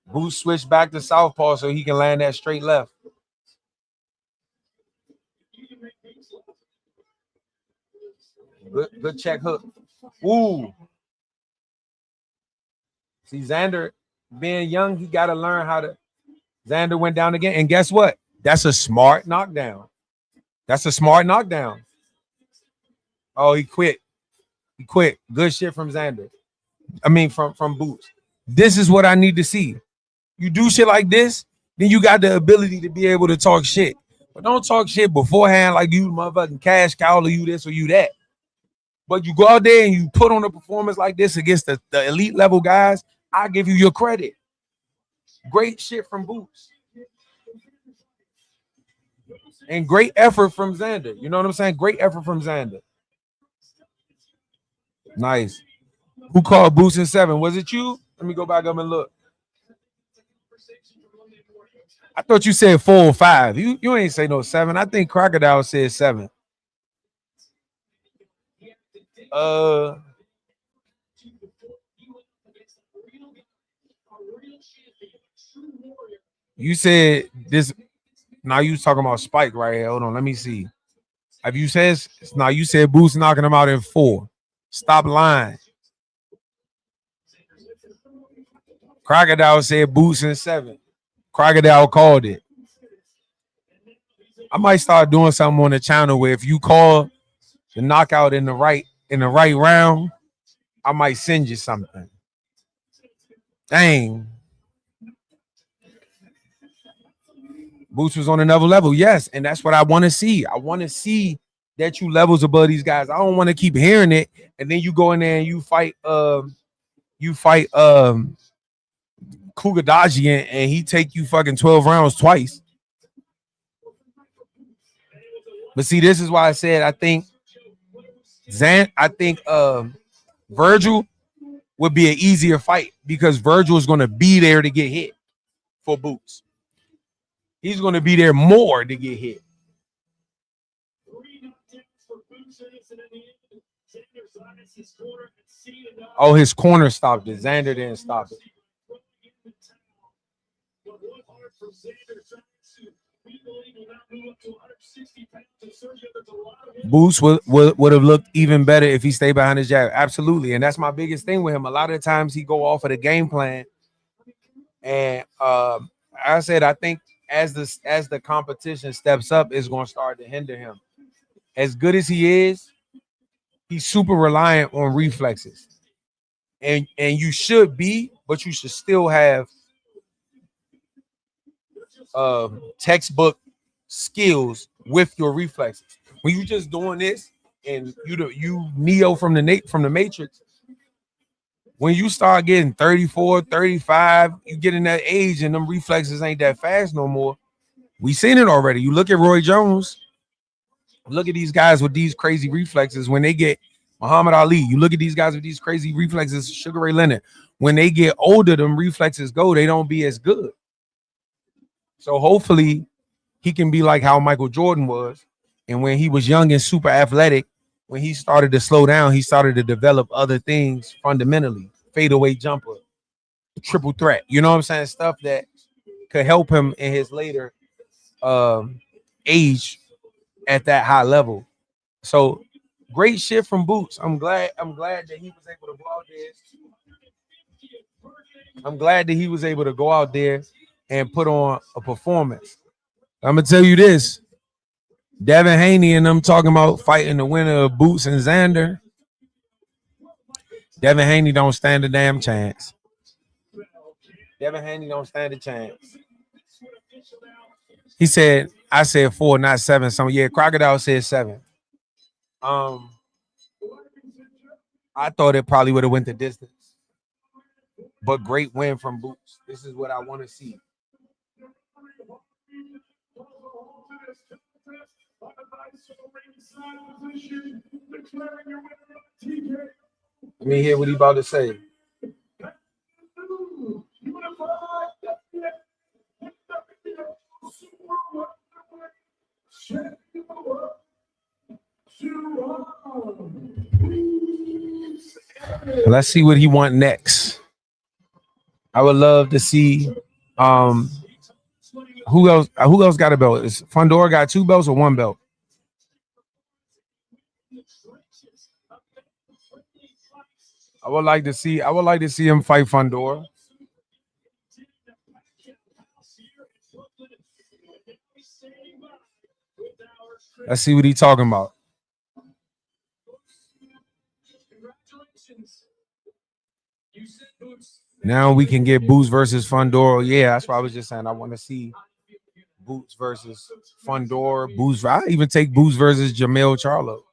Boots switch back to southpaw so he can land that straight left. Good check hook. Ooh. See, Xander being young, he got to learn how to. Xander went down again. And guess what? That's a smart knockdown. That's a smart knockdown. Oh, he quit. He quit. Good shit from Xander. I mean, from Boots. This is what I need to see. You do shit like this, then you got the ability to be able to talk shit. But don't talk shit beforehand like you motherfucking cash cow or you this or you that. But you go out there and you put on a performance like this against the elite level guys, I give you your credit. Great shit from Boots. And great effort from Xander. You know what I'm saying? Great effort from Xander. Nice. Who called Boots in 7? Was it you? Let me go back up and look. I thought you said 4 or 5. You ain't say no 7. I think Crocodile said 7. You said this. Now you talking about Spike right here. Hold on, let me see. Have you said now? You said Boots knocking him out in 4. Stop lying. Crocodile said Boots in 7. Crocodile called it. I might start doing something on the channel where if you call the knockout in the right round, I might send you something. Dang. Boots was on another level, yes, and that's what I want to see. I want to see that you levels above these guys. I don't want to keep hearing it, and then you go in there and you fight Kugadaji and he take you fucking 12 rounds twice. But see, this is why I said I think Virgil would be an easier fight because Virgil is going to be there to get hit for Boots. He's going to be there more to get hit. Oh, his corner stopped it. Xander didn't stop it. Boots would have looked even better if he stayed behind his jab. Absolutely. And that's my biggest thing with him. A lot of times he go off of the game plan. And I said, I think as the competition steps up, it's going to start to hinder him. As good as he is, he's super reliant on reflexes. And you should be, but you should still have textbook skills with your reflexes. When you just doing this and you Neo from the Matrix, when you start getting 34, 35, you get in that age and them reflexes ain't that fast no more. We seen it already. You look at Roy Jones, look at these guys with these crazy reflexes when they get Muhammad Ali. You look at these guys with these crazy reflexes, Sugar Ray Leonard. When they get older, them reflexes go, they don't be as good. So hopefully he can be like how Michael Jordan was. And when he was young and super athletic, when he started to slow down, he started to develop other things fundamentally. Fadeaway jumper, triple threat. You know what I'm saying? Stuff that could help him in his later age at that high level. So great shit from Boots. I'm glad that he was able to go out there. I'm glad that he was able to go out there and put on a performance. I'm gonna tell you this. Devin Haney and them talking about fighting the winner of Boots and Xander. Devin Haney don't stand a damn chance. Devin Haney don't stand a chance. He said, I said 4, not 7. So yeah, Crocodile said 7. I thought it probably would have went the distance. But great win from Boots. This is what I want to see. Let me hear what he about to say. Let's see what he want next. I would love to see who else got a belt? Is Fundora got 2 belts or 1 belt? I would like to see him fight Fundora. Let's see what he's talking about. Now we can get Boots versus Fundora. Yeah, that's what I was just saying. I want to see Boots versus Fundora. Boots. I even take Boots versus Jamel Charlo.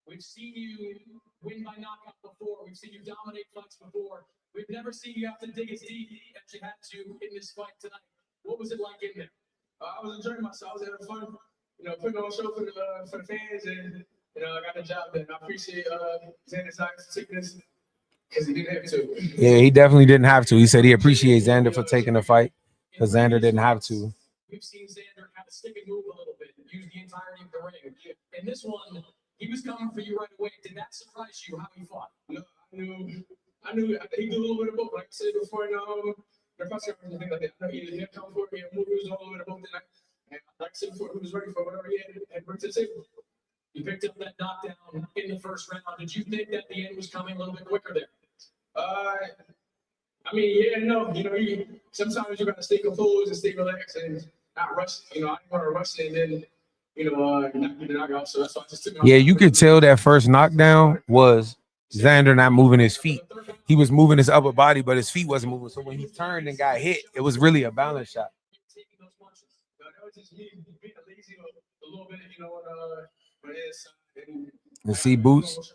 We've seen you win by knockout before. We've seen you dominate fights before. We've never seen you have to dig as deep as you had to in this fight tonight. What was it like in there? I was enjoying myself. I was having fun, putting on a show for the fans, and I got the job done. I appreciate Xander Zayas taking this because he didn't have to. Yeah, he definitely didn't have to. He said he appreciates Xander for taking the fight because Xander didn't have to. We've seen Xander kind of stick and move a little bit, use the entirety of the ring. In this one, he was coming for you right away. Did that surprise you how he fought? No, I knew he did a little bit of both. Like I said before, the press conference and things like that. I know he did come for me and move. He was a little bit of both tonight. And like I said before, he was ready for whatever he had bring to the table. You picked up that knockdown in the first round. Did you think that the end was coming a little bit quicker there? I mean, yeah, no, sometimes you gotta stay composed and stay relaxed and not rush. I didn't want to rush it and then, not get the knockout. So that's why I just took my. Yeah, you could tell that first knockdown was Xander not moving his feet. He was moving his upper body, but his feet wasn't moving. So when he turned and got hit, it was really a balance shot. That was just me being lazy a little bit, on his side. And see, Boots,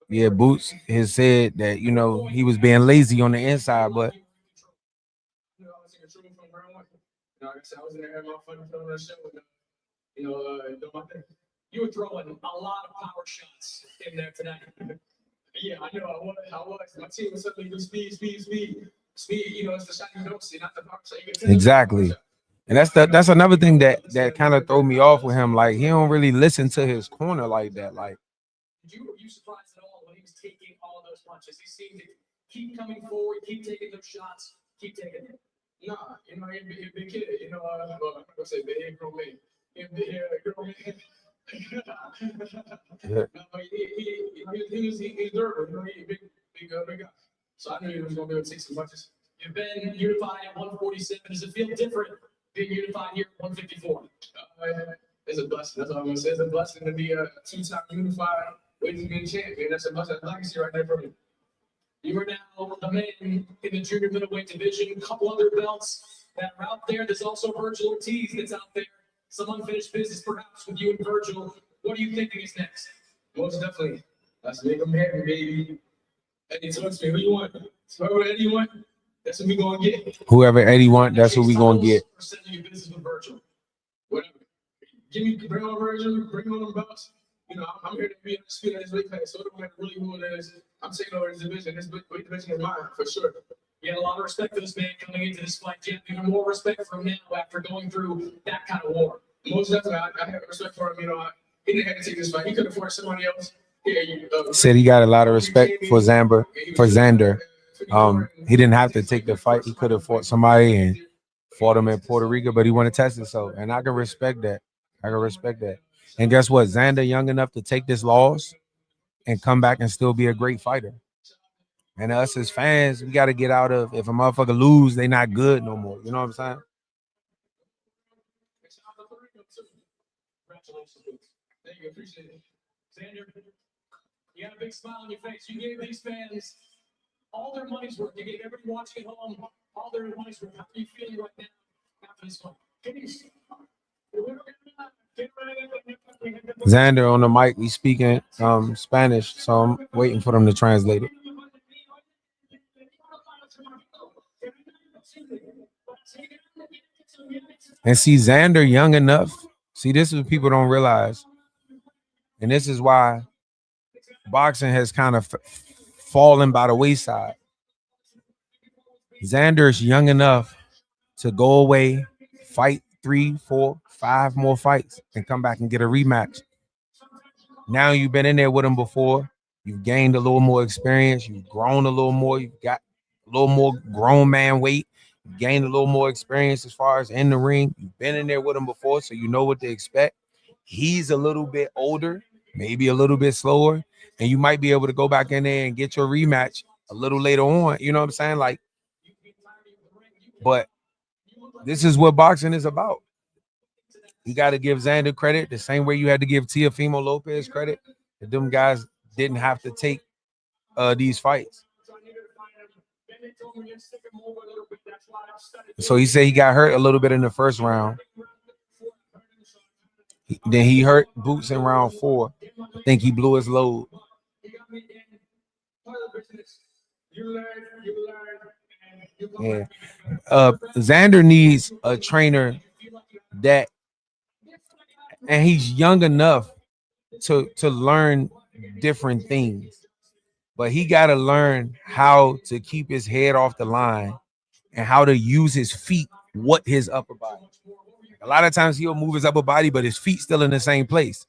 yeah, Boots has said that, he was being lazy on the inside, but I was in control from round one. Like I said, I was in there having my fun filming the show and, doing my thing. You were throwing a lot of power shots in there tonight. Yeah, I know. I was. My team was suddenly do speed. Speed, it's the shot you don't see, not the power shot. You can tell exactly. And that's another thing that kind of throw me off with him. Like, he don't really listen to his corner like that. Like, were you surprised at all when he was taking all those punches? He seemed to keep coming forward, keep taking those shots, keep taking it. Nah, he's a big kid. I'm not gonna say big grown man. He's a big grown man. yeah. No, he's durable. He's a big guy. So I knew he was gonna be able to take some punches. You've been unified at 147. Does it feel different being unified here at 154? It's a blessing. That's all I'm gonna say. It's a blessing to be a two-time unified weight champion. That's a blessing. Legacy right there for me. You are now the man in the junior middleweight division. A couple other belts that are out there. There's also Virgil Ortiz that's out there. Some unfinished business perhaps with you and Virgil. What are you thinking is next? Most definitely. Let's make them happy, baby. Eddie talks to me. Who you want? Whoever Eddie want, that's what we gonna get. Whoever Eddie want, that's what we gonna get. Percent of your business with Virgil. Whatever. Bring on Virgil, bring on them belts. I'm here to be undisputed in this weight class. So it don't matter really who it is. I'm taking over this division. This weight division is mine, for sure. You had a lot of respect for this man coming into this fight. You have even more respect for him now after going through that kind of war. Most definitely, I have respect for him. He didn't have to take this fight. He could have forced somebody else. Said he got a lot of respect for Xander. He didn't have to take the fight. He could have fought somebody and fought him in Puerto Rico, but he wanted to test himself. And I can respect that. And guess what? Xander young enough to take this loss and come back and still be a great fighter. And us as fans, we got to get out of, if a motherfucker lose, they not good no more. You know what I'm saying? Congratulations. Thank you. Appreciate it. Xander, you got a big smile on your face. You gave these fans all their money's worth. You gave everybody watching at home all their money's worth. How are you feeling right now after this one? Xander on the mic, we speaking Spanish, so I'm waiting for them to translate it. And see, Xander young enough. See, this is what people don't realize. And this is why boxing has kind of fallen by the wayside. Xander's young enough to go away, fight 3, 4, 5 more fights, and come back and get a rematch. Now you've been in there with him before. You've gained a little more experience. You've grown a little more. You've got a little more grown man weight. You've gained a little more experience as far as in the ring. You've been in there with him before, so you know what to expect. He's a little bit older, maybe a little bit slower, and you might be able to go back in there and get your rematch a little later on. You know what I'm saying? Like, but this is what boxing is about. You got to give Xander credit the same way you had to give Teofimo Lopez credit. That them guys didn't have to take these fights. So he said he got hurt a little bit in the first round. Then he hurt Boots in round 4. I think he blew his load. Yeah. Xander needs a trainer that, and he's young enough to learn different things, but he got to learn how to keep his head off the line and how to use his feet with his upper body. A lot of times he'll move his upper body, but his feet still in the same place.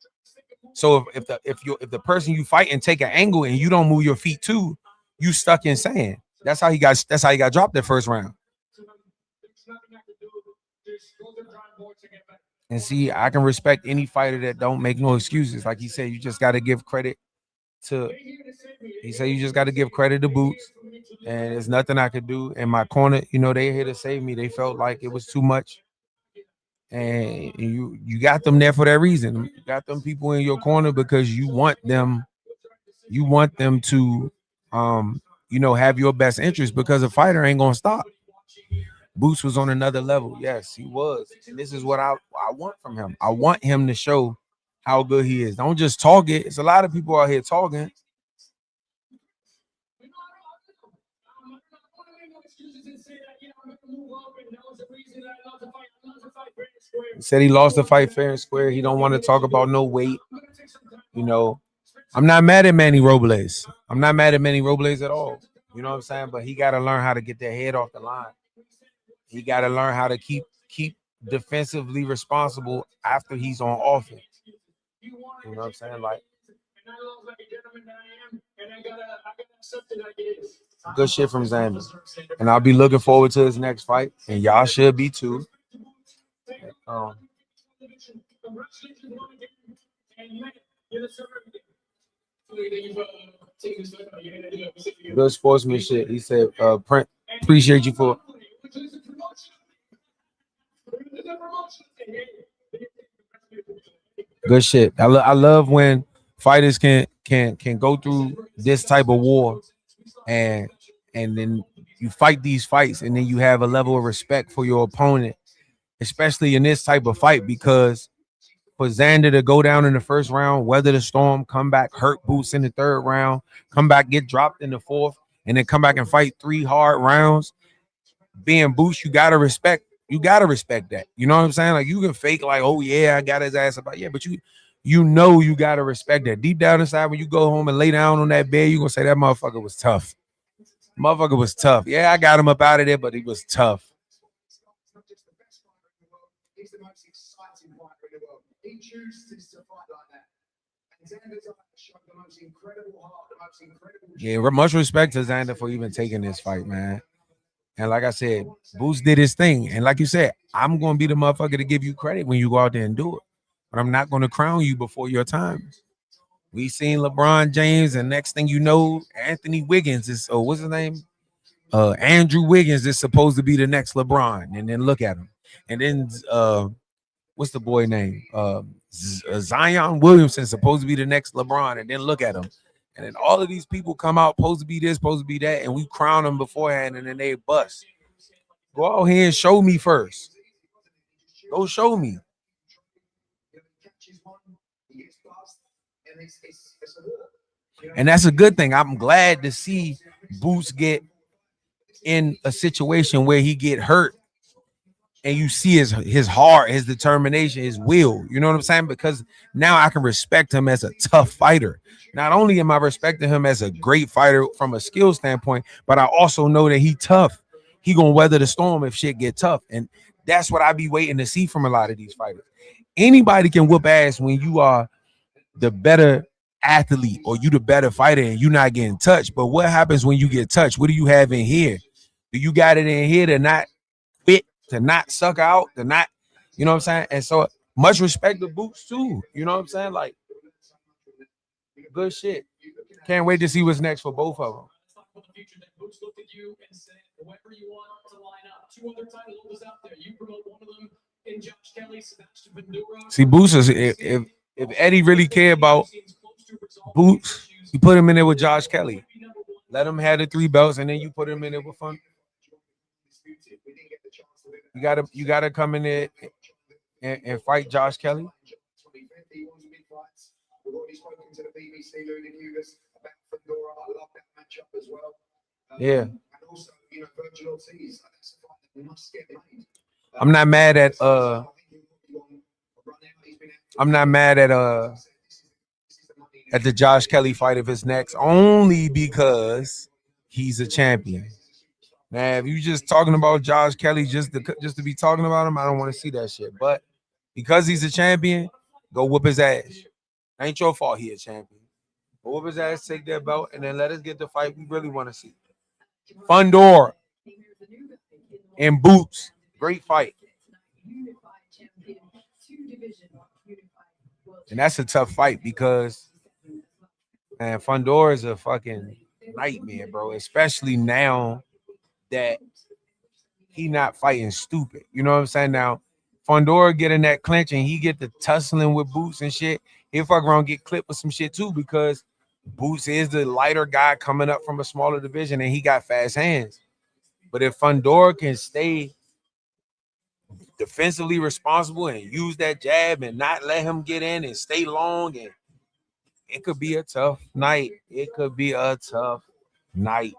So if the person you fight and take an angle and you don't move your feet too, you stuck in sand. That's how he got dropped that first round. And see, I can respect any fighter that don't make no excuses. Like he said, you just got to give credit to. He said you just got to give credit to Boots. and there's nothing I could do. In my corner, you know, they here to save me. They felt like it was too much, and you got them there for that reason. You got them people in your corner because you want them to you know, have your best interest, because a fighter ain't gonna stop. Boots was on another level. Yes, he was. And this is what I want from him. I want him to show how good he is. Don't just talk it. It's a lot of people out here talking. He said he lost the fight fair and square. He don't want to talk about no weight. You know, I'm not mad at Manny Robles. I'm not mad at Manny Robles at all. You know what I'm saying? But he got to learn how to get that head off the line. He got to learn how to keep defensively responsible after he's on offense. You know what I'm saying? Like, good shit from Xander. And I'll be looking forward to his next fight. And y'all should be too. Good sportsmanship. He said, Print, appreciate you for good shit. I love when fighters can go through this type of war, and then you fight these fights, and then you have a level of respect for your opponent, especially in this type of fight, because for Xander to go down in the first round, weather the storm, come back, hurt Boots in the third round, come back, get dropped in the fourth, and then come back and fight 3 hard rounds, being Boots, you gotta respect that. You know what I'm saying? Like, you can fake like, oh yeah, I got his ass about, yeah, but you know you gotta respect that. Deep down inside, when you go home and lay down on that bed, you gonna say that motherfucker was tough. Motherfucker was tough. Yeah, I got him up out of there, but he was tough. He's the most exciting fighter in the world. He chooses to fight like that. And Xander's showed the most incredible heart, the most incredible. Yeah, much respect to Xander for even taking this fight, man. And like I said, Boots did his thing. And like you said, I'm going to be the motherfucker to give you credit when you go out there and do it. But I'm not going to crown you before your time. We seen LeBron James, and next thing you know, Anthony Wiggins is, oh, what's his name? Andrew Wiggins is supposed to be the next LeBron. And then look at him. And then what's the boy name? Zion Williamson supposed to be the next LeBron. And then look at him. And then all of these people come out, supposed to be this, supposed to be that, and we crown them beforehand, and then they bust. Go out here and show me first. Go show me. And that's a good thing. I'm glad to see Boots get in a situation where he get hurt, and you see his heart, his determination, his will. You know what I'm saying? Because now I can respect him as a tough fighter. Not only am I respecting him as a great fighter from a skill standpoint, but I also know that he tough. He gonna weather the storm if shit get tough. And that's what I be waiting to see from a lot of these fighters. Anybody can whoop ass when you are the better athlete or you the better fighter and you not getting touched. But what happens when you get touched? What do you have in here? Do you got it in here to not quit, to not suck out, to not, you know what I'm saying? And so much respect to Boots too. You know what I'm saying? Like, good shit. Can't wait to see what's next for both of them. Boots looked at you and said, whoever you want to line up. 2 other title holders out there. You promote one of them in Josh Kelly, Sebastian Bandura. See, Boots is, if Eddie really care about Boots, you put him in there with Josh Kelly. Let him have the 3 belts, and then you put him in there with fun. You gotta come in there and fight Josh Kelly. We've already spoken to the BBC about Fedora. I love that matchup as well. Yeah. And also, you know, Virgil Ortiz. That's a fight that must get made. I'm not mad at the Josh Kelly fight if it's next, only because he's a champion. Now, if you just talking about Josh Kelly just to be talking about him, I don't want to see that shit. But because he's a champion, go whoop his ass. Ain't your fault he a champion. Go whoop his ass, take that belt, and then let us get the fight we really want to see. Fundora and Boots, great fight. And that's a tough fight because, man, Fundora is a fucking nightmare, bro. Especially now that he not fighting stupid. You know what I'm saying? Now, Fondora get in that clinch and he get the tussling with Boots and shit. He'll fuck around get clipped with some shit too because Boots is the lighter guy coming up from a smaller division and he got fast hands. But if Fondora can stay defensively responsible and use that jab and not let him get in and stay long, and it could be a tough night. It could be a tough night.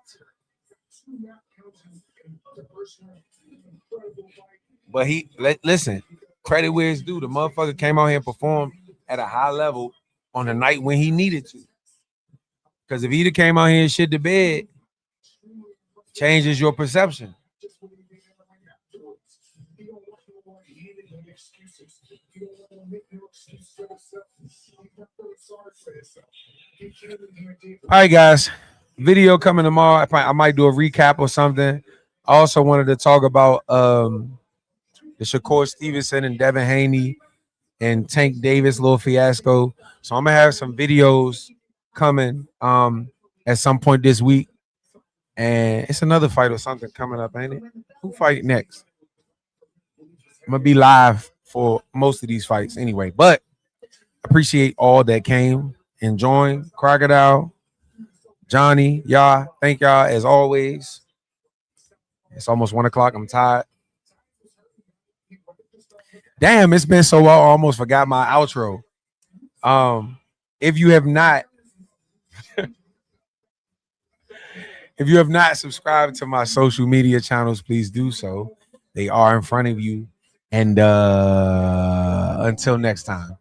But listen, credit where it's due. The motherfucker came out here and performed at a high level on the night when he needed to. Because if he'd have came out here and shit the bed, changes your perception. All right, guys. Video coming tomorrow. I might do a recap or something. I also wanted to talk about the Shakur Stevenson and Devin Haney and Tank Davis little fiasco. So I'm gonna have some videos coming at some point this week. And it's another fight or something coming up, ain't it? Who fight next? I'm gonna be live for most of these fights anyway. But appreciate all that came and joined. Crocodile, Johnny, y'all. Thank y'all as always. It's almost 1 o'clock. I'm tired. Damn, it's been so long. I almost forgot my outro. If you have not subscribed to my social media channels, please do so. They are in front of you. And until next time.